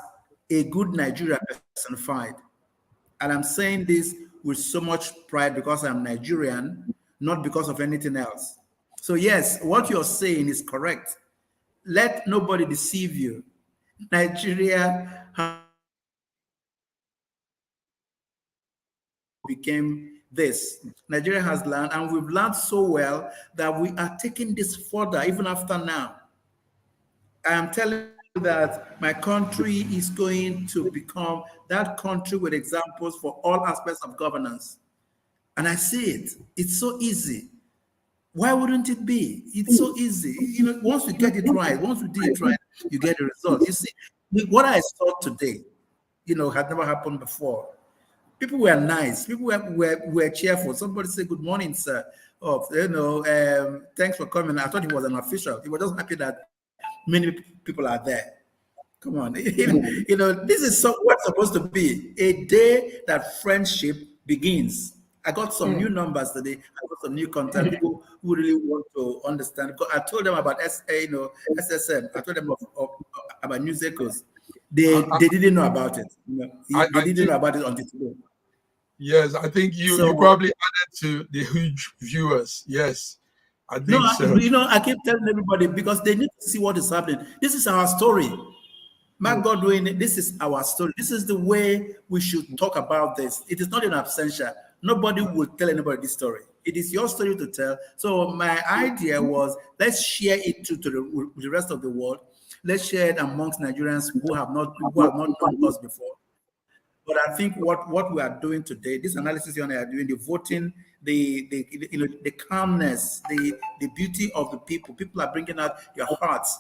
a good Nigeria personified. And I'm saying this with so much pride because I'm Nigerian, not because of anything else. So yes, what you're saying is correct. Let nobody deceive you. Nigeria became this. Nigeria has learned, and we've learned so well that we are taking this further even after now. I am telling you that my country is going to become that country with examples for all aspects of governance. And I see it. It's so easy. Why wouldn't it be? It's so easy. Once you get it right, once you do it right, you get the result. You see, what I saw today, had never happened before. People were nice. People were cheerful. Somebody said, "Good morning, sir." Oh, thanks for coming. I thought he was an official. He was just happy that many people are there. Come on, this is what's supposed to be a day that friendship begins. I got some new numbers today. I got some new content. People who really want to understand. Because I told them about SSM. I told them about news echoes. They didn't know about it. They didn't know about it until today. Yes, I think you probably added to the huge viewers. Yes, I think so. I keep telling everybody because they need to see what is happening. This is our story. My God, this is our story. This is the way we should talk about this. It is not in absentia. Nobody will tell anybody this story. It is your story to tell. So my idea was, let's share it to the rest of the world. Let's share it amongst Nigerians who have not known us before. But I think what we are doing today, this analysis you and I are doing, the voting, the calmness, the beauty of the people. People are bringing out their hearts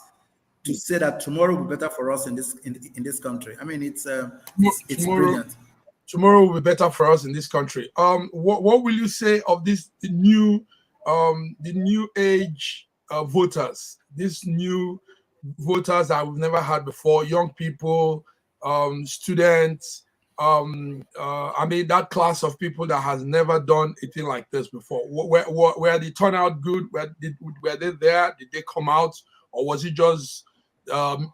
to say that tomorrow will be better for us in this country. I mean, it's brilliant. Tomorrow will be better for us in this country. What will you say of this the new age voters? These new voters that we've never had before, young people, students. I mean, that class of people that has never done anything like this before. Were the turnout good? Were they there? Did they come out, or was it just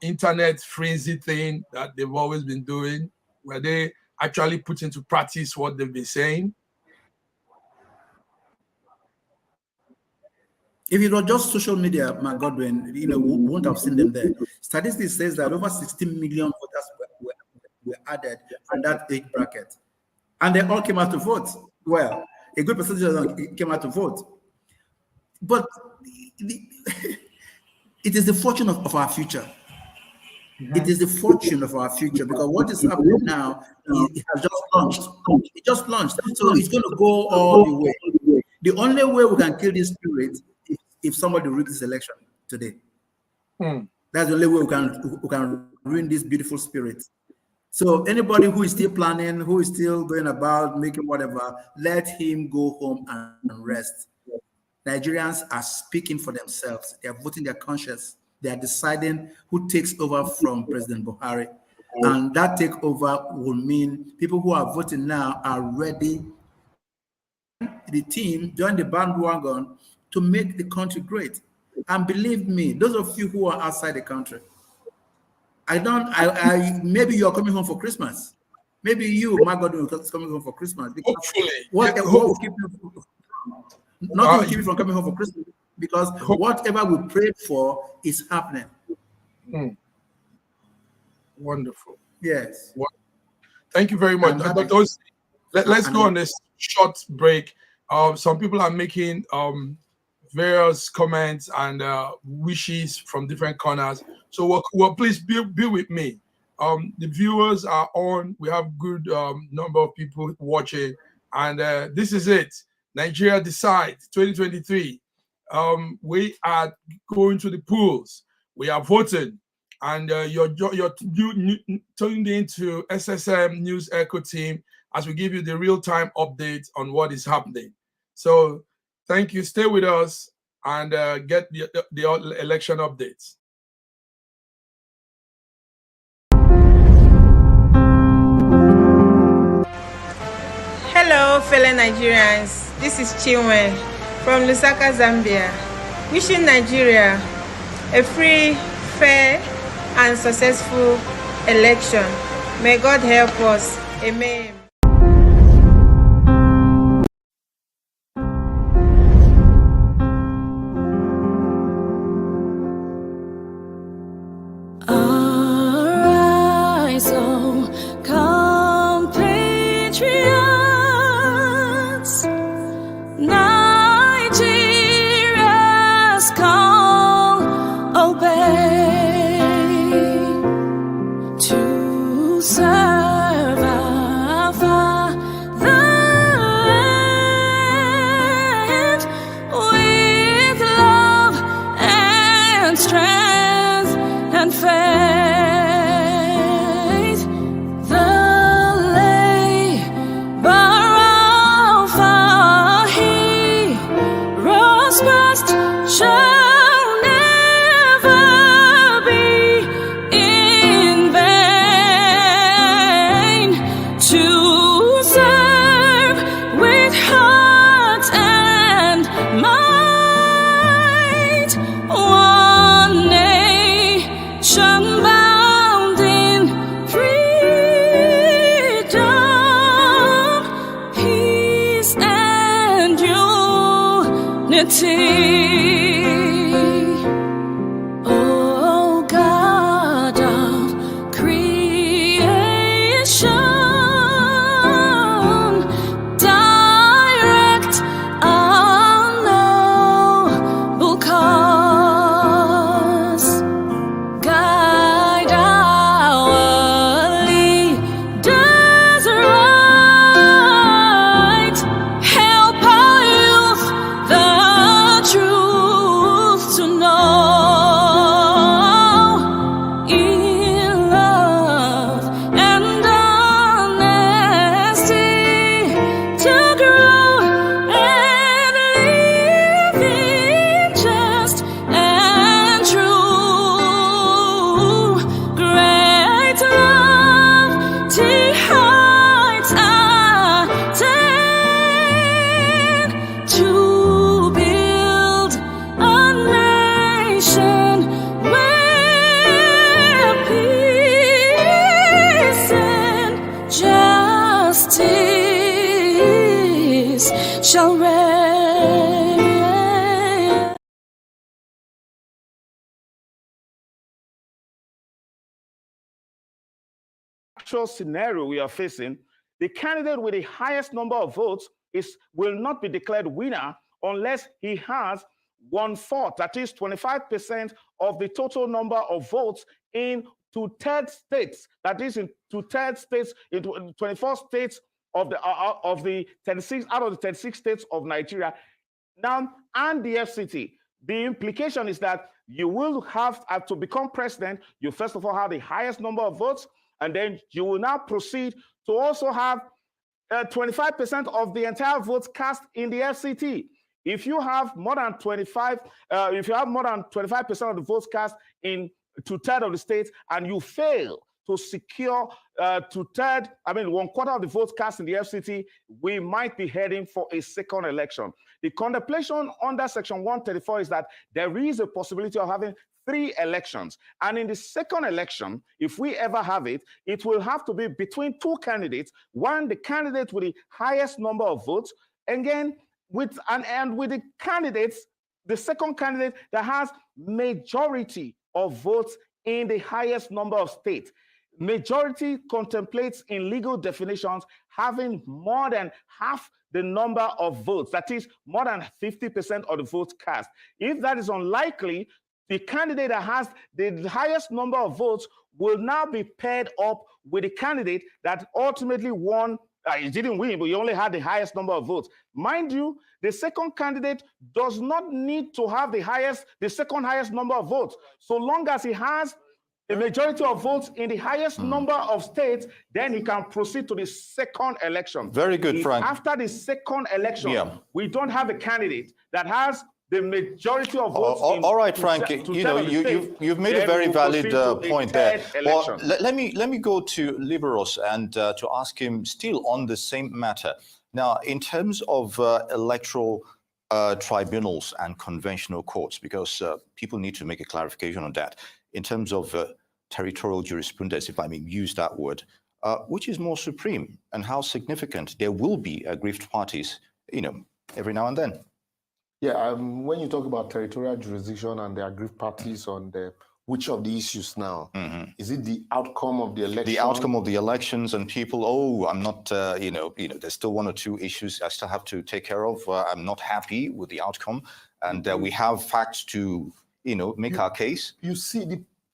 internet frenzy thing that they've always been doing? Were they actually put into practice what they've been saying? If it was just social media, my Godwin, we won't have seen them there. Statistics says that over 16 million voters were added from that age bracket, and they all came out to vote. Well, a good percentage of them came out to vote. But it is the fortune of our future. It is the fortune of our future, because what is happening now, it has just launched. It just launched. So it's going to go all the way. The only way we can kill this spirit is if somebody rigs this election today. That's the only way we can ruin this beautiful spirit. So anybody who is still planning, who is still going about making whatever, let him go home and rest. Nigerians are speaking for themselves. They are voting their conscience. They are deciding who takes over from President Buhari. And that takeover will mean people who are voting now are ready, the team, join the bandwagon to make the country great. And believe me, those of you who are outside the country, maybe you're coming home for Christmas. Maybe you, my God, is coming home for Christmas. Because what will keep you, nothing will keep you from coming home for Christmas, because whatever we prayed for is happening. Wonderful. Yes. Thank you very much. Let's go on this short break. Some people are making various comments and wishes from different corners. So please be with me. The viewers are on. We have good number of people watching, and this is it. Nigeria Decide 2023. We are going to the polls. We are voting, and you're tuned into SSM News Echo team as we give you the real-time update on what is happening. So thank you. Stay with us and get the election updates. fellow Nigerians. This is Chinwe from Lusaka, Zambia, wishing Nigeria a free, fair, and successful election. May God help us. Amen. Arise, oh, compatriots, Nigeria's call, obey to serve our fatherland with love and strength and faith. The labor of our heroes past shall never be in vain. To serve with heart and might one nation bound in freedom, peace and unity. Oh God of creation, direct our noble cause. Guide our leaders right. Help our youth the truth to know. In love and honesty to grow and live in just and true. Great lofty heights attain to build a nation where peace and justice shall reign. Actual scenario we are facing, the candidate with the highest number of votes will not be declared winner unless he has 1/4, that is 25% of the total number of votes in 2/3 states. That is in 2/3 states, in 24 states of the 36 out of the 36 states of Nigeria. Now, and the FCT. The implication is that you will have to become president. You first of all have the highest number of votes, and then you will now proceed to also have 25% of the entire votes cast in the FCT. If you have more than 25, if you have more than 25% of the votes cast in 2/3 of the states, and you fail to secure 1/4 of the votes cast in the FCT, we might be heading for a second election. The contemplation under Section 134 is that there is a possibility of having 3 elections. And in the second election, if we ever have it, it will have to be between 2 candidates. One, the candidate with the highest number of votes, again, with the candidates, the second candidate that has majority of votes in the highest number of states. Majority contemplates in legal definitions having more than half the number of votes, that is more than 50% of the votes cast. If that is unlikely, the candidate that has the highest number of votes will now be paired up with the candidate that ultimately won. He didn't win, but he only had the highest number of votes. Mind you, the second candidate does not need to have the second highest number of votes. So long as he has a majority of votes in the highest number of states, then he can proceed to the second election. Very good, Frank. After the second election, we don't have a candidate that has the majority of votes. All right, Frank. You've made a very valid point there. Well, let me go to Liberos and to ask him still on the same matter. Now, in terms of electoral tribunals and conventional courts, because people need to make a clarification on that, in terms of territorial jurisprudence, if I may use that word, which is more supreme, and how significant? There will be aggrieved parties, every now and then. Yeah, when you talk about territorial jurisdiction and the aggrieved parties on which of the issues now? Is it the outcome of the election? The outcome of the elections, and people, I'm not, there's still one or two issues I still have to take care of. I'm not happy with the outcome, and we have facts to, make our case. You see,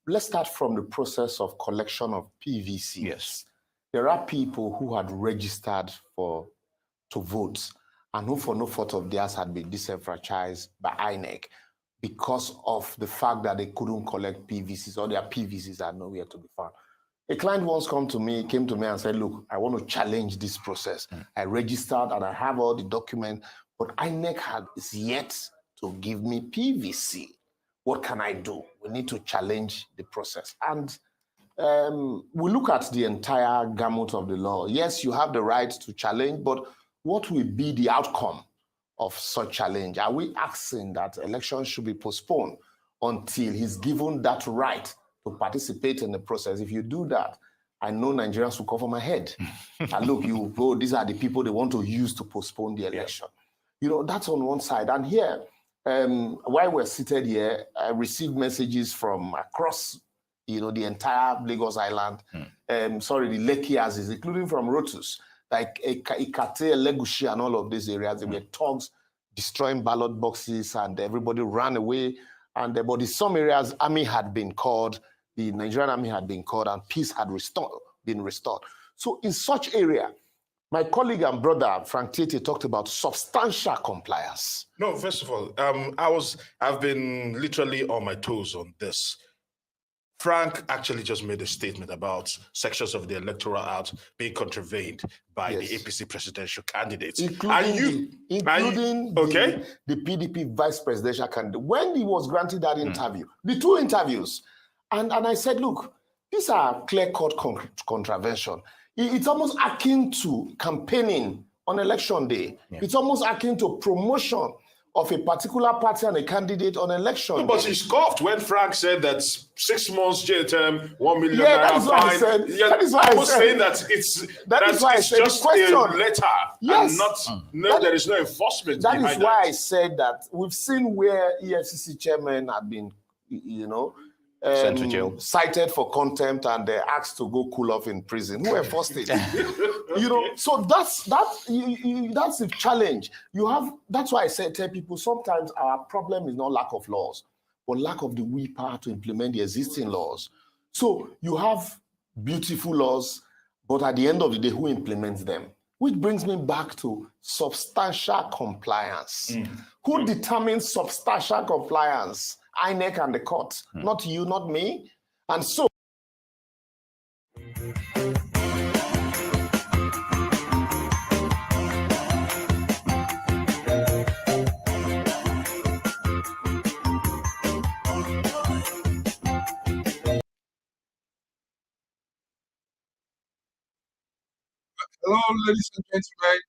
let's start from the process of collection of PVCs. Yes. There are people who had registered to vote and who, for no fault of theirs, had been disenfranchised by INEC because of the fact that they couldn't collect PVCs, or their PVCs are nowhere to be found. A client once came to me and said, look, I want to challenge this process. I registered and I have all the documents, but INEC is yet to give me PVC. What can I do? We need to challenge the process. And we look at the entire gamut of the law. Yes, you have the right to challenge, but what will be the outcome of such challenge? Are we asking that elections should be postponed until he's given that right to participate in the process? If you do that, I know Nigerians will cover my head. And look, these are the people they want to use to postpone the election. That's on one side. And here, while we're seated here, I received messages from across, the entire Lagos Island, the Lekki Axis, including from Rotus, like Ikate, Legushi, and all of these areas. There were thugs destroying ballot boxes, and everybody ran away. And but in some areas, army had been called, the Nigerian army had been called, and peace had been restored. So in such area, my colleague and brother, Frank Tete, talked about substantial compliance. No, first of all, I've been literally on my toes on this. Frank actually just made a statement about sections of the Electoral Act being contravened by the APC presidential candidates. Including the PDP vice presidential candidate. When he was granted that interview, the two interviews, and I said, look, these are clear-cut contravention. It's almost akin to campaigning on election day. It's almost akin to promotion of a particular party and a candidate on election day. But he scoffed when Frank said that 6 months jail term, 1 million that is what I said. That is why I said. Saying that it's just a letter and not there is no enforcement. That is why I said that we've seen where EFCC chairmen have been, sent to jail, cited for contempt, and they're asked to go cool off in prison. Who enforced it? So that's the challenge. That's why I tell people sometimes our problem is not lack of laws, but lack of the willpower to implement the existing laws. So you have beautiful laws, but at the end of the day, who implements them? Which brings me back to substantial compliance. Who determines substantial compliance? INEC and the court, not you, not me. And so hello, ladies and gentlemen.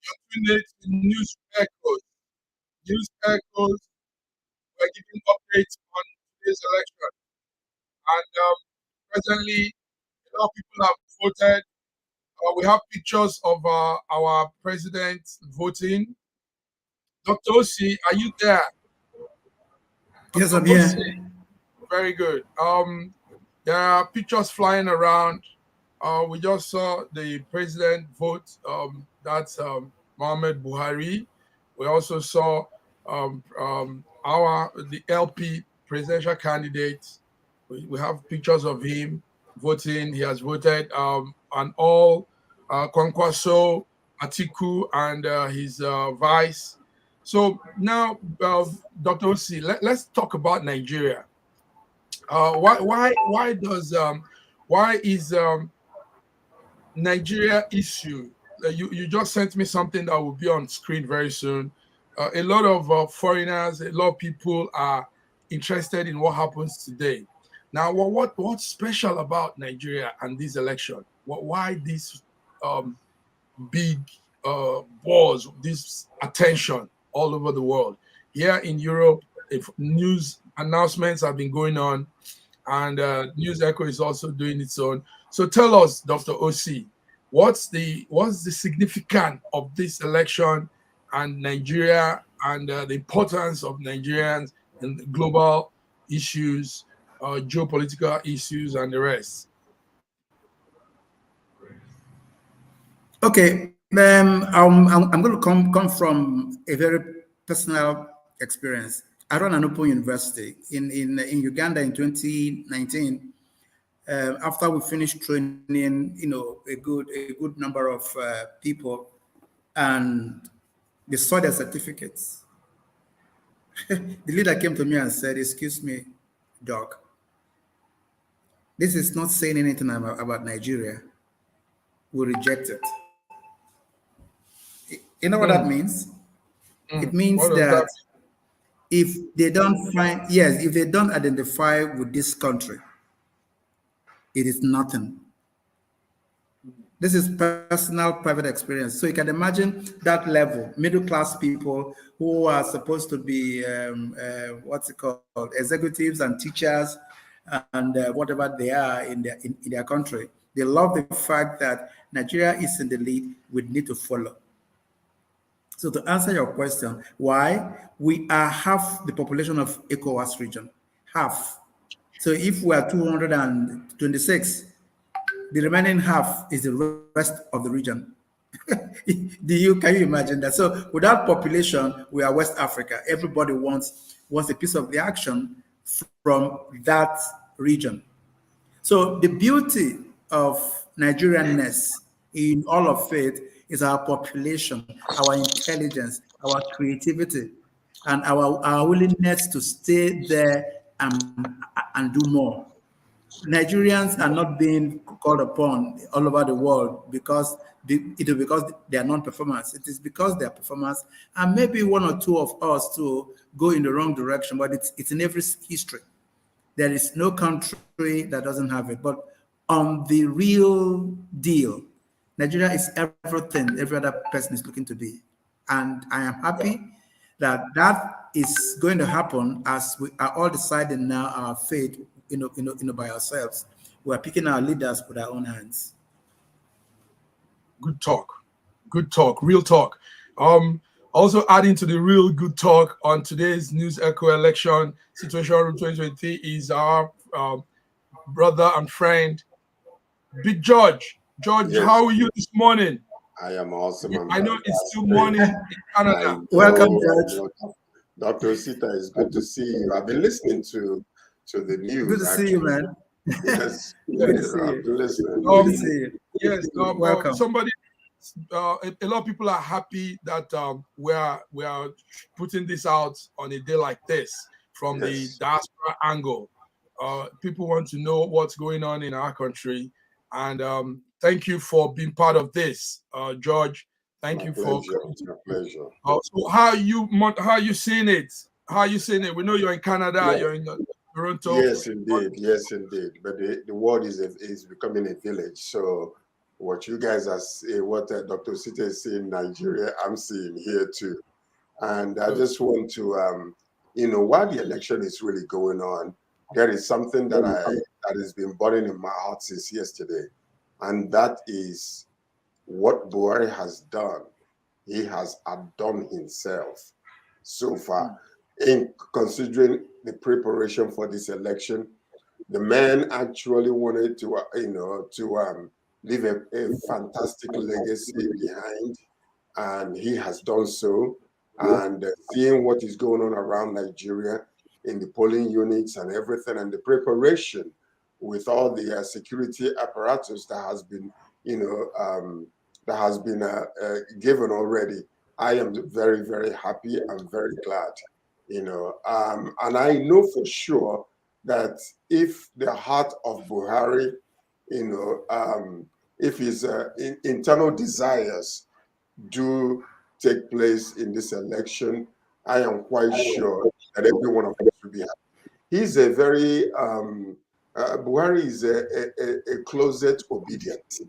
You're tuned to News Echoes. News Echoes. We're giving updates on today's election. And presently, a lot of people have voted. We have pictures of our president voting. Dr. Osi, are you there? Yes, I'm here. Very good. There are pictures flying around. We just saw the president vote. That's Mohamed Buhari. We also saw the LP presidential candidate. We have pictures of him voting. He has voted on all Kwankwaso, Atiku, and his vice. So now, Dr. Osi, let's talk about Nigeria. Why is Nigeria issue? You just sent me something that will be on screen very soon. A lot of foreigners, a lot of people are interested in what happens today. Now, what's special about Nigeria and this election? Why this big buzz, this attention all over the world. Here in Europe, if news announcements have been going on, and News Echo is also doing its own. So tell us, Dr. OC, what's the significance of this election and Nigeria, and the importance of Nigerians in the global issues, geopolitical issues, and the rest? Okay, I'm going to come from a very personal experience. I run an open university in Uganda in 2019. After we finished training, a good number of people, and they saw their certificates. The leader came to me and said, "Excuse me, Doc, this is not saying anything about Nigeria. We reject it." You know what that means? It means that if they don't if they don't identify with this country, it is nothing. This is personal, private experience. So you can imagine that level, middle class people who are supposed to be, what's it called, executives and teachers and whatever they are in their country. They love the fact that Nigeria is in the lead. We need to follow. So to answer your question, why? We are half the population of ECOWAS region, half. So if we are 226, the remaining half is the rest of the region. Can you imagine that? So without population, we are West Africa. Everybody wants a piece of the action from that region. So the beauty of Nigerianness in all of it is our population, our intelligence, our creativity, and our willingness to stay there and do more. Nigerians are not being called upon all over the world because it is because they are non-performers. It is because they are performers, and maybe one or two of us to go in the wrong direction. But it's in every history. There is no country that doesn't have it. But on the real deal, Nigeria is everything every other person is looking to be, and I am happy that is going to happen as we are all deciding now our fate. By ourselves. We are picking our leaders with our own hands. Good talk. Real talk. Also adding to the real good talk on today's News Echo election situation room 2023 is our brother and friend, Big George. George, Yes. How are you this morning? I am awesome. I know it's still morning in Canada. Welcome, George. Dr. Sita, it's good to see you. I've been listening to the news. Good to see you, man. Yes, good to see you. Good to see you. Yes, welcome. Somebody, a lot of people are happy that we are putting this out on a day like this from the diaspora angle. People want to know what's going on in our country, and thank you for being part of this, George. Thank you for. It's my pleasure. So how are you seeing it? How are you seeing it? We know you're in Canada. Yeah. You're in Toronto. Yes, indeed. But the world is becoming a village. So what you guys are seeing, what Dr. Sita is seeing in Nigeria, I'm seeing here too. And I just want to, while the election is really going on, there is something that has been burning in my heart since yesterday, and that is what Buhari has done. He has outdone himself so far in considering the preparation for this election. The man actually wanted to, leave a fantastic legacy behind, and he has done so. And seeing what is going on around Nigeria in the polling units and everything, and the preparation with all the security apparatus that has been, given already, I am very, very happy and very glad. And I know for sure that if the heart of Buhari, if his internal desires do take place in this election, I am quite sure that every one of us will be happy. He's a very, Buhari is a closet obedient.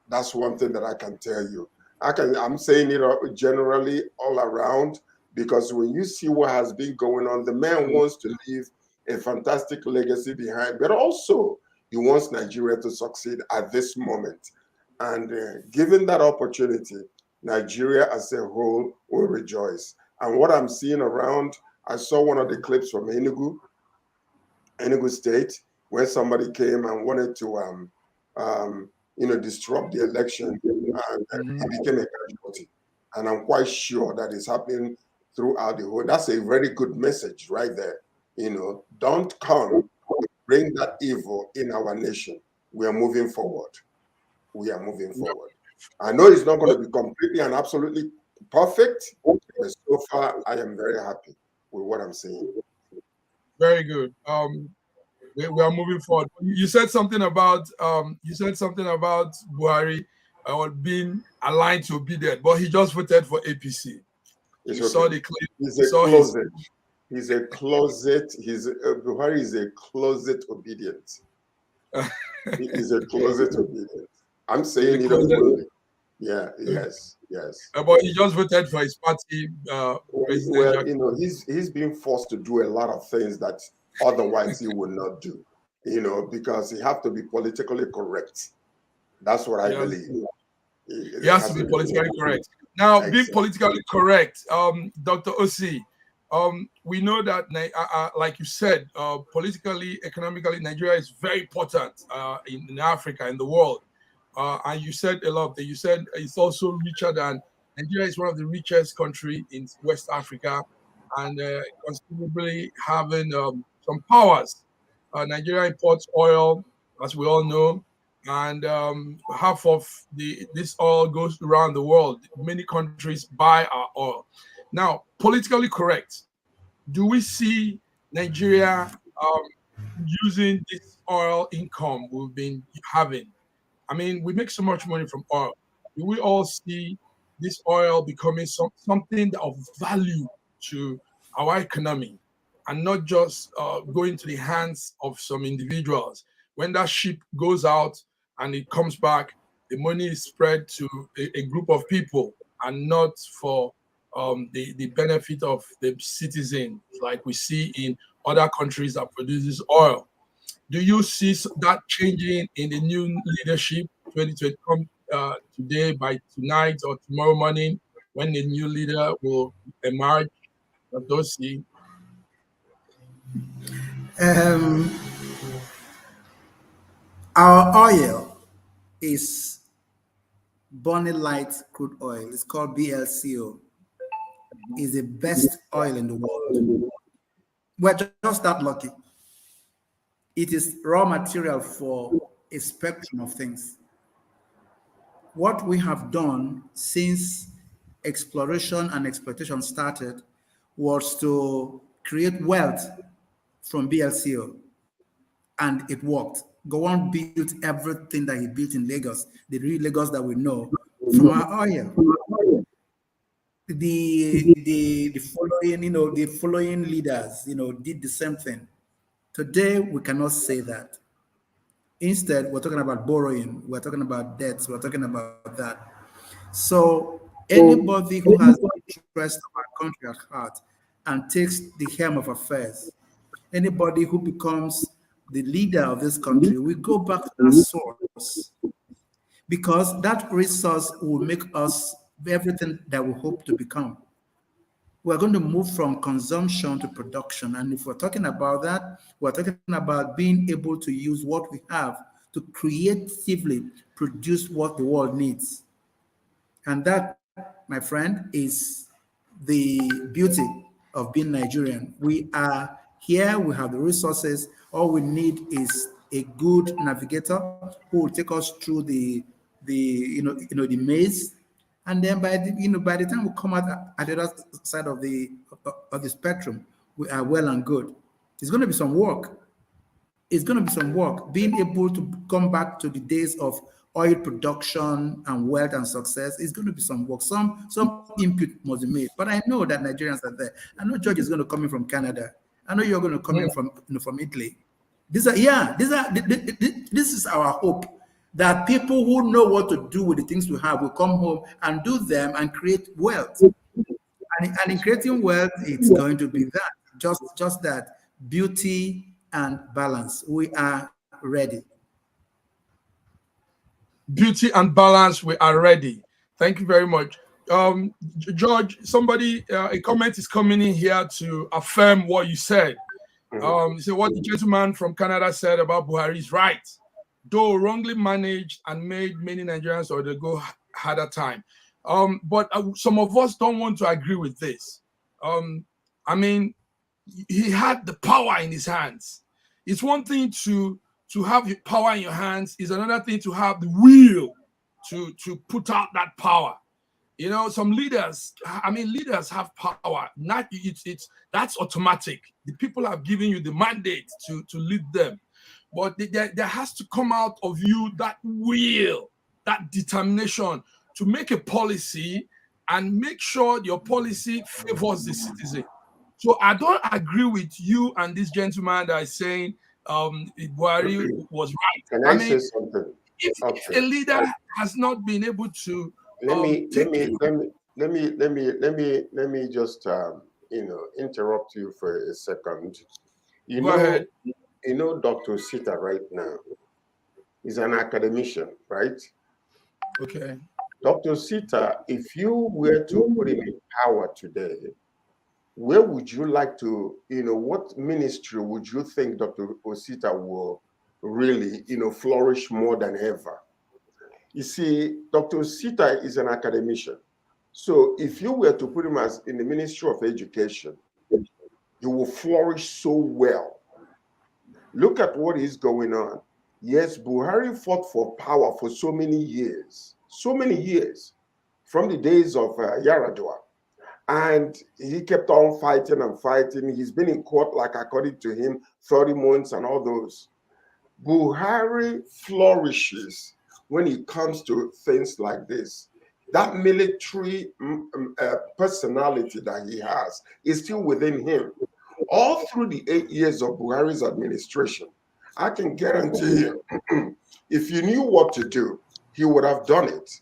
That's one thing that I can tell you. I'm saying it generally all around, because when you see what has been going on, the man wants to leave a fantastic legacy behind, but also he wants Nigeria to succeed at this moment. And given that opportunity, Nigeria as a whole will rejoice. And what I'm seeing around, I saw one of the clips from Enugu State, where somebody came and wanted to, disrupt the election, and he became a casualty. And I'm quite sure that is happening throughout the whole. That's a very good message right there. Don't come bring that evil in our nation. We are moving forward. We are moving forward. I know it's not going to be completely and absolutely perfect, but so far I am very happy with what I'm seeing. Very good. We are moving forward. You said something about Buhari being aligned to obedient, but he just voted for APC. It's you okay. saw the clip. Buhari is a closet obedient. He is a closet obedient. I'm saying it openly. Yeah, yes. But he just voted for his party. Well, he's being forced to do a lot of things that otherwise he would not do. Because he have to be politically correct. That's what I believe. He has to be politically correct. Now, exactly. Being politically correct, Dr. Osi, we know that, like you said, politically, economically, Nigeria is very important in Africa, in the world. And you said a lot of things. You said it's also richer than Nigeria is one of the richest countries in West Africa, and considerably having some powers. Nigeria imports oil, as we all know, and half of this oil goes around the world. Many countries buy our oil. Now, politically correct, do we see Nigeria using this oil income we've been having? I mean, we make so much money from oil. Do we all see this oil becoming something of value to our economy and not just going to the hands of some individuals? When that ship goes out and it comes back, the money is spread to a group of people and not for the benefit of the citizen, like we see in other countries that produces oil. Do you see that changing in the new leadership 2020 today, by tonight or tomorrow morning, when the new leader will emerge? Dosi? Our oil is Bonny Light crude oil. It's called BLCO. It's the best oil in the world. We're just that lucky. It is raw material for a spectrum of things. What we have done since exploration and exploitation started was to create wealth from BLCO, and it worked. Gowon built everything that he built in Lagos, the real Lagos that we know, from our oil. The following, the following leaders, did the same thing. Today, we cannot say that. Instead, we're talking about borrowing, we're talking about debts, we're talking about that. So anybody who has the interest of our country at heart and takes the helm of affairs, anybody who becomes the leader of this country, we go back to that source, because that resource will make us everything that we hope to become. We're going to move from consumption to production. And if we're talking about that, we're talking about being able to use what we have to creatively produce what the world needs. And that, my friend, is the beauty of being Nigerian. We are here, we have the resources. All we need is a good navigator who will take us through the maze. And then by the time we come out at the other side of the spectrum, we are well and good. It's going to be some work. It's going to be some work. Being able to come back to the days of oil production and wealth and success is going to be some work. Some input must be made. But I know that Nigerians are there. I know George is going to come in from Canada. I know you're going to come in from Italy. This is our hope, that people who know what to do with the things we have will come home and do them and create wealth. And in creating wealth, it's going to be that, just that, beauty and balance. We are ready. Beauty and balance, we are ready. Thank you very much. George, somebody, a comment is coming in here to affirm what you said. So what the gentleman from Canada said about Buhari is right. Though wrongly managed and made many Nigerians or they go harder time. But some of us don't want to agree with this. I mean, he had the power in his hands. It's one thing to have power in your hands, is another thing to have the will to put out that power. You know, some leaders, I mean, leaders have power. Not it's that's automatic. The people have given you the mandate to lead them. But there has to come out of you that will, that determination to make a policy and make sure your policy favors the citizen. So I don't agree with you and this gentleman that is saying Buhari was right. Can I say something? If a leader has not been able to let me just interrupt you for a second. Go ahead. You know, Dr. Sita right now is an academician, right? Okay. Dr. Sita, if you were to put him in power today, where would you like to, what ministry would you think Dr. Osita will really, flourish more than ever? You see, Dr. Osita is an academician. So if you were to put him as in the Ministry of Education, he will flourish so well. Look at what is going on. Yes, Buhari fought for power for so many years, from the days of Yaradua. And he kept on fighting and fighting. He's been in court, like according to him, 30 months and all those. Buhari flourishes when it comes to things like this. That military personality that he has is still within him. All through the 8 years of Buhari's administration, I can guarantee you, if he knew what to do, he would have done it.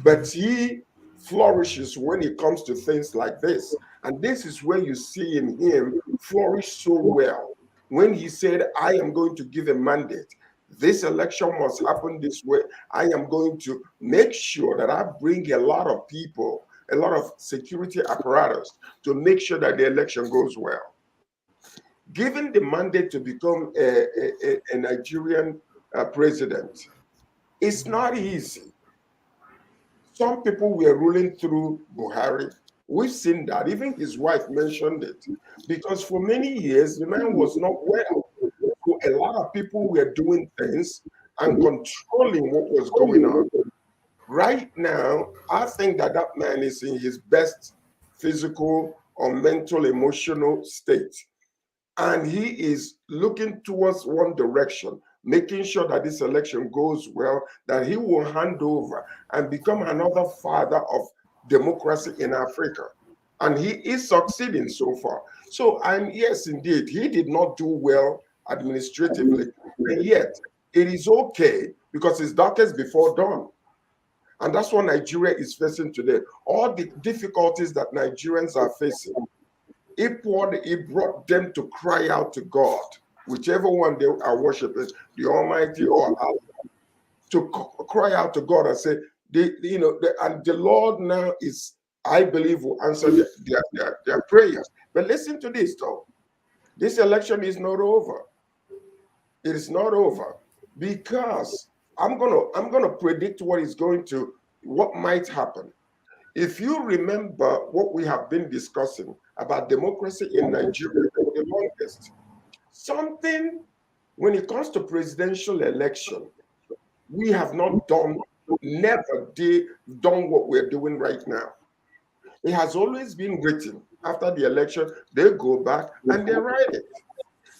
But he flourishes when it comes to things like this. And this is where you see in him flourish so well. When he said, I am going to give a mandate, this election must happen this way. I am going to make sure that I bring a lot of people, a lot of security apparatus to make sure that the election goes well. Given the mandate to become a Nigerian president, it's not easy. Some people were ruling through Buhari. We've seen that. Even his wife mentioned it. Because for many years, the man was not well. So a lot of people were doing things and controlling what was going on. Right now, I think that that man is in his best physical or mental, emotional state. And he is looking towards one direction, making sure that this election goes well, that he will hand over and become another father of democracy in Africa. And he is succeeding so far. So, yes, indeed, he did not do well administratively, and yet it is okay because it's darkest before dawn. And that's what Nigeria is facing today. All the difficulties that Nigerians are facing, it brought them to cry out to God, whichever one they are worshiping, the Almighty or Allah, to cry out to God and say, and the Lord now is, I believe, will answer their prayers. But listen to this, though. This election is not over. It is not over because I'm gonna predict what might happen. If you remember what we have been discussing about democracy in Nigeria for the longest, when it comes to presidential election, we have not done what we're doing right now. It has always been written. After the election, they go back and they write it.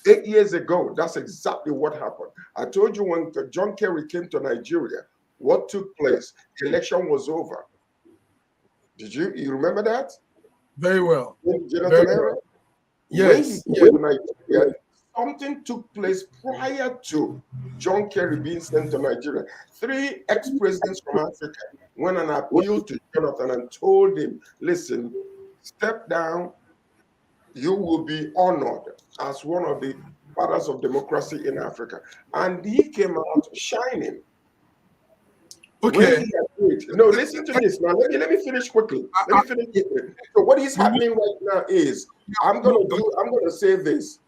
8 years ago, that's exactly what happened. I told you when John Kerry came to Nigeria, what took place? The election was over. Did you remember that? Very well. Jonathan Era? Yes. When he came to Nigeria, something took place prior to John Kerry being sent to Nigeria. 3 ex-presidents from Africa went and appealed to Jonathan and told him, listen, step down, you will be honored as one of the fathers of democracy in Africa. And he came out shining. Okay. No, listen to this now. Let me finish quickly. Let me finish quickly. So what is happening right now is I'm gonna say this.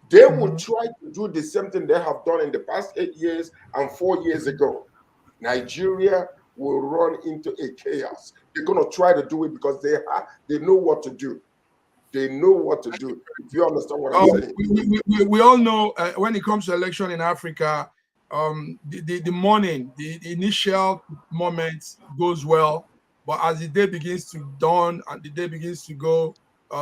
They will try to do the same thing they have done in the past 8 years and 4 years ago. Nigeria will run into a chaos. They're gonna try to do it because they know what to do. They know what to do. If you understand what I'm saying. We all know when it comes to election in Africa, the morning, the initial moment goes well, but as the day begins to dawn and the day begins to go,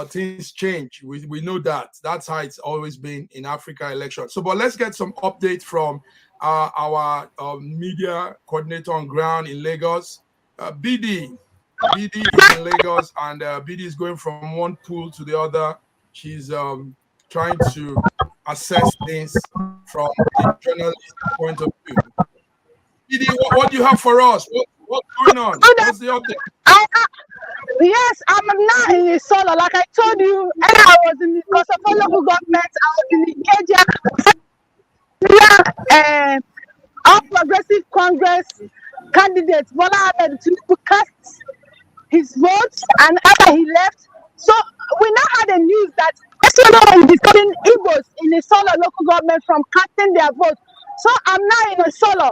things change. We know that. That's how it's always been in Africa elections. So, but let's get some update from our media coordinator on ground in Lagos, BD. BD is in Lagos, and BD is going from one pool to the other. She's trying to assess things from the journalist point of view. BD, what do you have for us? What's going on? What's the update? Yes, I'm now in Solo. Like I told you, I was in the Kosovo local government. I was in Ikeja. All Progressive Congress candidate Bola Ahmed Tinubu cast his votes, and after he left, so we now had a news that SOLO is discussing Igbos in the Solo local government from casting their votes. So I'm now in a Solo.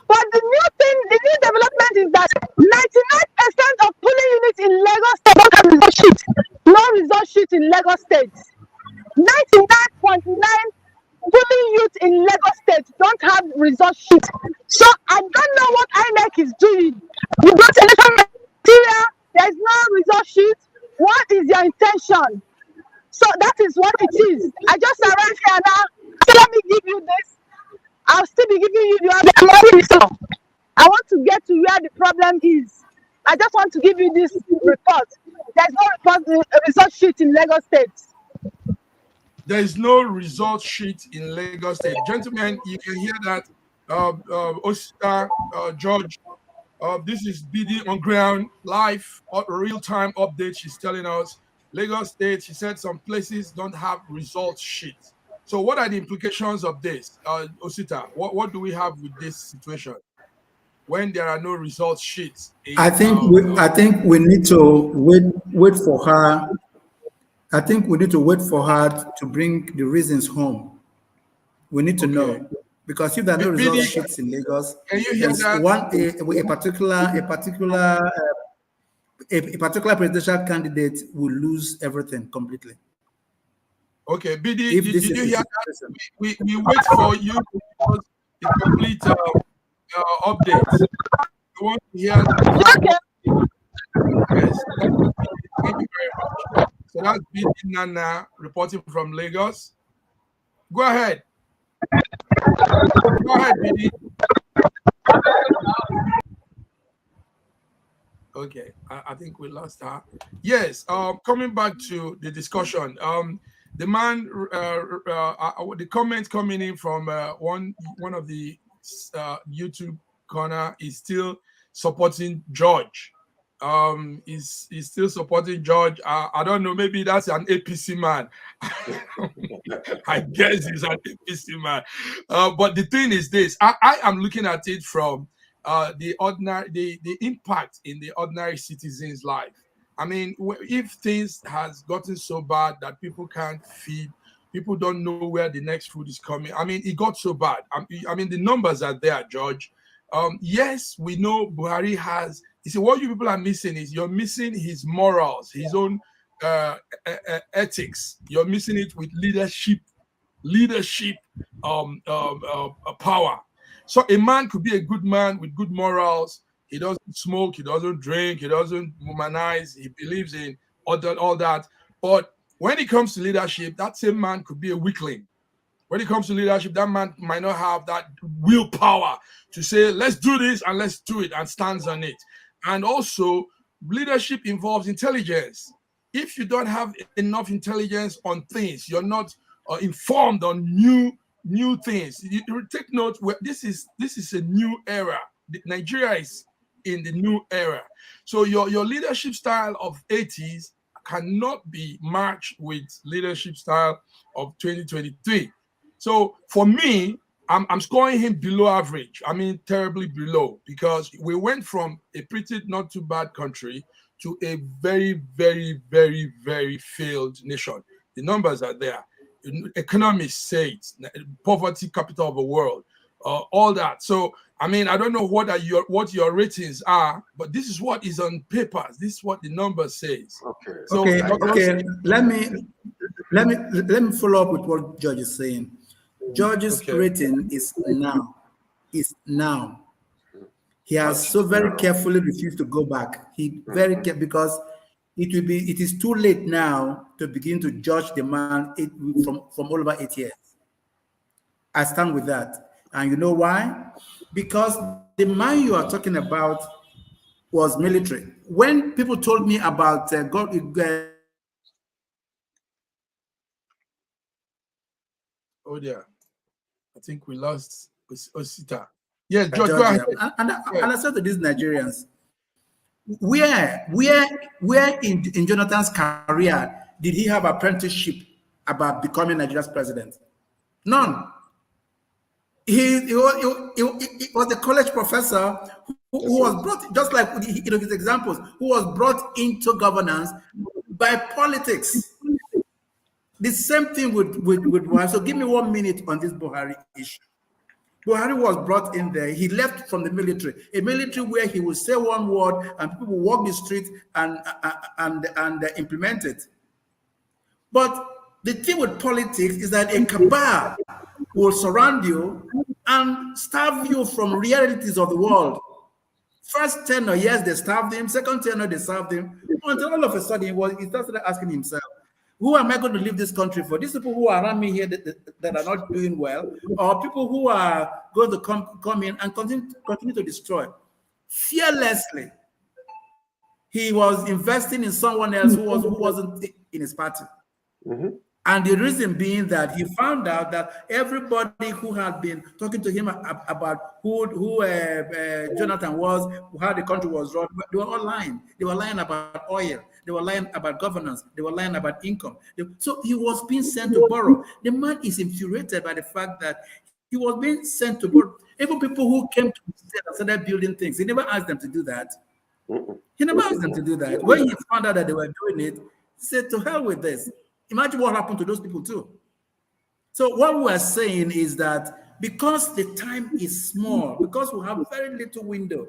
But the new development is that 99% of polling units in Lagos State don't have result sheet. No result sheet in Lagos State. 99.9 polling youth in Lagos State don't have result sheet. So I don't know what INEC is doing. You got election material, there is no result sheet. What is your intention? So that is what it is. I just arrived here now. So let me give you this. I'll still be giving you the other. I'm already so. I want to get to where the problem is. I just want to give you this report. There's no result sheet in Lagos State. There is no result sheet in Lagos State. Gentlemen, you can hear that. Osita, George, this is BD on ground, live, real-time update. She's telling us Lagos State, she said some places don't have result sheets. So what are the implications of this? Osita, what do we have with this situation when there are no result sheets? I think we need to wait for her. I think we need to wait for her to bring the reasons home. We need to know, because if there are no result sheets in Lagos, there's a particular presidential candidate will lose everything completely. Okay, BD, did you hear that? We wait for you to give us the complete update. We want to hear that. Yes, thank you very much. So that's BD Nana reporting from Lagos. Go ahead. Go ahead, BD. Okay, I think we lost her. Yes, coming back to the discussion. The man, the comment coming in from one of the YouTube corner is still supporting George. He's still supporting George. I don't know, maybe that's an APC man. I guess he's an APC man. But the thing is this: I am looking at it from the impact in the ordinary citizen's life. I mean, if things has gotten so bad that people can't feed, people don't know where the next food is coming. I mean, it got so bad. I mean, the numbers are there, George. Yes, we know Buhari has. You see, what you people are missing is you're missing his morals, his own ethics. You're missing it with leadership power. So a man could be a good man with good morals. He doesn't smoke, he doesn't drink, he doesn't womanize, he believes in all that. But when it comes to leadership, that same man could be a weakling. When it comes to leadership, that man might not have that willpower to say, let's do this and let's do it, and stands on it. And also, leadership involves intelligence. If you don't have enough intelligence on things, you're not informed on new things. You take note. This is a new era. Nigeria is in the new era. So your leadership style of 80s cannot be matched with leadership style of 2023. So for me, I'm scoring him below average. I mean, terribly below, because we went from a pretty not too bad country to a very, very, very, very failed nation. The numbers are there. Economists say it, poverty capital of the world, all that. So, I mean, I don't know what your ratings are, but this is what is on papers. This is what the number says. Okay. So, okay. Let me follow up with what George is saying. George's rating is now. He has so very carefully refused to go back. He very because it is too late now to begin to judge the man from all over 8 years. I stand with that. And you know why? Because the man you are talking about was military. When people told me about oh dear, I think we lost Osita. Yes, George, go ahead. And I said to these Nigerians, where in Jonathan's career did he have apprenticeship about becoming Nigeria's president? None. He was a college professor who was brought, just like his examples, who was brought into governance by politics. The same thing with so give me 1 minute on this Buhari issue. Buhari was brought in there. He left from the military, a military where he would say one word and people would walk the street and implement it. But the thing with politics is that a cabal will surround you and starve you from realities of the world. First tenor, yes, they starved him. Second tenor, they served him. Until all of a sudden, he started asking himself, who am I going to leave this country for? These people who are around me here that are not doing well, or people who are going to come in and continue to destroy. Fearlessly, he was investing in someone else who wasn't in his party. And the reason being that he found out that everybody who had been talking to him about who Jonathan was, how the country was run, they were all lying. They were lying about oil. They were lying about governance. They were lying about income. So he was being sent to borrow. The man is infuriated by the fact that he was being sent to borrow. Even people who came to the state and started building things, he never asked them to do that. He never asked them to do that. When he found out that they were doing it, he said, to hell with this. Imagine what happened to those people too. So what we are saying is that because the time is small, because we have very little window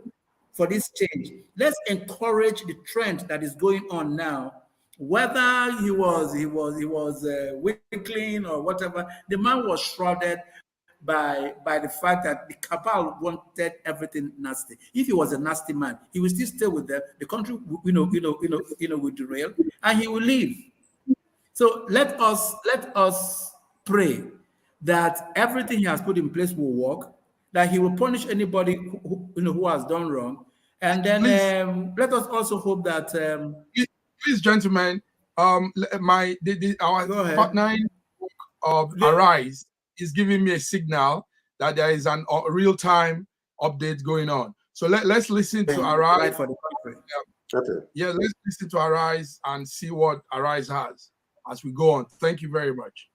for this change, let's encourage the trend that is going on now. Whether he was weakling or whatever, the man was shrouded by the fact that the cabal wanted everything nasty. If he was a nasty man, he would still stay with them. The country, would derail, and he will leave. So let us pray that everything he has put in place will work, that he will punish anybody who has done wrong, and then let us also hope that. Please, gentlemen, our hotline of Arise is giving me a signal that there is a real-time update going on. So let's listen to Arise. For the country. Okay. Yeah, let's listen to Arise and see what Arise has as we go on. Thank you very much.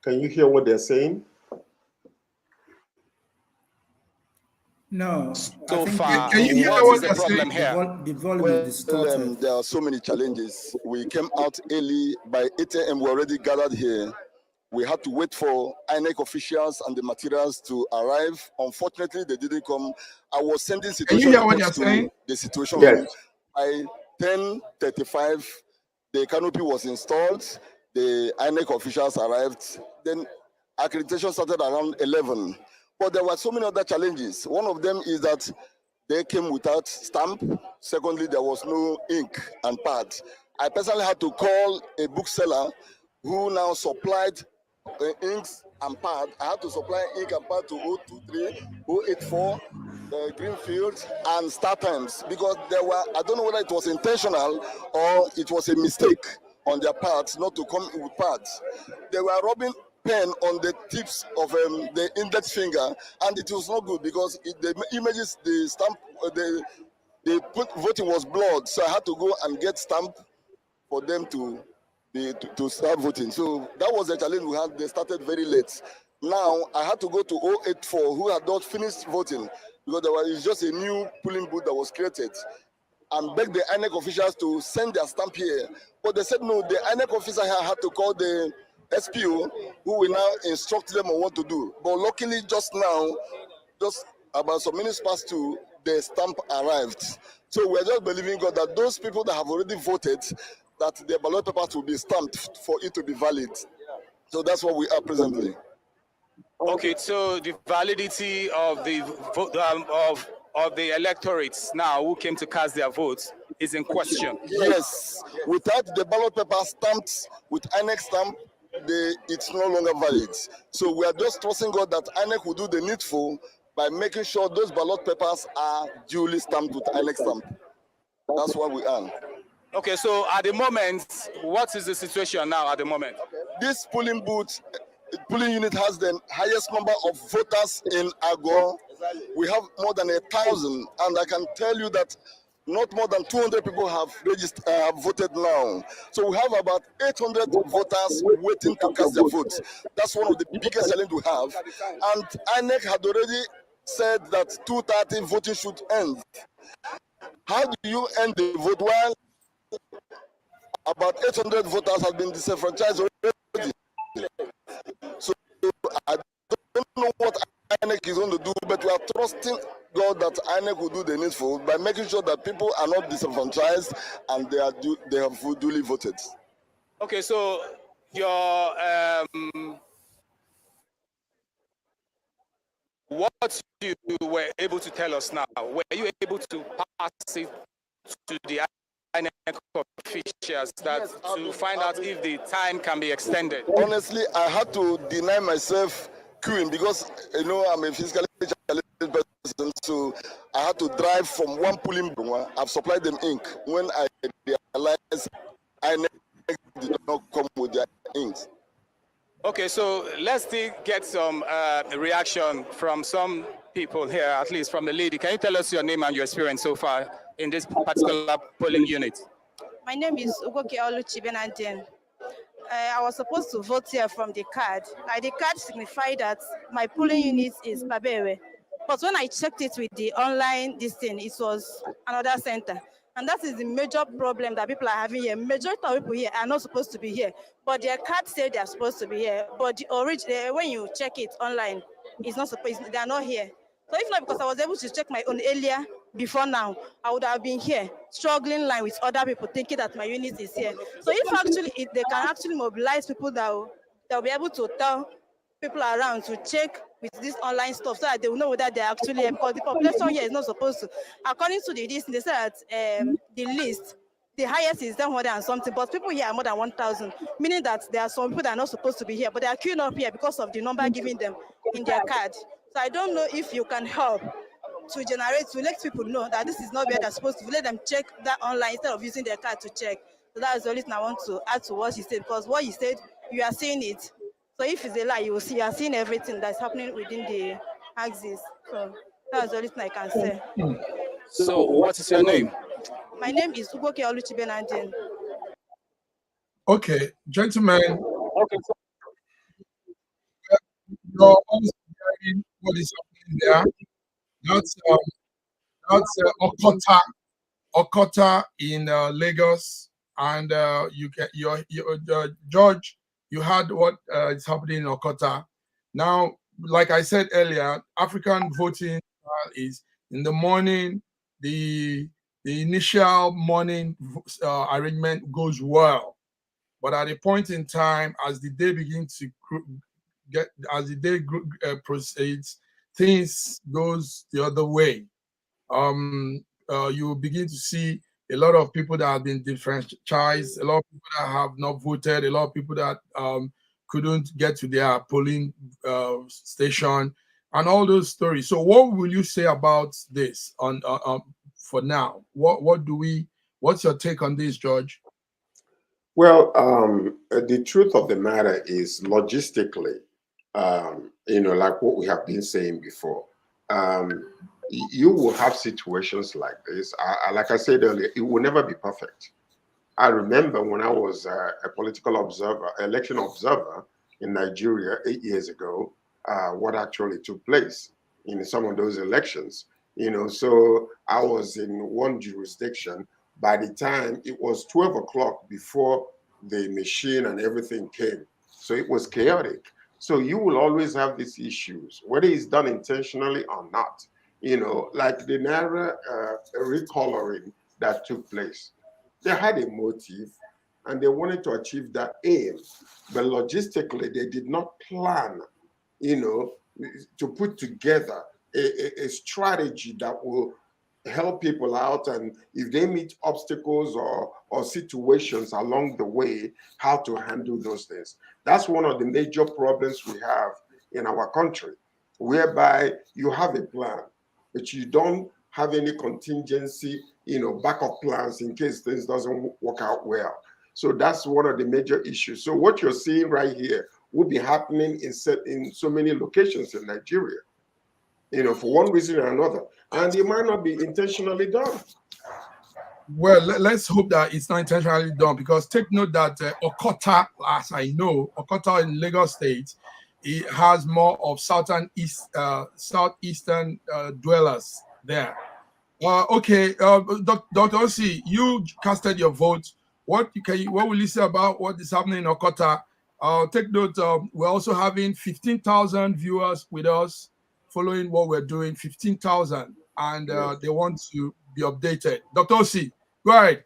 Can you hear what they're saying? No. So far, Can you hear what what is the they're problem saying? here? The volume is distorted. There are so many challenges. We came out early. By 8 a.m., we already gathered here. We had to wait for INEC officials and the materials to arrive. Unfortunately, they didn't come. I was sending situation reports to the situation room. By 10:35, the canopy was installed. The INEC officials arrived. Then accreditation started around 11. But there were so many other challenges. One of them is that they came without stamp. Secondly, there was no ink and pad. I personally had to call a bookseller who now supplied inks and pad. I had to supply ink and pad to 023, 084, Greenfield, and Star Times because there were, I don't know whether it was intentional or it was a mistake on their part not to come with pads. They were rubbing pen on the tips of the index finger, and it was not good because the images, the stamp, the voting was blurred. So I had to go and get stamp for them to start voting. So that was the challenge we had. They started very late. Now I had to go to 084, who had not finished voting because there was just a new polling booth that was created, and begged the INEC officials to send their stamp here. But they said no, the INEC officer here had to call the SPO, who will now instruct them on what to do. But luckily, just now, just about some minutes past 2, the stamp arrived. So we're just believing God that those people that have already voted, that their ballot papers will be stamped for it to be valid. So that's what we are presently. Okay, so the validity of the vote of the electorates now who came to cast their votes is in question. Yes, without the ballot paper stamped with INEC stamp, it's no longer valid. So we are just trusting God that INEC will do the needful by making sure those ballot papers are duly stamped with INEC stamp. That's where we are. Okay, so at the moment, what is the situation now at the moment? This polling booth, polling unit has the highest number of voters in Agor. We have more than 1,000, and I can tell you that not more than 200 people have voted now. So we have about 800 voters waiting to cast their votes. That's one of the biggest challenges we have. And INEC had already said that 2:30 voting should end. How do you end the vote while about 800 voters have been disenfranchised already? So I don't know what INEC is going to do, but we are trusting God that INEC will do the needful by making sure that people are not disenfranchised and they have duly voted. Okay, so your what you were able to tell us now, were you able to pass it to the INEC officials to find out if the time can be extended? Honestly, I had to deny myself queuing because I'm a physically challenged person, so I had to drive from one polling booth. I've supplied them ink. When I realized INEC did not come with their inks. Okay, so let's get some reaction from some people here, at least from the lady. Can you tell us your name and your experience so far in this particular polling unit? My name is Ugoke Oluchi Benandien. I was supposed to vote here from the card. The card signified that my polling unit is Babewe. But when I checked it with the online thing, it was another center. And that is the major problem that people are having here. Majority of people here are not supposed to be here, but their card said they are supposed to be here. But the original, when you check it online, it's not supposed. They are not here. So if not because I was able to check my own earlier before now, I would have been here struggling line with other people, thinking that my unit is here. So if they can actually mobilize people that will be able to tell people around to check with this online stuff so that they will know whether they're actually here, because the population here is not supposed to. According to the list, they said that the list, the highest is 700 and something, but people here are more than 1,000, meaning that there are some people that are not supposed to be here, but they are queuing up here because of the number given them in their card. So I don't know if you can help to let people know that this is not where they're supposed to. Let them check that online instead of using their card to check. So that is the only thing I want to add to what he said, because what he said, you are seeing it. So if it's a lie, you are seeing everything that's happening within the axis. So that's the only thing I can say. So what is your name? My name is Ugoke Oluchi Benandien. Okay, gentlemen. Okay. you're also hearing what is happening there. That's Okota in Lagos, and you get your George. You heard what is happening in Okota. Now, like I said earlier, African voting is in the morning. The initial morning arrangement goes well, but at a point in time, as the day begins to proceeds, things goes the other way. You begin to see a lot of people that have been disenfranchised, a lot of people that have not voted, a lot of people that couldn't get to their polling station, and all those stories. So, what will you say about this for now? What's your take on this, George? Well, the truth of the matter is logistically, like what we have been saying before, you will have situations like this. Like I said earlier, it will never be perfect. I remember when I was a political observer, election observer in Nigeria 8 years ago, what actually took place in some of those elections. So I was in one jurisdiction. By the time it was 12 o'clock before the machine and everything came, so it was chaotic. So you will always have these issues, whether it's done intentionally or not. Like the Naira recoloring that took place. They had a motive and they wanted to achieve that aim, but logistically they did not plan, to put together a strategy that will help people out, and if they meet obstacles or situations along the way, how to handle those things. That's one of the major problems we have in our country, whereby you have a plan, but you don't have any contingency, backup plans in case things doesn't work out well. So that's one of the major issues. So what you're seeing right here will be happening in so many locations in Nigeria, for one reason or another. And it might not be intentionally done. Well, let's hope that it's not intentionally done, because take note that Okota, as I know, Okota in Lagos State, it has more of southeastern dwellers there. Okay, Dr. Osi, you casted your vote. What will you say about what is happening in Okota? Take note, we're also having 15,000 viewers with us following what we're doing, 15,000, and they want to be updated. Dr. Osi, go ahead.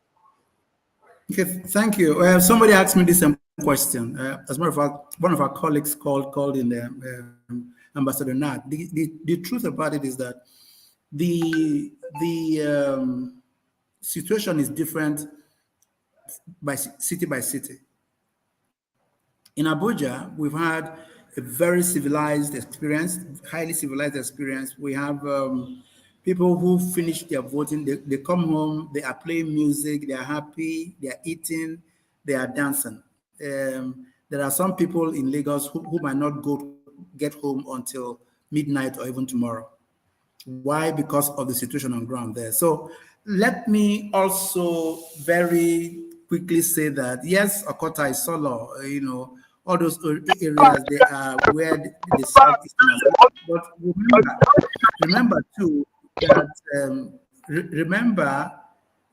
Okay, thank you. Somebody asked me this question. As a matter of fact, one of our colleagues called in Ambassador Nat. The truth about it is that the situation is different by city. In Abuja, we've had a very civilized experience, highly civilized experience. We have people who finish their voting, they come home, they are playing music, they are happy, they are eating, they are dancing. There are some people in Lagos who might not get home until midnight or even tomorrow. Why? Because of the situation on ground there. So let me also very quickly say that, yes, Okota is Solo, all those areas, they are where the Southeasterners are. But remember too, that remember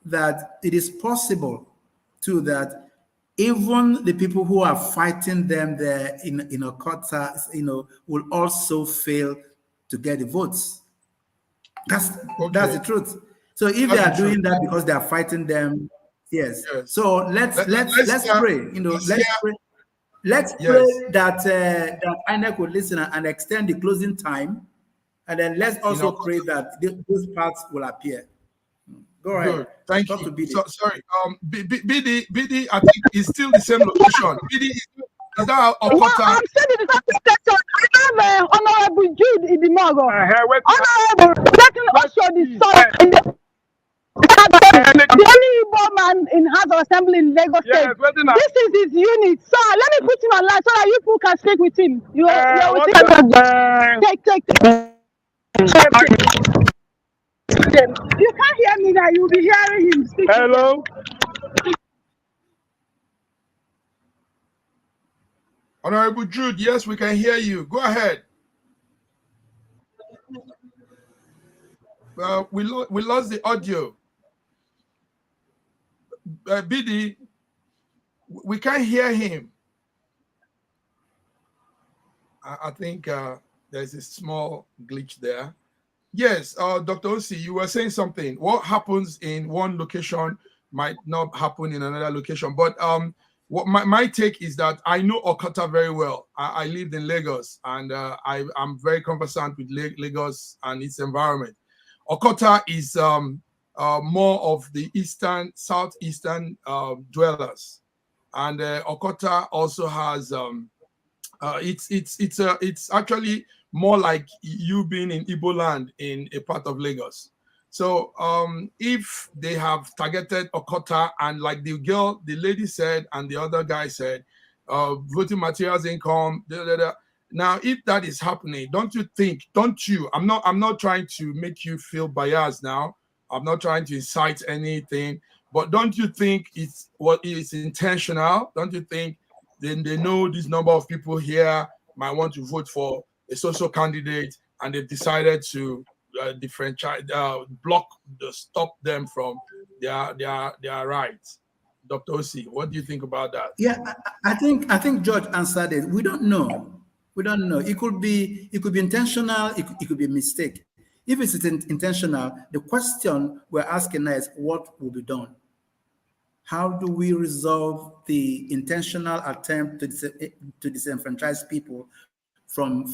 that it is possible too that even the people who are fighting them there in Okota, will also fail to get the votes. That's the truth. So if they are doing that because they are fighting them, yes. So let's pray. Let's pray that INEC will listen and extend the closing time, and then let's also pray that those parts will appear. Go ahead. Good. Thank you. Sorry. BD, I think it's still the same location. BD, is that Okota? I'm saying it is not protection. I have Honorable Jude in the Mogo. Honorable, letting us show the sun. The only Igbo man in House of Assembly in Lagos State. This is his unit. So let me put him on line so that you people can speak with him. You can't hear me now. You'll be hearing him speak. Hello. Honorable Jude, yes, we can hear you. Go ahead. we lost the audio. BD, we can't hear him. I think there's a small glitch there. Yes, Dr. Osi, you were saying something. What happens in one location might not happen in another location. But what my take is that I know Okota very well. I lived in Lagos, and I'm very conversant with Lagos and its environment. Okota is more of the southeastern dwellers, and Okota also has it's actually more like you being in Igbo land in a part of Lagos. So if they have targeted Okota, and like the lady said, and the other guy said, voting materials income, now if that is happening, I'm not trying to make you feel biased now. I'm not trying to incite anything, but don't you think it's intentional? Don't you think then they know this number of people here might want to vote for a social candidate, and they've decided to stop them from their rights? Dr. Osi, what do you think about that? Yeah, I think George answered it. We don't know. We don't know. It could be intentional. It could be a mistake. If it's intentional, the question we're asking now is what will be done? How do we resolve the intentional attempt to disenfranchise people from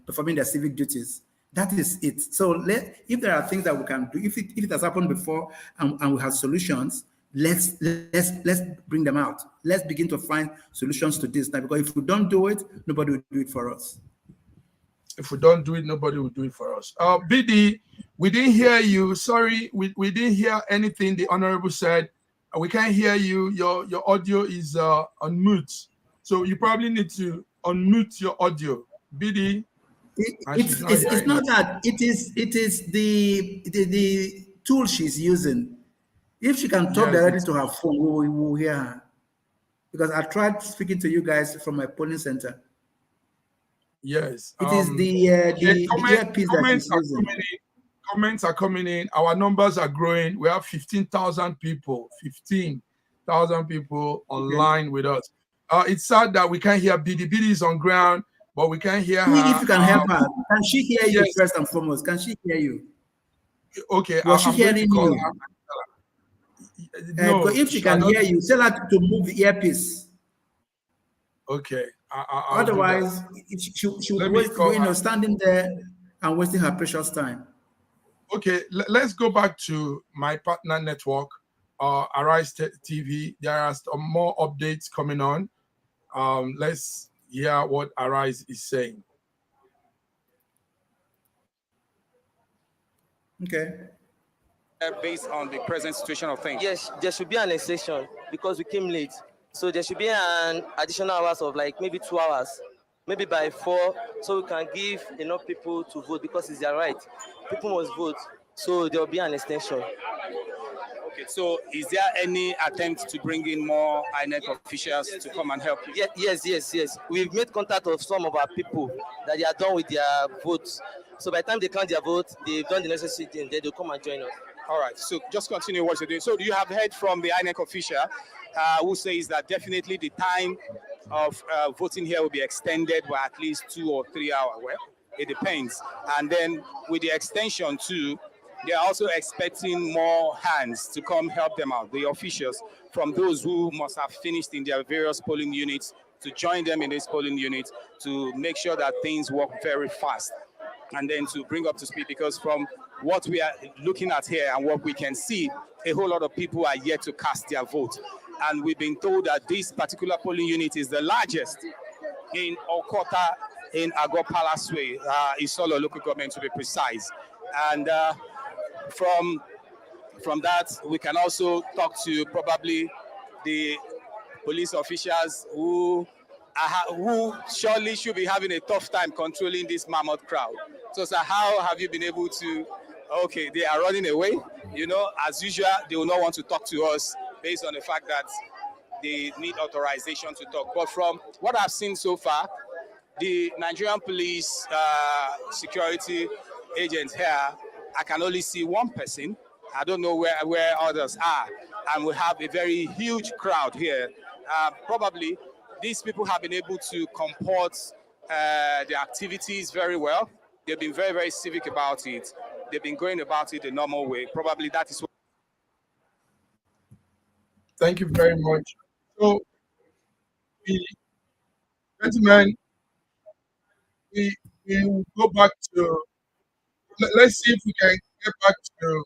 performing their civic duties? That is it. So if there are things that we can do, if it has happened before and we have solutions, let's bring them out. Let's begin to find solutions to this now, because if we don't do it, nobody will do it for us. If we don't do it, nobody will do it for us. BD, we didn't hear you. Sorry, we didn't hear anything the Honorable said. We can't hear you. Your audio is on mute. So you probably need to unmute your audio. BD. It's not that. It is the tool she's using. If she can talk directly to her phone, we will hear her. Because I tried speaking to you guys from my polling center. Yes. It is the earpiece that she's using. Comments are coming in. Our numbers are growing. We have 15,000 people. 15,000 people online with us. It's sad that we can't hear BD. BD is on ground, but we can't hear her. If you can help her, can she hear you first and foremost? Can she hear you? Okay. Was she hearing you? No. If she can hear you, tell her to move the earpiece. Okay. Otherwise, she will waste, standing there and wasting her precious time. Okay, let's go back to my partner network, Arise TV. There are some more updates coming on. Let's hear what Arise is saying. Okay. Based on the present situation of things. Yes, there should be an extension because we came late. So there should be an additional hours of like maybe 2 hours, maybe by 4, so we can give enough people to vote because it's their right. People must vote, so there will be an extension. Okay, so is there any attempt to bring in more INEC officials to come and help you? Yes. We've made contact of some of our people that they are done with their votes. So by the time they count their votes, they've done the necessary thing, then they'll come and join us. All right, so just continue what you're doing. So you have heard from the INEC official who says that definitely the time of voting here will be extended by at least 2 or 3 hours. Well, it depends. And then with the extension too, they are also expecting more hands to come help them out, the officials, from those who must have finished in their various polling units to join them in this polling unit to make sure that things work very fast and then to bring up to speed, because from what we are looking at here and what we can see, a whole lot of people are yet to cast their vote. And we've been told that this particular polling unit is the largest in Okota, in Agor Palace Way, Isolo local government to be precise. And from that, we can also talk to probably the police officials who surely should be having a tough time controlling this mammoth crowd. So, sir, how have you been able to? Okay, they are running away. You know, as usual, they will not want to talk to us based on the fact that they need authorization to talk. But from what I've seen so far, the Nigerian police security agents here I can only see one person. I don't know where others are. And we have a very huge crowd here. Probably these people have been able to comport the activities very well. They've been very, very civic about it. They've been going about it the normal way. Probably that is what. Thank you very much. So, gentlemen, we will go back to, let's see if we can get back to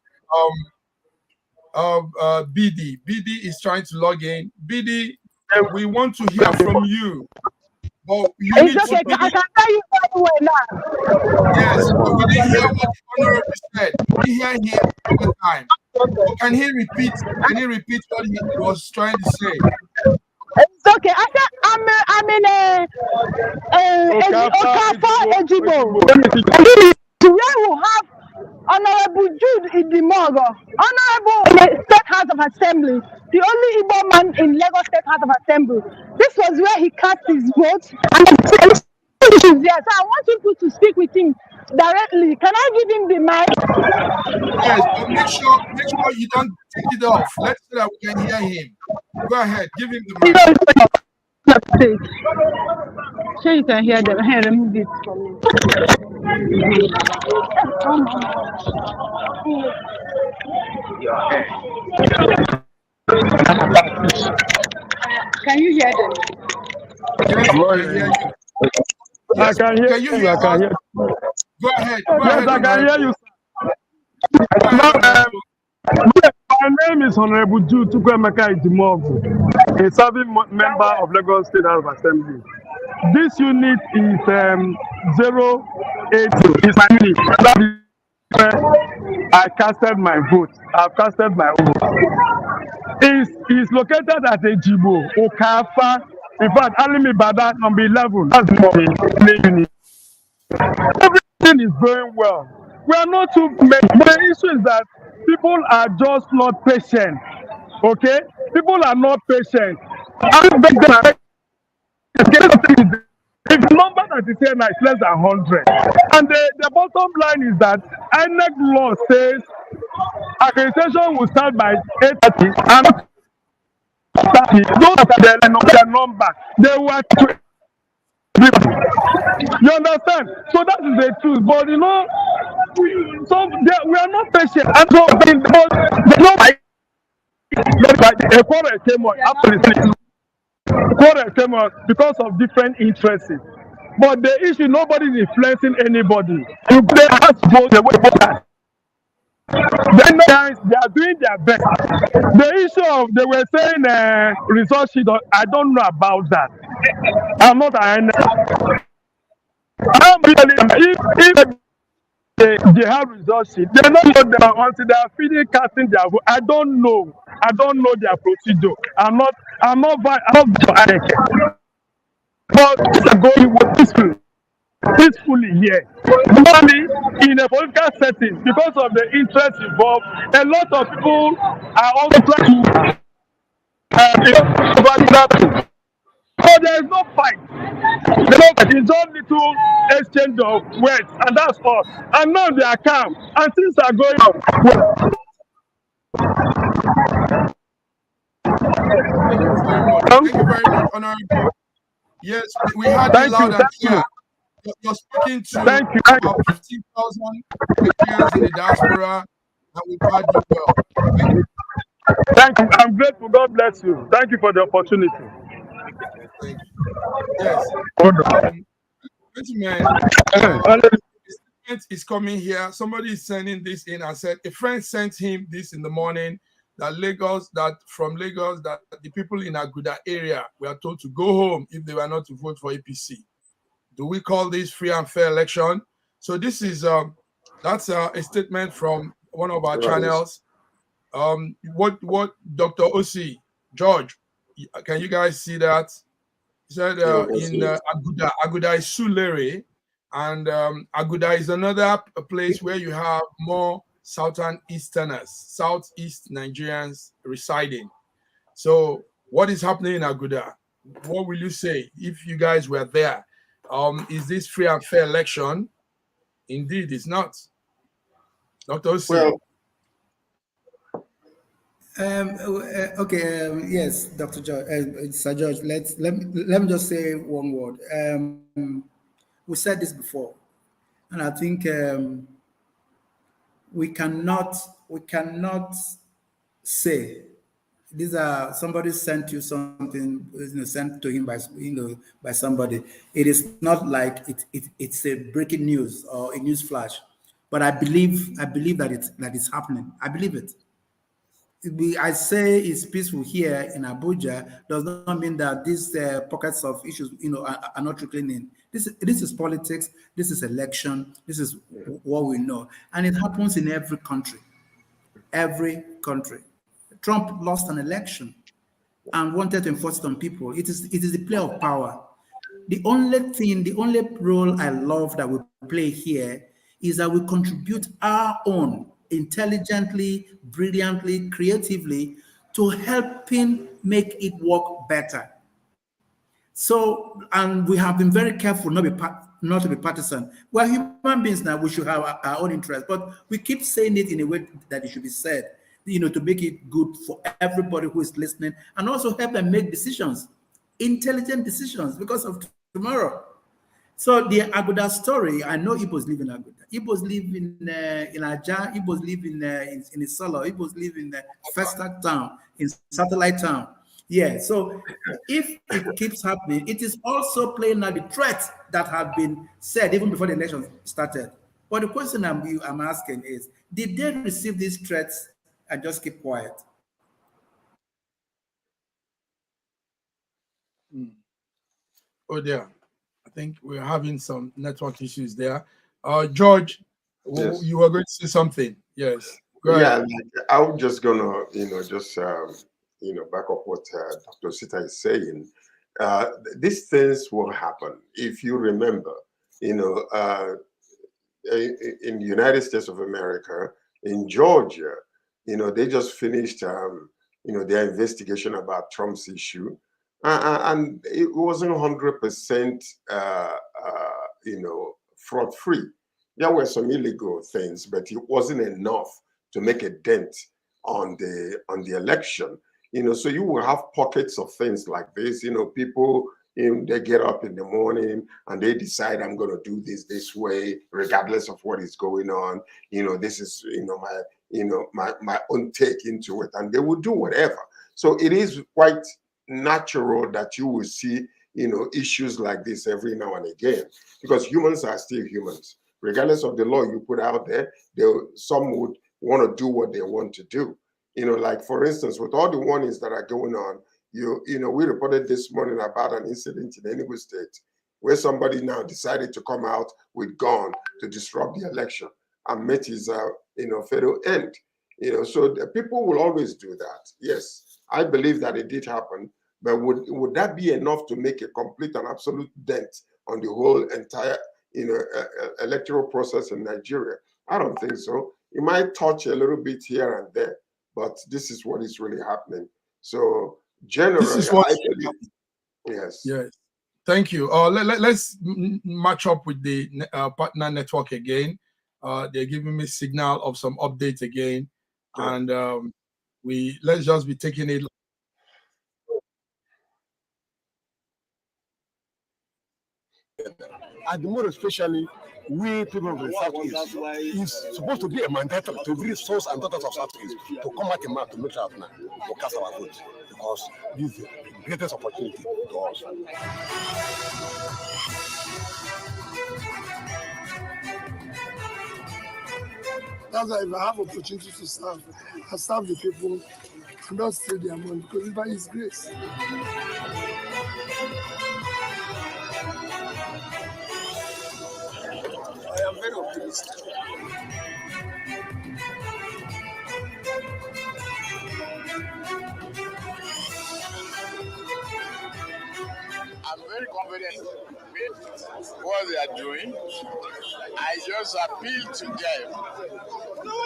BD. BD is trying to log in. BD, we want to hear from you. But you It's need okay. to I can tell you very well now. yes, but we didn't hear what the honorable said. We hear him all the time. So can he repeat? Can he repeat what he was trying to say? It's okay. I said I'm in Okafor Ejibo. Where we have Honorable Jude Idimogo, Honorable in the State House of Assembly, the only Igbo man in Lagos State House of Assembly. This was where he cast his vote, and he's there. So I want people to speak with him directly. Can I give him the mic? Yes, but make sure you don't take it off. Let's so that we can hear him. Go ahead, give him the mic. Sure, you can hear them. Here, remove it from me. Can you hear them? Yes, we can hear you. Yes, I can hear can you hear I can us? hear. Go ahead. Go Yes, ahead, I can hear you. Go ahead, My name is Honorable Jude Tukwemeka Idimogu, a serving member of Lagos State House of Assembly. This unit is 080. It's my unit. That is where I casted my vote. I've casted my vote. It's located at Ejibo, Okafa. In fact, Alimi Bada, number 11. That's the unit. Everything is going well. We are not too many. The issue is that people are just not patient. Okay? People are not patient. If the number that is here now is less than 100. And the bottom line is that INEC law says accreditation will start by 8:30 and 30. Those are the number. They were you understand? So that is the truth. But you know, we are not patient. And so a quarrel came on after quarrel came on because of different interests. But the issue, nobody is influencing anybody. You play as vote the way voters. Then they are doing their best. The issue of they were saying result sheet, I don't know about that. I'm not an I'm really if they have result sheet, they don't know them until they are finished casting their vote. I don't know their procedure. I'm not but it's going peacefully here. Normally, in a political setting, because of the interest involved, a lot of people are also trying to but there is no fight. It's just little exchange of words, and that's all. And now they are calm, and things are going on. Thank you very much, Honorable. Yes, we had you loud and clear. You're speaking to about 15,000 Nigerians in the diaspora, and we've had you well. Thank you. Thank you. I'm grateful. God bless you. Thank you for the opportunity. Thank you. Yes. Gentlemen, statement is coming here. Somebody is sending this in and said a friend sent him this in the morning that from Lagos that the people in Aguda area were told to go home if they were not to vote for APC. Do we call this free and fair election? So this is that's a statement from one of our channels. What Dr. Osi George, can you guys see that? He said in Aguda is Sulere, and Aguda is another place where you have more southeast Nigerians residing. So what is happening in Aguda? What will you say if you guys were there? Is this free and fair election? Indeed, it's not. Dr. Osi. Well, Okay, yes, Dr. George, Sir George, let me just say one word. We said this before, and I think we cannot say these are somebody sent you something, sent to him by by somebody. It is not like it's a breaking news or a news flash, but I believe that it's happening. I believe it. I say it's peaceful here in Abuja does not mean that these pockets of issues, are not trickling in. This is politics. This is election. This is what we know, and it happens in every country. Every country. Trump lost an election and wanted to enforce it on people. It is the play of power. The only role I love that we play here is that we contribute our own intelligently, brilliantly, creatively to helping make it work better. So, and we have been very careful not to be partisan. We're human beings now, we should have our own interests, but we keep saying it in a way that it should be said, to make it good for everybody who is listening and also help them make decisions, intelligent decisions because of tomorrow. So the Aguda story, I know Igbos live in Aguda. Igbos live in Aja. Igbos live in Isolo. Igbos live in Festac town, in Satellite town. Yeah. So if it keeps happening, it is also playing out the threats that have been said even before the election started. But the question I'm asking is, did they receive these threats and just keep quiet? Oh dear. I think we're having some network issues there. George, yes. you were going to say something. Yes. Go Yeah, ahead. I'm just gonna, just back up what Dr. Sita is saying. These things will happen. If you remember, in the United States of America, in Georgia, they just finished, their investigation about Trump's issue, and it wasn't 100%, fraud free. There were some illegal things, but it wasn't enough to make a dent on the election. So you will have pockets of things like this. People, they get up in the morning and they decide, I'm going to do this way, regardless of what is going on. This is my own take into it, and they will do whatever. So it is quite natural that you will see issues like this every now and again, because humans are still humans. Regardless of the law you put out there, some would want to do what they want to do. Like for instance, with all the warnings that are going on, we reported this morning about an incident in Enugu State where somebody now decided to come out with gun to disrupt the election and met his fatal end. So the people will always do that. Yes, I believe that it did happen, but would that be enough to make a complete and absolute dent on the whole entire electoral process in Nigeria? I don't think so. It might touch a little bit here and there, but this is what is really happening. So generally, This is what. I believe, yes. Yes. Thank you. Let's match up with the partner network again. They're giving me signal of some updates again, and let's just be taking it. And more especially, we people of the Southeast, is supposed to be a mandatory to every sons and daughters of Southeast to come out in March to make sure that to cast our vote, because this is the greatest opportunity to us. That's why if I have opportunity to serve, I serve the people and not steal their money, because it's by His grace. I am very optimistic. I'm very confident with what they are doing. I just appeal to them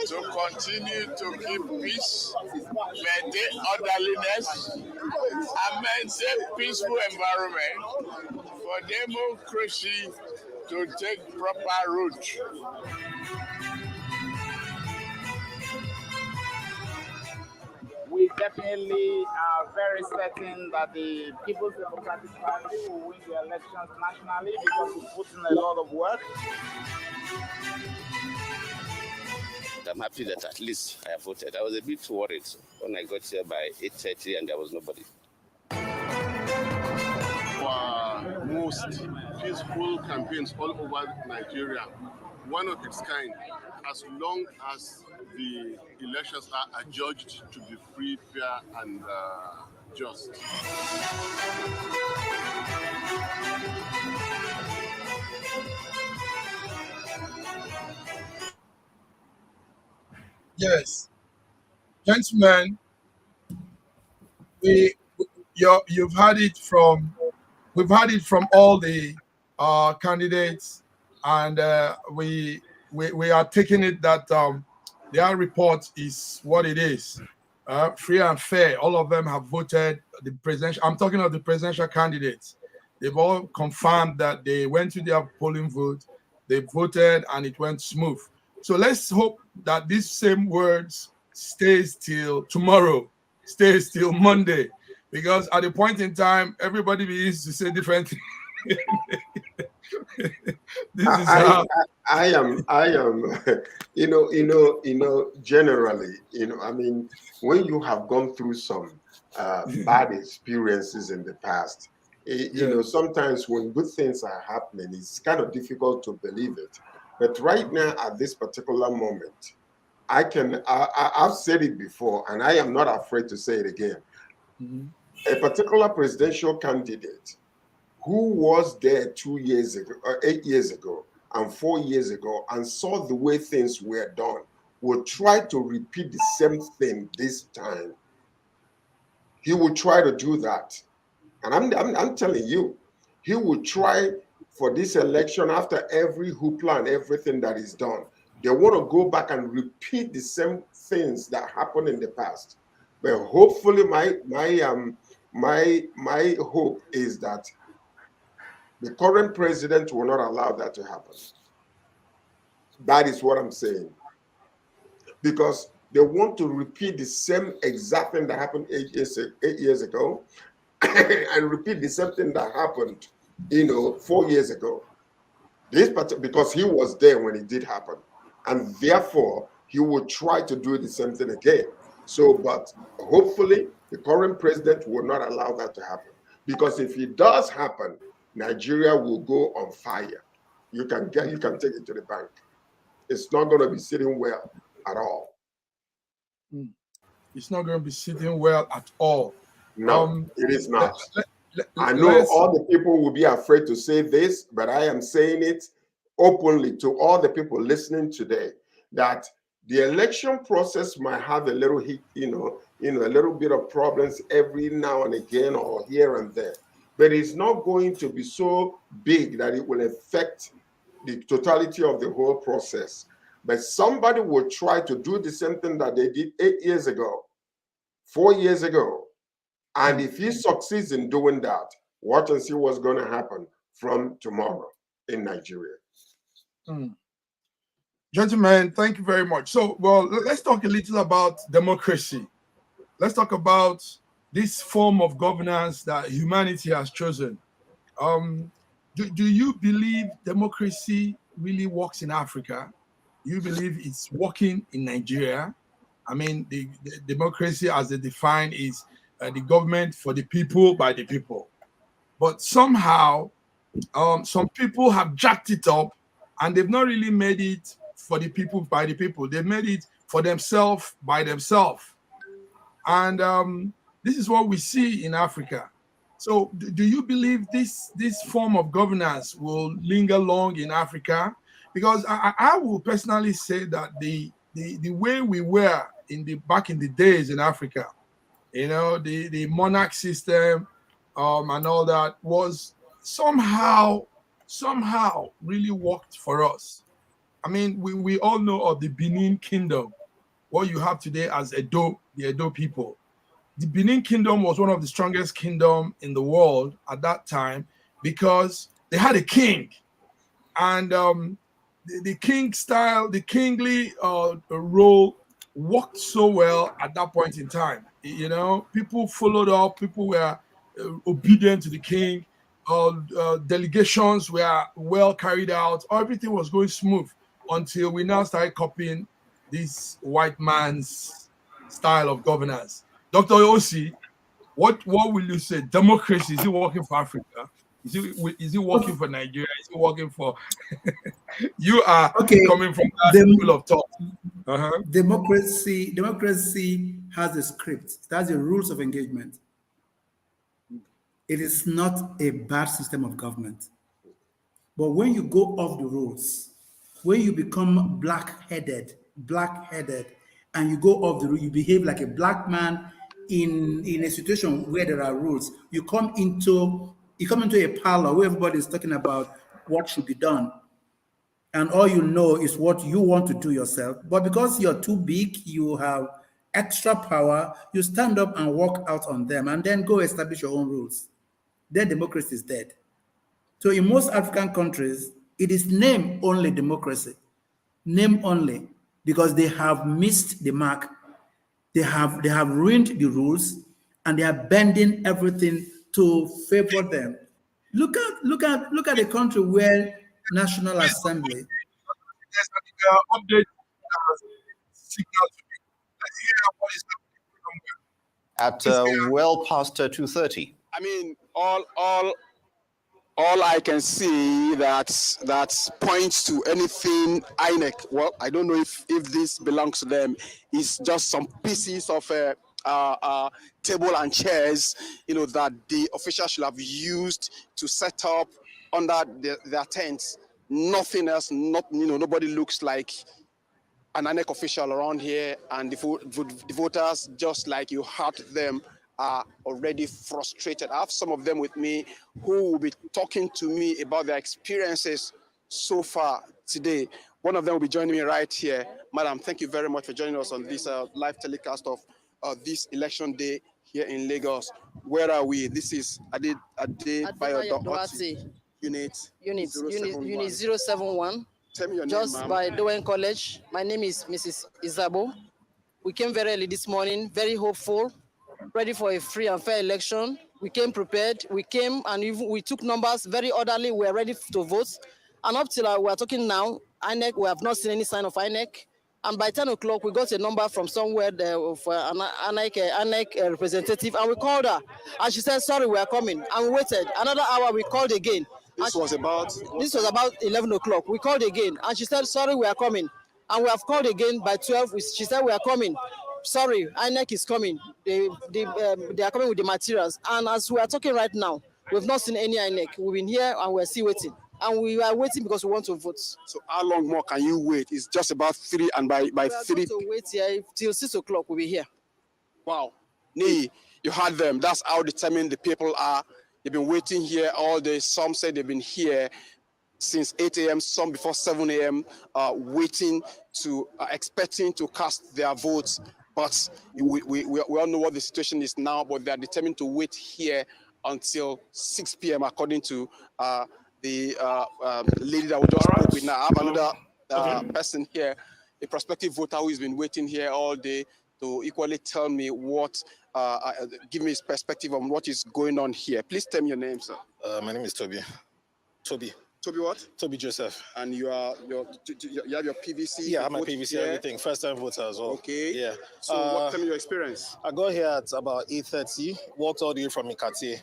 to continue to keep peace, maintain orderliness, and maintain peaceful environment for democracy to take proper root. we definitely are very certain that the People's Democratic Party will win the elections nationally because we put in a lot of work. I'm happy that at least I have voted. I was a bit worried when I got here by 8:30 and there was nobody. For most peaceful campaigns all over Nigeria, one of its kind, as long as the elections are adjudged to be free, fair, and just. Yes, gentlemen, you've had it from we've had it from all the candidates, and we are taking it that their report is what it is, free and fair. All of them have voted the presidential. I'm talking of the presidential candidates. They've all confirmed that they went to their polling vote, they voted, and it went smooth. So let's hope that these same words stays till tomorrow, stays till Monday, because at a point in time, everybody begins to say different things. This is how I am, generally, I mean, when you have gone through some bad experiences in the past, sometimes when good things are happening, it's kind of difficult to believe it. But right now, at this particular moment, I've said it before, and I am not afraid to say it again. A particular presidential candidate who was there 2 years ago, or 8 years ago, and 4 years ago, and saw the way things were done, will try to repeat the same thing this time. He will try to do that. And I'm telling you, he will try for this election after every hoopla and everything that is done. They want to go back and repeat the same things that happened in the past. But hopefully, my hope is that the current president will not allow that to happen. That is what I'm saying. Because they want to repeat the same exact thing that happened 8 years ago and repeat the same thing that happened, 4 years ago. Because he was there when it did happen. And therefore, he will try to do the same thing again. So, but hopefully, the current president will not allow that to happen. Because if it does happen, Nigeria will go on fire. You can take it to the bank. It's not going to be sitting well at all. It's not going to be sitting well at all. No, it is not. I know all the people will be afraid to say this, but I am saying it openly to all the people listening today, that the election process might have a little hit, a little bit of problems every now and again or here and there. But it's not going to be so big that it will affect the totality of the whole process. But somebody will try to do the same thing that they did 8 years ago, 4 years ago. And if he succeeds in doing that, watch and see what's going to happen from tomorrow in Nigeria. Gentlemen, thank you very much. So, well, let's talk a little about democracy. Let's talk about this form of governance that humanity has chosen. Do you believe democracy really works in Africa? Do you believe it's working in Nigeria? I mean, the democracy as they define is the government for the people, by the people. But somehow, some people have jacked it up, and they've not really made it for the people, by the people. They've made it for themselves, by themselves. And this is what we see in Africa. So do you believe this form of governance will linger long in Africa? Because I will personally say that the way we were back in the days in Africa, the monarch system and all that was somehow really worked for us. I mean, we all know of the Benin Kingdom, what you have today as the Edo people. The Benin Kingdom was one of the strongest kingdoms in the world at that time because they had a king. And the king style, the kingly role worked so well at that point in time. You know, people followed up. People were obedient to the king. Delegations were well carried out. Everything was going smooth until we now started copying this white man's style of governance. Dr. Osi, what will you say? Democracy, is it working for Africa? Is it working for Nigeria? Is it working for you are coming from that school of thought? Democracy has a script. It has the rules of engagement. It is not a bad system of government. But when you go off the rules, when you become black-headed, and you go off the rule, you behave like a black man in a situation where there are rules. You come into a parlor where everybody is talking about what should be done. And all you know is what you want to do yourself. But because you're too big, you have extra power, you stand up and walk out on them and then go establish your own rules. Then democracy is dead. So in most African countries, it is name only democracy. Name only, because they have missed the mark. They have ruined the rules and they are bending everything to favor them. Look at a country where National Assembly. Update signal to me. Let's hear what is happening At well past 2:30. I mean, all I can see that points to anything INEC. Well, I don't know if this belongs to them. It's just some pieces of table and chairs, that the officials should have used to set up under their tents. Nothing else. Nobody looks like an INEC official around here, and the voters, just like you heard them, are already frustrated. I have some of them with me who will be talking to me about their experiences so far today. One of them will be joining me right here. Madam, thank you very much for joining us on this live telecast of this election day here in Lagos. Where are we? This is Adebayo Unit 071. Tell me your Just name, by Dowen College. My name is Mrs. Izabo. We came very early this morning, very hopeful, ready for a free and fair election. We came prepared. We came and we took numbers very orderly. We are ready to vote. And up till we are talking now, INEC, we have not seen any sign of INEC. And by 10 o'clock, we got a number from somewhere there of an INEC representative, and we called her. And she said, sorry, we are coming. And we waited. Another hour, we called again. This was about 11 o'clock. We called again. And she said, sorry, we are coming. And we have called again by 12. She said, we are coming. Sorry, INEC is coming. They are coming with the materials. And as we are talking right now, we've not seen any INEC. We've been here and we're still waiting. And we are waiting because we want to vote. So how long more can you wait? It's just about 3, and by 3... We are going to wait here till 6 o'clock. We'll be here. Wow. Nee, you heard them. That's how determined the people are. They've been waiting here all day. Some say they've been here since 8 a.m., some before 7 a.m., waiting to, expecting to cast their votes. But we all know what the situation is now, but they are determined to wait here until 6 p.m., according to the lady that we just spoke with now. I have another person here, a prospective voter who has been waiting here all day to equally tell me what, give me his perspective on what is going on here. Please tell me your name, sir. My name is Toby. Toby what? Toby Joseph. And you have your PVC? Yeah, I have my PVC, here. Everything. First time voter as well. Okay. Yeah. So tell me your experience. I got here at about 8:30, walked all the way from Ikate,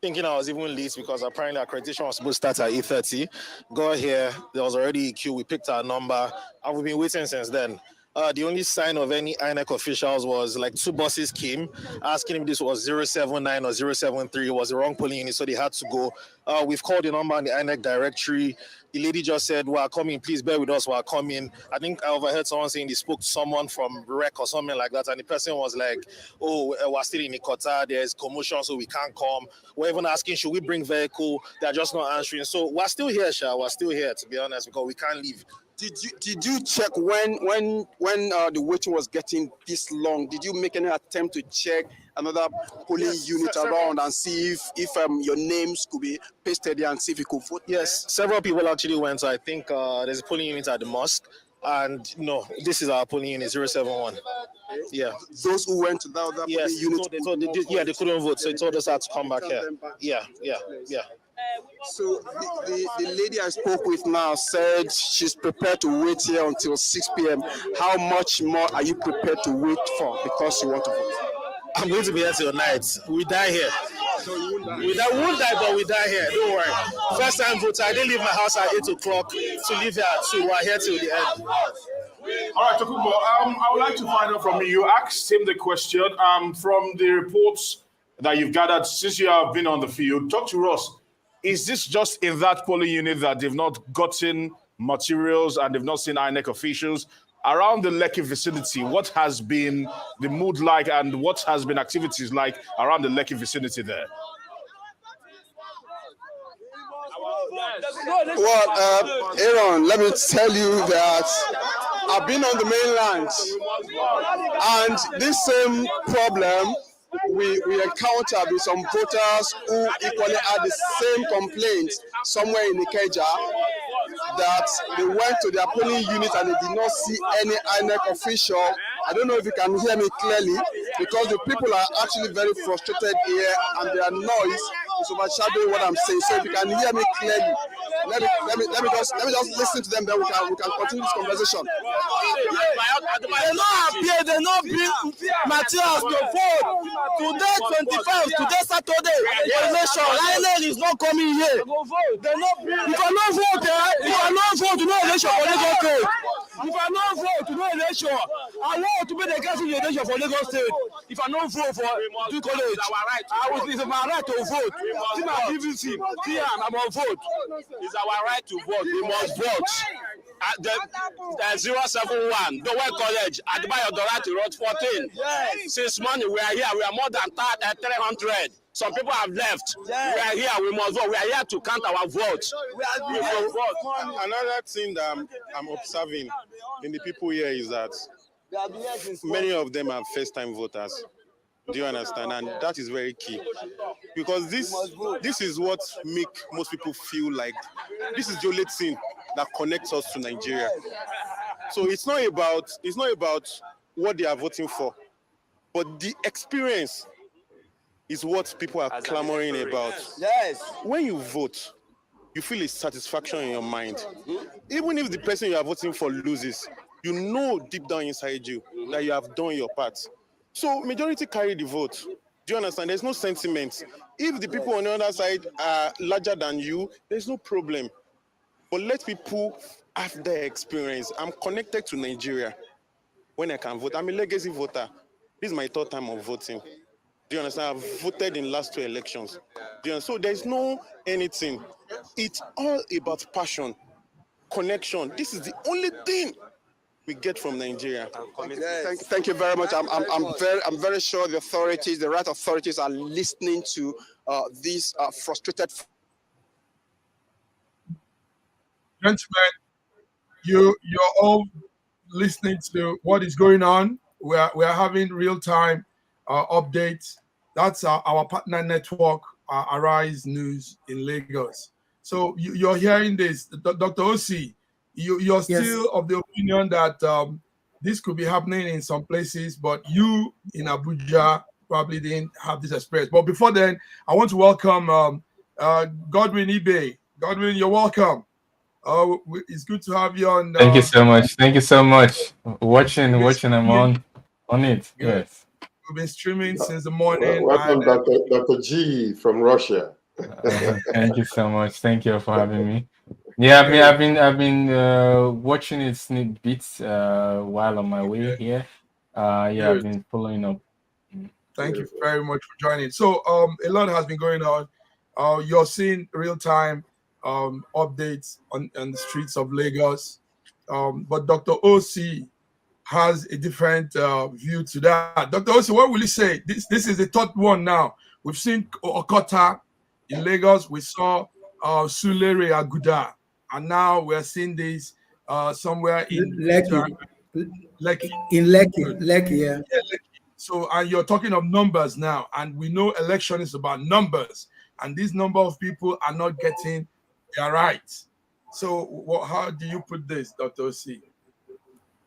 thinking I was even late because apparently accreditation was supposed to start at 8:30. Got here, there was already a queue. We picked our number, and we've been waiting since then. The only sign of any INEC officials was like 2 buses came asking if this was 079 or 073. It was the wrong polling unit, so they had to go. We've called the number on the INEC directory. The lady just said, "We are coming, please bear with us, we are coming." I think I overheard someone saying they spoke to someone from REC or something like that, and the person was like, "Oh, we're still in Ikota, there's commotion, so we can't come." We're even asking, should we bring vehicle? They're just not answering. So we're still here, Sha. We're still here, to be honest, because we can't leave. Did you check when the waiting was getting this long? Did you make any attempt to check another polling unit around and see if your names could be pasted there and see if you could vote? Yes, several people actually went. So I think there's a polling unit at the mosque, and no, this is our polling unit 071. Yeah. Those who went to that other Yes, unit. they couldn't vote, so he told us how to come back here. Yeah. So the lady I spoke with now said she's prepared to wait here until 6 p.m. How much more are you prepared to wait for because you want to vote? I'm going to be here till night. We die here. We won't die, but we die here. Don't worry. First time voter. I didn't leave my house at 8 o'clock to leave here at 2. We're here till the end. All right, Tokumbo, I would like to find out from you. You asked him the question from the reports that you've gathered since you have been on the field. Talk to us. Is this just in that polling unit that they've not gotten materials and they've not seen INEC officials? Around the Lekki vicinity, what has been the mood like and what has been activities like around the Lekki vicinity there? Well, Aaron, let me tell you that I've been on the mainland, and this same problem we encountered with some voters who equally had the same complaints somewhere in Ikeja, that they went to their polling unit and they did not see any INEC official. I don't know if you can hear me clearly, because the people are actually very frustrated here and their noise is overshadowing what I'm saying. So if you can hear me clearly, let me just listen to them, then we can continue this conversation. They not appear, they not bring materials to vote. Today 25, today Saturday, election. INEC is not coming here. They not bring. You cannot vote, eh? You cannot vote to no election for Lagos State. You cannot vote to no election. I want to be the guest in the election for Lagos State. If I don't vote for the college, it's my right to vote. See my DVC, I'm on vote. It's our right to vote. We must vote. The 071, the Way College, at the Dorati Road 14. Yes. Since morning we are here. We are more than 300. Some people have left. Yes. We are here. We must vote. We are here to count our votes. We will vote. Another thing that I'm observing in the people here is that many of them are first-time voters. Do you understand? And that is very key, because this is what make most people feel like this is the only thing that connects us to Nigeria. So it's not about what they are voting for, but the experience is what people are clamoring about. Yes. When you vote, you feel a satisfaction in your mind. Even if the person you are voting for loses, you know deep down inside you that you have done your part. So majority carry the vote. Do you understand? There's no sentiment. If the people on the other side are larger than you, there's no problem. But let people have their experience. I'm connected to Nigeria when I can vote. I'm a legacy voter. This is my third time of voting. Do you understand? I've voted in last 2 elections. Do you understand? So there's no anything. It's all about passion, connection. This is the only thing we get from Nigeria. Thank you very much. I'm very sure the authorities, the right authorities, are listening to these frustrated. Gentlemen, you're all listening to what is going on. We are having real-time updates. That's our partner network, Arise News in Lagos. So you're hearing this, Dr. Osi. You're still of the opinion that this could be happening in some places, but you in Abuja probably didn't have this experience. But before then, I want to welcome Godwin Ibe. Godwin, you're welcome. It's good to have you on. Thank you so much. Thank you so much. Watching, I'm on it. Good. Yes. We've been streaming since the morning. Welcome, Dr. G from Russia. Thank you so much. Thank you for having me. Yeah, I've been watching it sneak bits while on my way here. I've been following up. Thank you very much for joining. So a lot has been going on. You're seeing real-time updates on the streets of Lagos. But Dr. OC has a different view to that. Dr. OC, what will you say? This is the third one now. We've seen Okota in Lagos. We saw Sulere Aguda. And now we're seeing this somewhere in Lekki. In Lekki, yeah. So, and you're talking of numbers now, and we know election is about numbers, and this number of people are not getting their rights. So, how do you put this, Dr. C?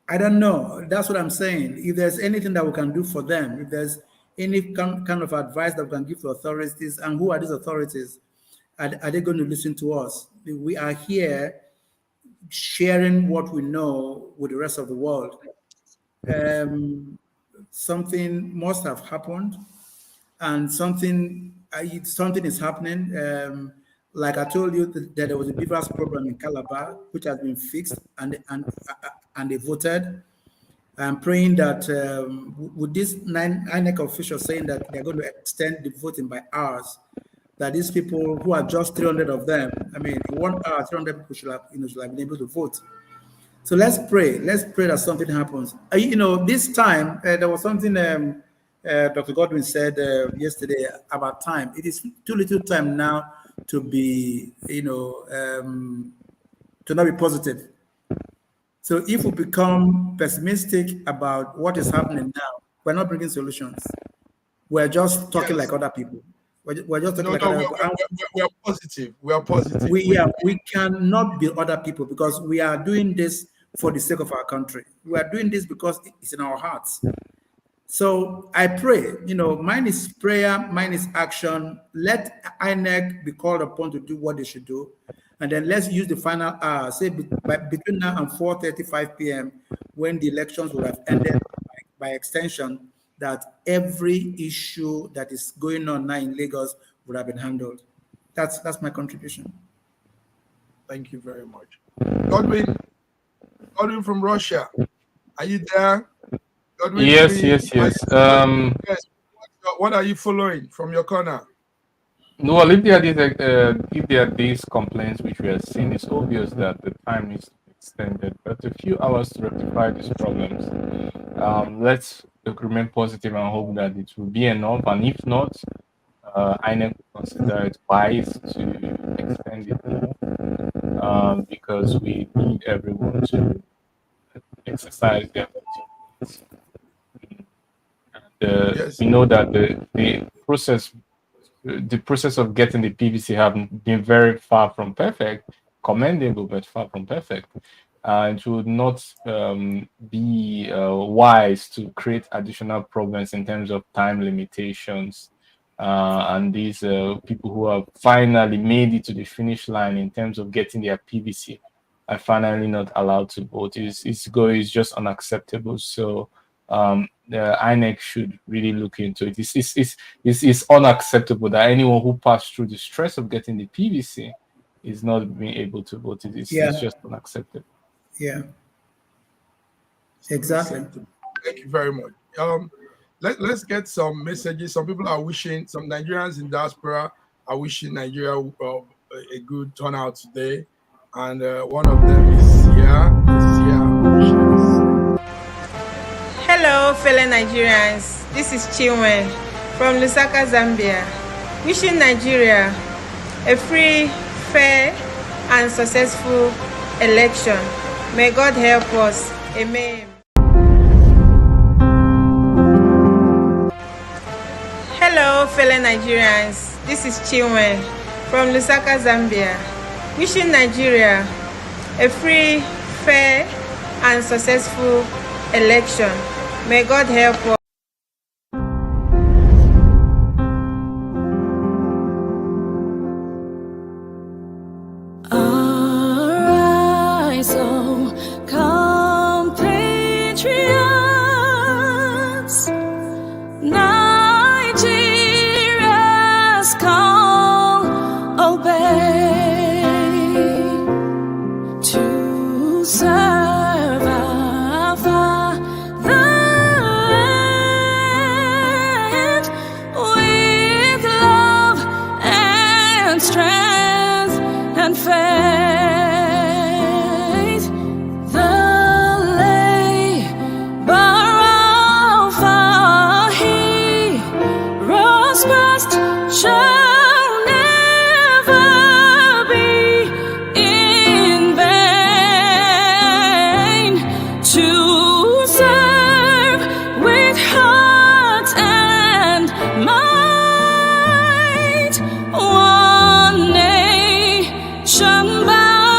I don't know. That's what I'm saying. If there's anything that we can do for them, if there's any kind of advice that we can give to authorities, and who are these authorities? Are they going to listen to us? We are here sharing what we know with the rest of the world. Something must have happened, and something is happening. Like I told you, that there was a beavers problem in Calabar, which has been fixed, and they voted. I'm praying that with this INEC officials saying that they're going to extend the voting by hours, that these people who are just 300 of them, I mean, in 1 hour, 300 people should have been able to vote. So let's pray. Let's pray that something happens. This time there was something Dr. Godwin said yesterday about time. It is too little time now to be, to not be positive. So if we become pessimistic about what is happening now, we're not bringing solutions. We're just talking like other people. We're just talking like other people. We are positive. We are positive. We cannot be other people, because we are doing this for the sake of our country. We are doing this because it's in our hearts. So I pray, mine is prayer, mine is action. Let INEC be called upon to do what they should do. And then let's use the final hour, say between now and 4:35 p.m., when the elections will have ended by extension, that every issue that is going on now in Lagos would have been handled. That's my contribution. Thank you very much. Godwin from Russia, are you there? Godwin, yes. yes. What are you following from your corner? Well, if there are these complaints which we are seeing, it's obvious that the time is extended, but a few hours to rectify these problems. Let's remain positive and hope that it will be enough, and if not, INEC will consider it wise to extend it more, because we need everyone to exercise their voting. Yes. We know that the process of getting the PVC have been very far from perfect, commendable, but far from perfect. It would not be wise to create additional problems in terms of time limitations. And these people who have finally made it to the finish line in terms of getting their PVC are finally not allowed to vote. It's just unacceptable. So the INEC should really look into it. It's unacceptable that anyone who passed through the stress of getting the PVC is not being able to vote. It's just unacceptable. Yeah, exactly. Thank you very much. Let's get some messages. Some people are wishing, some Nigerians in diaspora are wishing Nigeria a good turnout today. And one of them is here. Hello, fellow Nigerians. This is Chinwe from Lusaka, Zambia. Wishing Nigeria a free, fair, and successful election. May God help us. Amen. Hello, fellow Nigerians. This is Chinwe from Lusaka, Zambia. Wishing Nigeria a free, fair, and successful election. May God help us. Arise, oh, compatriots, Nigeria's call, obey to serve our fatherland with love and strength and faith. The labor of our heroes past shall never be in vain. To serve with heart and mind, one nation bound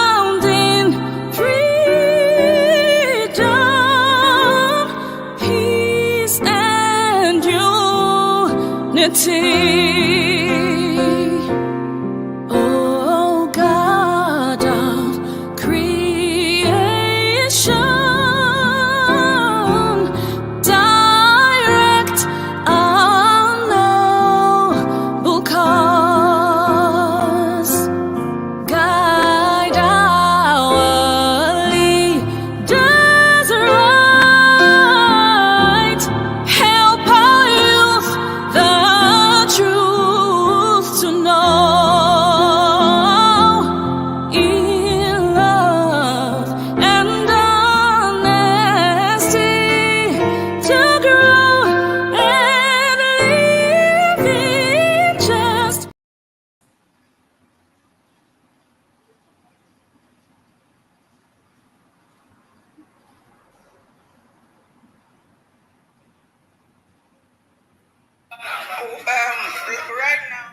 Right now.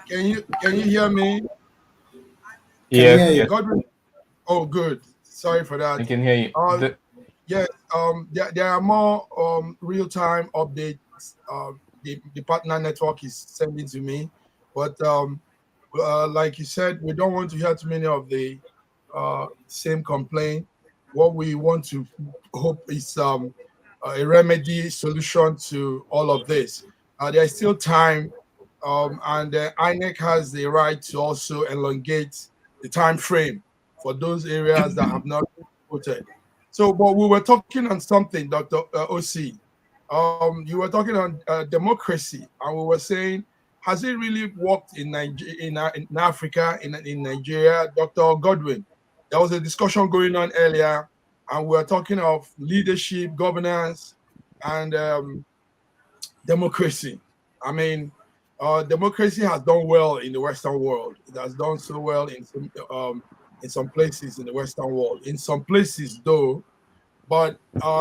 Can you hear me? Can hear Yes, you. yes, Godwin. Oh, good. Sorry for I that. can hear you. Uh, yes. There are more real-time updates. The partner network is sending to me, but like you said, we don't want to hear too many of the same complaint. What we want to hope is a remedy solution to all of this. There is still time, and INEC has the right to also elongate the time frame for those areas that have not been voted. So, but we were talking on something, Dr. OC. You were talking on democracy, and we were saying, has it really worked in in Africa, in Nigeria, Dr. Godwin? There was a discussion going on earlier, and we were talking of leadership, governance, and democracy. I mean, democracy has done well in the Western world. It has done so well in some places in the Western world. In some places, though, but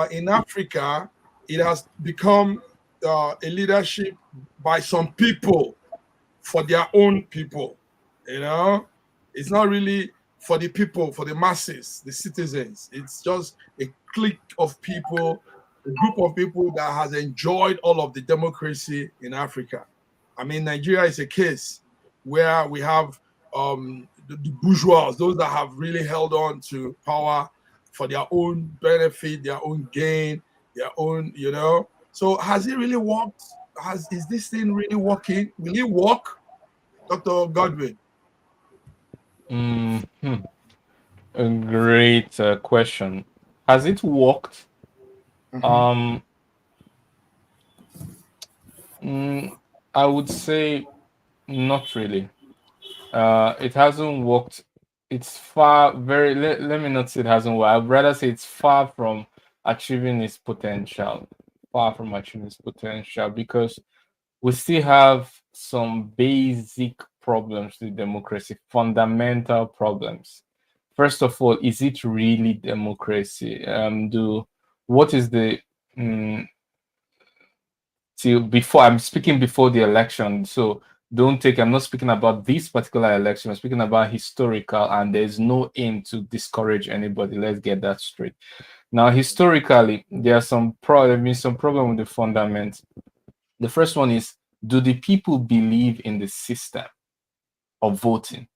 in Africa, it has become a leadership by some people for their own people. You know, it's not really for the people, for the masses, the citizens. It's just a clique of people, a group of people that has enjoyed all of the democracy in Africa. I mean, Nigeria is a case where we have the bourgeois, those that have really held on to power for their own benefit, their own gain, their own, you know. So has it really worked? Is this thing really working? Will it work, Dr. Godwin? Mhm. A great question. Has it worked? Um, mm, I would say not really. It hasn't worked. It's far very. Let me not say it hasn't worked. I'd rather say it's far from achieving its potential. Far from achieving its potential because we still have some basic problems with democracy, fundamental problems. First of all, is it really democracy? Do what is the till before I'm speaking before the election, so don't take I'm not speaking about this particular election, I'm speaking about historical, and there's no aim to discourage anybody. Let's get that straight. Now, historically, there are some problem with the fundamentals. The first one is, do the people believe in the system of voting?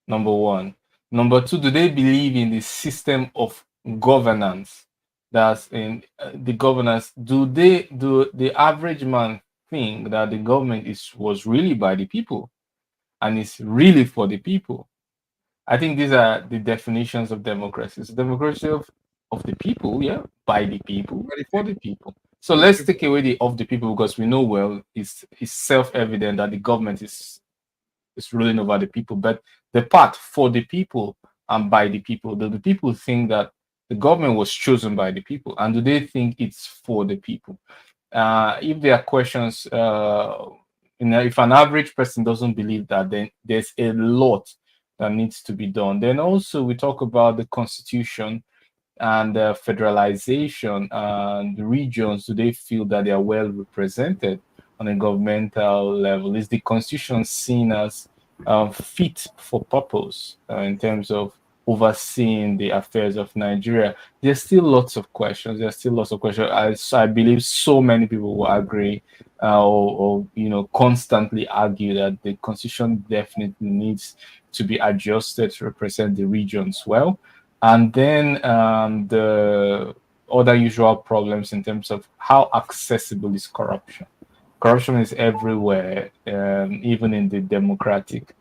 Number one. Number two, do they believe in the system of governance? That's in the governance. Do the average man think that the government was really by the people and is really for the people? I think these are the definitions of democracy. It's democracy of the people, yeah, by the people, for the people. So let's take away the of the people, because we know well it's self-evident that the government is ruling over the people. But the part for the people and by the people, do the people think that the government was chosen by the people, and do they think it's for the people? If there are questions, if an average person doesn't believe that, then there's a lot that needs to be done. Then also we talk about the constitution and federalization, and the regions. Do they feel that they are well represented on a governmental level? Is the constitution seen as fit for purpose in terms of overseeing the affairs of Nigeria? There's still lots of questions. There's still lots of questions. I believe so many people will agree, or constantly argue that the constitution definitely needs to be adjusted to represent the regions well. And then the other usual problems in terms of how accessible is corruption. Corruption is everywhere, even in the democratic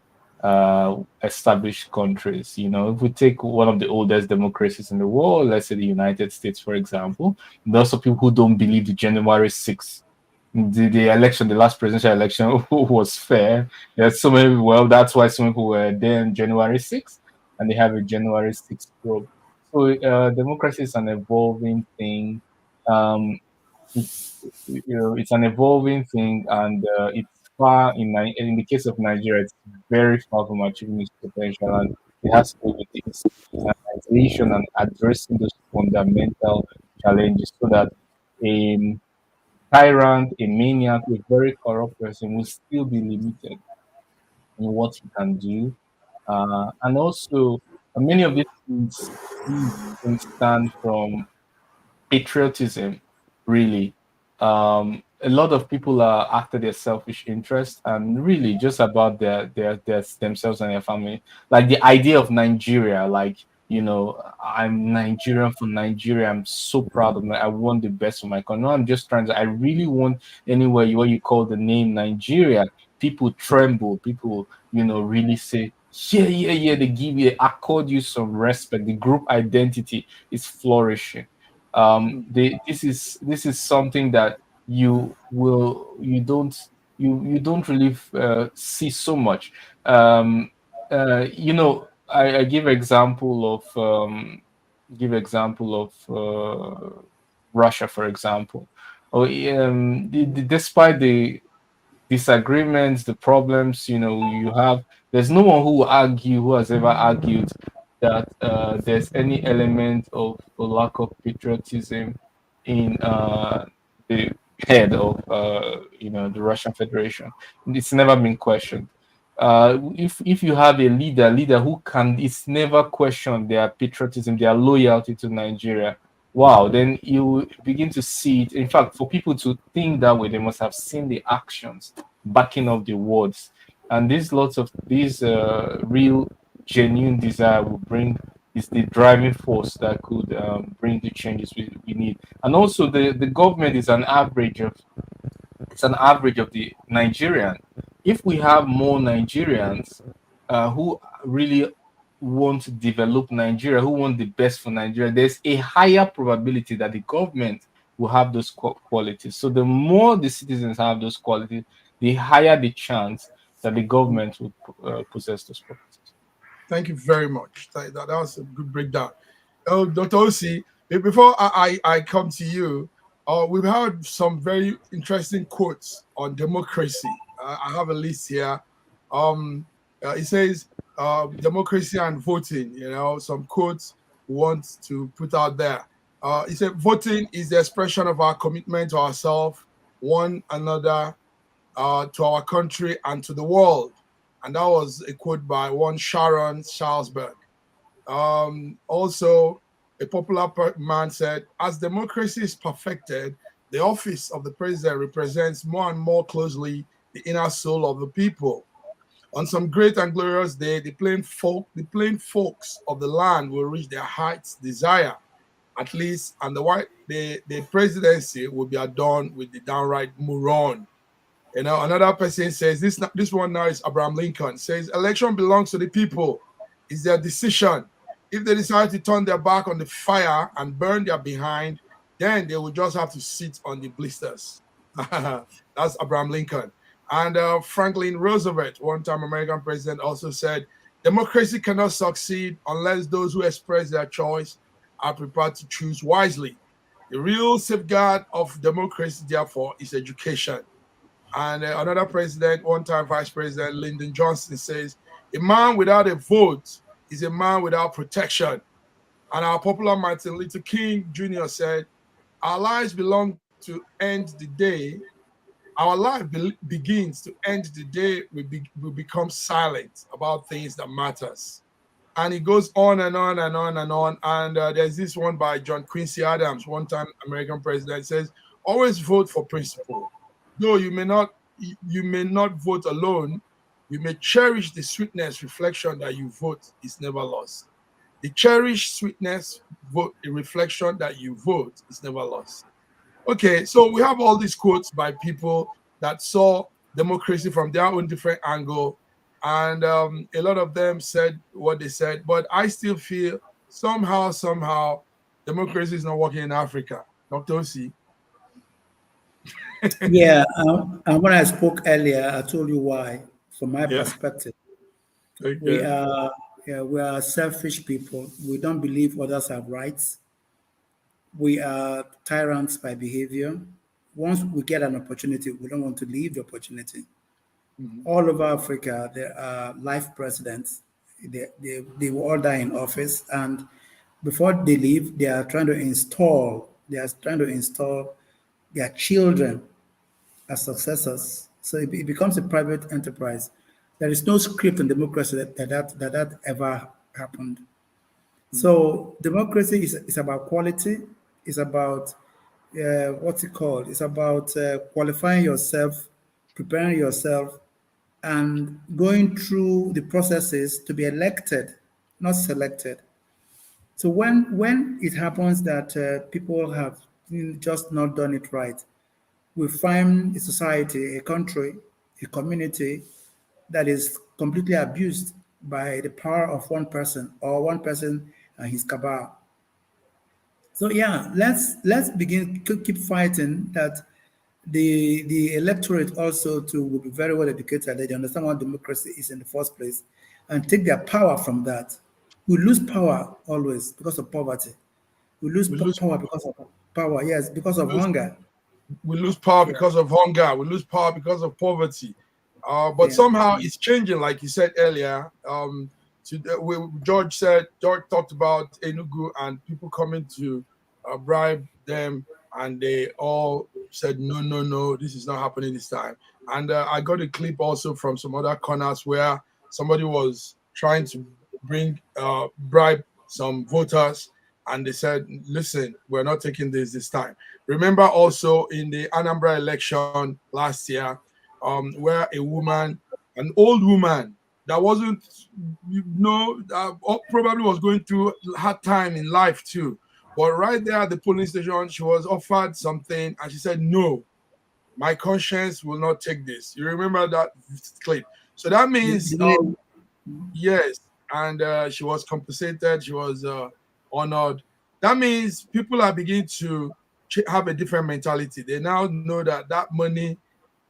established countries. If we take one of the oldest democracies in the world, let's say the United States, for example, there are also people who don't believe the January 6th, the election, the last presidential election was fair. There's so many, well, that's why so many people were there on January 6th, and they have a January 6th probe. So democracy is an evolving thing. Um, it's an evolving thing, and it's far in the case of Nigeria, it's very far from achieving its potential, and it has to do with its sensitization and addressing those fundamental challenges so that a tyrant, a maniac, a very corrupt person will still be limited in what he can do. And also, many of these things stand from patriotism, really. A lot of people are after their selfish interest and really just about their themselves and their family. Like the idea of Nigeria, like, you know, I'm Nigerian for Nigeria. I'm so proud of my, I want the best for my country. No, I'm just trying to, I really want anywhere what you call the name Nigeria. People tremble, people, you know, really say, yeah, yeah, yeah, they give you, they accord you some respect. The group identity is flourishing. This is something that you don't really see so much. You know, I give example of Russia, for example. Despite the disagreements, the problems, you know, you have, there's no one who has ever argued that there's any element of a lack of patriotism in the head of you know, the Russian Federation. It's never been questioned. If you have a leader who can, it's never questioned their patriotism, their loyalty to Nigeria. Wow, then you begin to see it. In fact, for people to think that way, they must have seen the actions backing up the words. And these lots of these real, genuine desire will bring is the driving force that could bring the changes we need. And also, the government is an average of the Nigerian. If we have more Nigerians who really want to develop Nigeria, who want the best for Nigeria, there's a higher probability that the government will have those qualities. So the more the citizens have those qualities, the higher the chance that the government will possess those properties. Thank you very much. That was a good breakdown. Oh, Dr. Osi, before I come to you, we've had some very interesting quotes on democracy. I have a list here. It says democracy and voting. You know, some quotes we want to put out there. It said voting is the expression of our commitment to ourselves, one another, to our country, and to the world. And that was a quote by one Sharon Salzberg. Also, a popular man said, as democracy is perfected, the office of the president represents more and more closely the inner soul of the people. On some great and glorious day, the plain folks of the land will reach their heart's desire, at least, and the presidency will be adorned with the downright moron. You know, another person says this one now is Abraham Lincoln says election belongs to the people. It's their decision. If they decide to turn their back on the fire and burn their behind, then they will just have to sit on the blisters. That's Abraham Lincoln. And Franklin Roosevelt, one-time American president, also said, democracy cannot succeed unless those who express their choice are prepared to choose wisely. The real safeguard of democracy, therefore, is education. And another president, one-time Vice President Lyndon Johnson says, a man without a vote is a man without protection. And our popular Martin Luther King Jr. said, our lives belong to end the day. Our life begins to end the day we become silent about things that matters. And it goes on and on and on and on. And there's this one by John Quincy Adams, one-time American president, says, always vote for principle. Though you may not vote alone, you may cherish the sweetness reflection that you vote is never lost. The cherished sweetness the reflection that you vote is never lost. Okay, so we have all these quotes by people that saw democracy from their own different angle, and a lot of them said what they said, but I still feel somehow, democracy is not working in Africa. Dr. Osi. Yeah, when I spoke earlier, I told you why. From my perspective, we are selfish people. We don't believe others have rights. We are tyrants by behavior. Once we get an opportunity, we don't want to leave the opportunity. All over Africa, there are life presidents. They will all die in office, and before they leave, they are trying to install their children as successors. So it becomes a private enterprise. There is no script on democracy that ever happened. So democracy is about quality. It's about what's it called? It's about qualifying yourself, preparing yourself, and going through the processes to be elected, not selected. So when it happens that people have just not done it right, we find a society, a country, a community that is completely abused by the power of one person or one person and his cabal. So yeah, let's begin to keep fighting that the electorate also too will be very well educated. They understand what democracy is in the first place and take their power from that. We lose power always because of poverty. We lose power because of power, yes, because of hunger. We lose power because of hunger. We lose power because of poverty. But somehow it's changing, like you said earlier. George talked about Enugu and people coming to bribe them, and they all said, no, no, no, this is not happening this time. And I got a clip also from some other corners where somebody was trying to bribe some voters, and they said, listen, we're not taking this time. Remember also in the Anambra election last year, where an old woman that wasn't, probably was going through a hard time in life too. But right there at the polling station, she was offered something and she said, no, my conscience will not take this. You remember that clip? So that means, yes, and she was compensated, she was honored. That means people are beginning to have a different mentality. They now know that money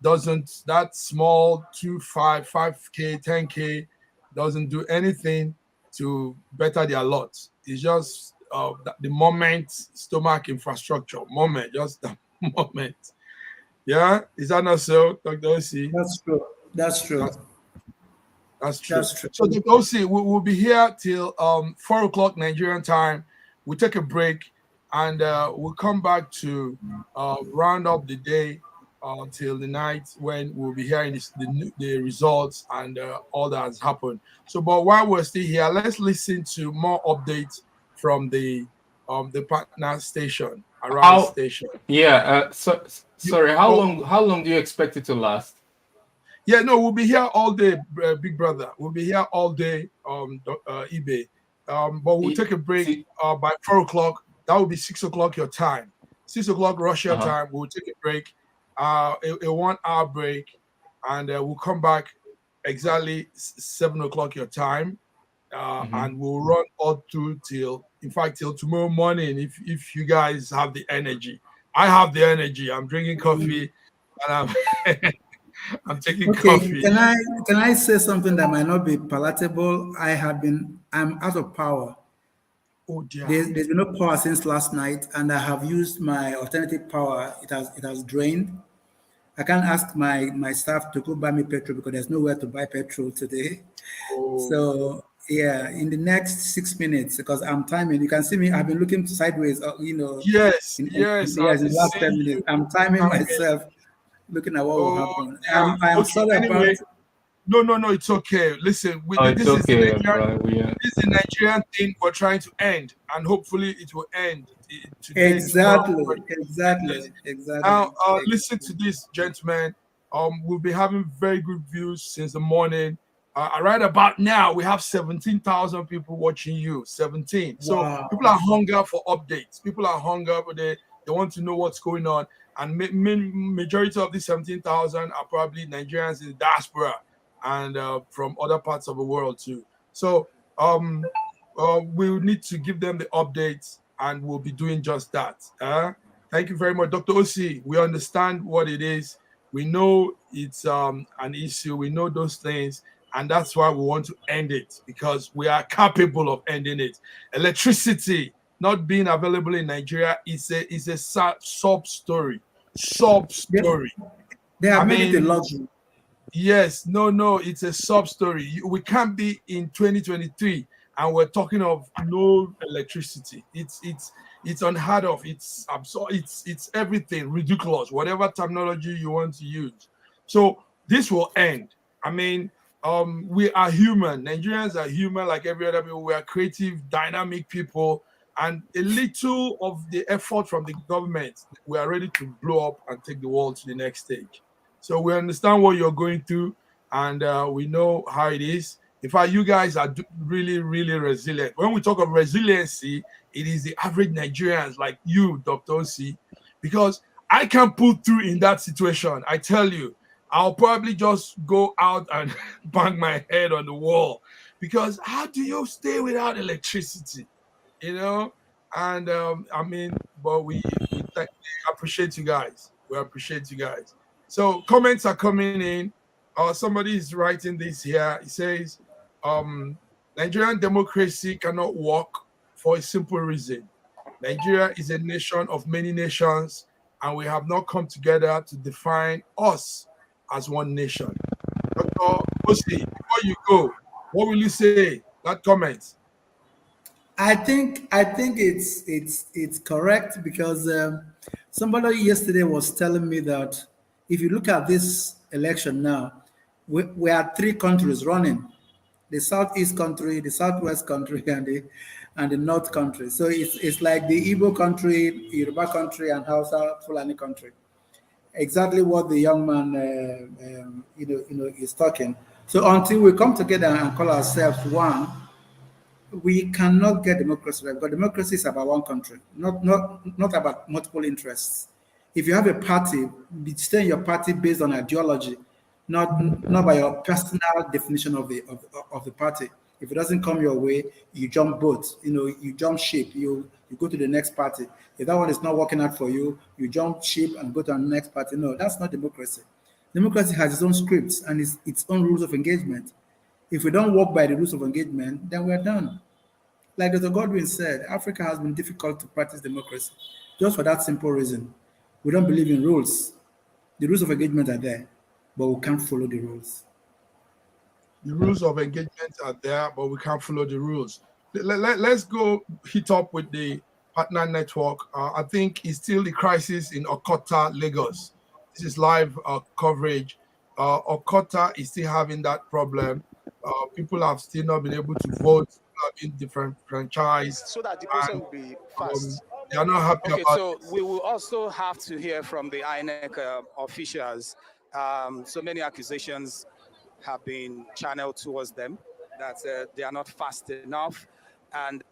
that small 5K, 10K doesn't do anything to better their lot. It's just the moment, stomach infrastructure, just the moment. Yeah, is that not so, Dr. Osi? That's true. That's true. That's true. So Dr. Osi, we'll be here till 4 o'clock Nigerian time. We'll take a break and we'll come back to round up the day till the night when we'll be hearing the results and all that has happened. So, but while we're still here, let's listen to more updates from the partner station, Arise station. Yeah. Sorry. How long do you expect it to last? Yeah, no, we'll be here all day, Big Brother. We'll be here all day, eBay. But we'll take a break by 4 o'clock. That will be 6 o'clock your time. 6 o'clock Russia time. We'll take a break, a 1 hour break, and we'll come back exactly 7 o'clock your time. And we'll run all through till tomorrow morning if you guys have the energy. I have the energy. I'm drinking coffee and I'm taking coffee. Can I say something that might not be palatable? I'm out of power. Oh dear. There's been no power since last night, and I have used my alternative power. It has drained. I can't ask my staff to go buy me petrol because there's nowhere to buy petrol today. Oh. So yeah, in the next 6 minutes, because I'm timing. You can see me. I've been looking sideways. Yes. In the last 10 minutes, I'm timing myself, looking at what will happen. Yeah. I'm sorry anyway, about. No, it's okay. Listen, this is the Nigerian thing we're trying to end, and hopefully it will end today. Exactly. Now, listen to this, gentlemen. We'll be having very good views since the morning. Right about now, we have 17,000 people watching you. 17. So people are hungry for updates. People are hungry, but they want to know what's going on. And majority of these 17,000 are probably Nigerians in the diaspora and from other parts of the world too. So we'll need to give them the updates, and we'll be doing just that. Thank you very much, Dr. Osi. We understand what it is. We know it's an issue. We know those things, and that's why we want to end it, because we are capable of ending it. Electricity not being available in Nigeria is a sub story. They have made it a luxury. Yes, no, it's a sub story. We can't be in 2023 and we're talking of no electricity. It's unheard of. It's absurd. It's everything ridiculous. Whatever terminology you want to use. So this will end. I mean, we are human. Nigerians are human like every other people. We are creative, dynamic people, and a little of the effort from the government, we are ready to blow up and take the world to the next stage. So we understand what you're going through, and we know how it is. In fact, you guys are really, really resilient. When we talk of resiliency, it is the average Nigerians like you, Dr. Osi, because I can't pull through in that situation. I tell you, I'll probably just go out and bang my head on the wall, because how do you stay without electricity? You know, and I mean, but we appreciate you guys. We appreciate you guys. So comments are coming in. Somebody is writing this here. He says, Nigerian democracy cannot work for a simple reason. Nigeria is a nation of many nations, and we have not come together to define us as one nation. Dr. Osi, before you go, what will you say? That comment. I think it's correct, because somebody yesterday was telling me that if you look at this election now, we are three countries running: the southeast country, the southwest country, and the north country. So it's like the Igbo country, Yoruba country, and Hausa Fulani country. Exactly what the young man is talking. So until we come together and call ourselves one, we cannot get democracy right, because democracy is about one country, not about multiple interests. If you have a party, stay in your party based on ideology, not by your personal definition of the party. If it doesn't come your way, you jump boat. You jump ship. You go to the next party. If that one is not working out for you, you jump ship and go to the next party. No, that's not democracy. Democracy has its own scripts and its own rules of engagement. If we don't work by the rules of engagement, then we're done. Like Dr. Godwin said, Africa has been difficult to practice democracy just for that simple reason. We don't believe in rules. The rules of engagement are there, but we can't follow the rules. The rules of engagement are there, but we can't follow the rules. Let's go hit up with the partner network. I think it's still the crisis in Okota, Lagos. This is live coverage. Okota is still having that problem. People have still not been able to vote in different franchise, so that the process will be fast. They are not happy Okay, about so it. we will also have to hear from the INEC officials. So many accusations have been channeled towards them that they are not fast enough. And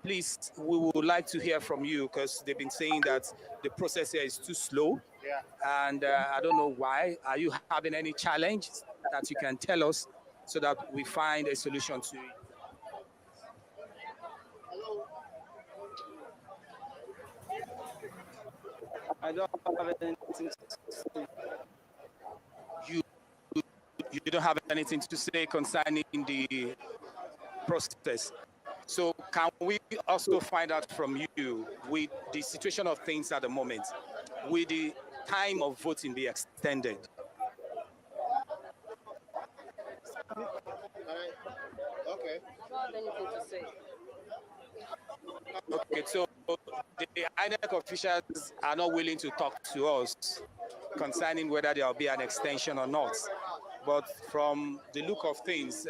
please, we would like to hear from you, because they've been saying that the process here is too slow. Yeah. And I don't know why. Are you having any challenge that you can tell us so that we find a solution to it? I don't have anything to say. You don't have anything to say concerning the process. So can we also find out from you, with the situation of things at the moment, will the time of voting be extended? Okay. Okay, so the INEC officials are not willing to talk to us concerning whether there will be an extension or not. But from the look of things,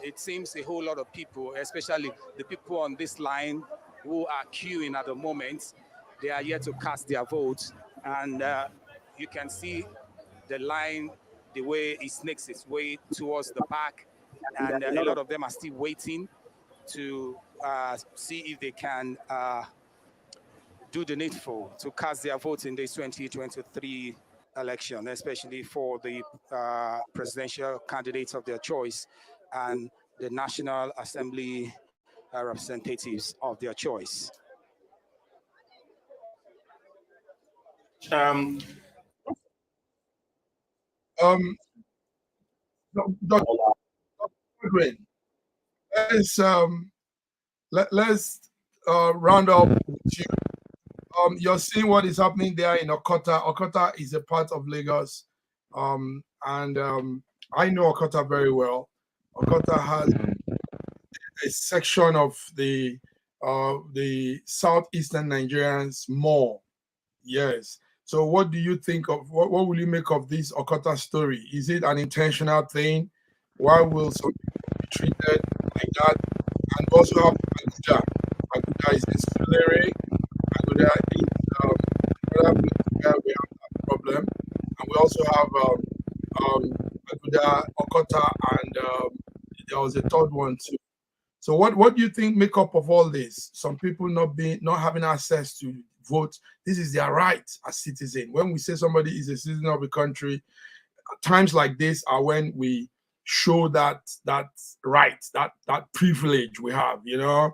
it seems a whole lot of people, especially the people on this line who are queuing at the moment, they are yet to cast their vote. And you can see the line, the way it snakes its way towards the back. And a lot of them are still waiting to see if they can do the needful to cast their vote in this 2023 election, especially for the presidential candidates of their choice and the National Assembly representatives of their choice. Dr. Godwin, let's round up with you. You're seeing what is happening there in Okota. Okota is a part of Lagos, and I know Okota very well. Okota has a section of the southeastern Nigerians more. Yes. So what do you think of, what will you make of this Okota story? Is it an intentional thing? Why will some people be treated like that? And we also have Aguda. Aguda is in Sulere. Aguda is another place where we have that problem. And we also have Aguda, Okota, and there was a third one too. So what do you think make up of all this? Some people not having access to vote. This is their right as citizen. When we say somebody is a citizen of a country, times like this are when we show that right, that privilege we have, the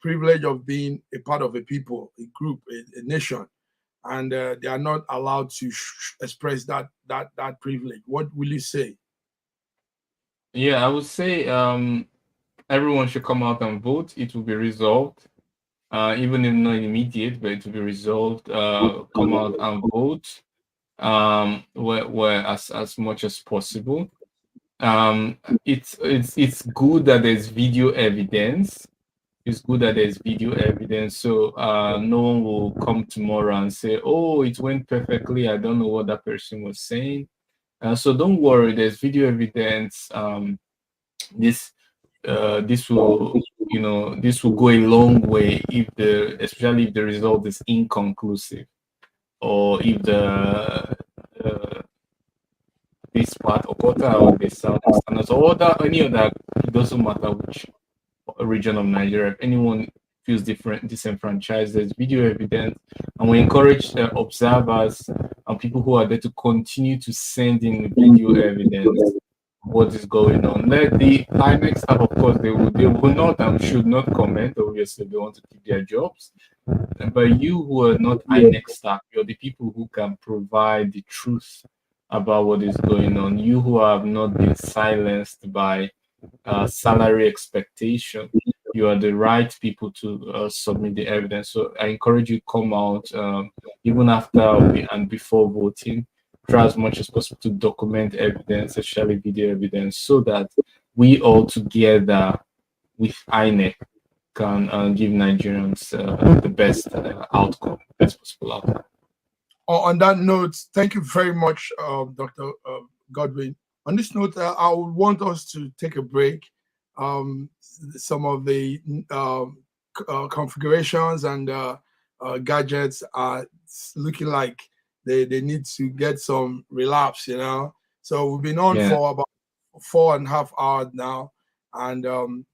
privilege of being a part of a people, a group, a nation, and they are not allowed to express that privilege. What will you say? Yeah, I would say everyone should come out and vote. It will be resolved. Even if not immediate, but it will be resolved. Come out and vote where as much as possible. It's good that there's video evidence. It's good that there's video evidence, so no one will come tomorrow and say, "Oh, it went perfectly. I don't know what that person was saying." So don't worry. There's video evidence. This will this will go a long way especially if the result is inconclusive, or if this part Okota or the southeastern or any other, it doesn't matter which region of Nigeria, if anyone feels disenfranchised, there's video evidence, and we encourage observers and people who are there to continue to send in video evidence what is going on. Let the INEC staff, of course, they will not and should not comment. Obviously, they want to keep their jobs. But you who are not INEC staff, you're the people who can provide the truth about what is going on. You who have not been silenced by salary expectation, you are the right people to submit the evidence. So I encourage you to come out even after and before voting. Try as much as possible to document evidence, especially video evidence, so that we all together with INEC can give Nigerians the best outcome, best possible outcome. On that note, thank you very much, Dr. Godwin. On this note, I would want us to take a break. Some of the configurations and gadgets are looking like they need to get some relapse, So we've been on for about 4.5 hours now, and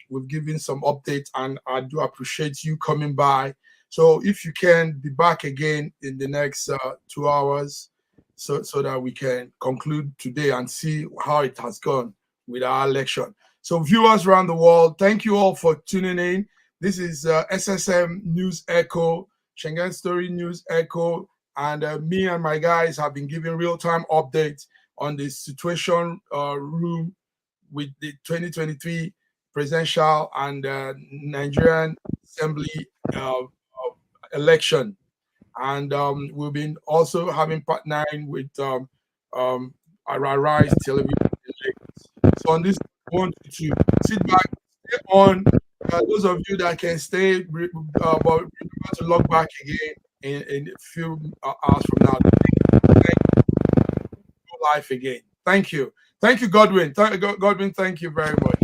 we've given some updates, and I do appreciate you coming by. So if you can be back again in the next 2 hours, so that we can conclude today and see how it has gone with our election. So viewers around the world, thank you all for tuning in. This is SSM News Echo, Schengen Story News Echo, and me and my guys have been giving real-time updates on the situation room with the 2023 presidential and Nigerian Assembly election. And we've been also having partnering with Rise Television in Lagos. So on this, I want you to sit back, stay on. Those of you that can stay, but we're about to log back again in a few hours from now. Thank you. Go live again. Thank you. Thank you, Godwin. Godwin, thank you very much.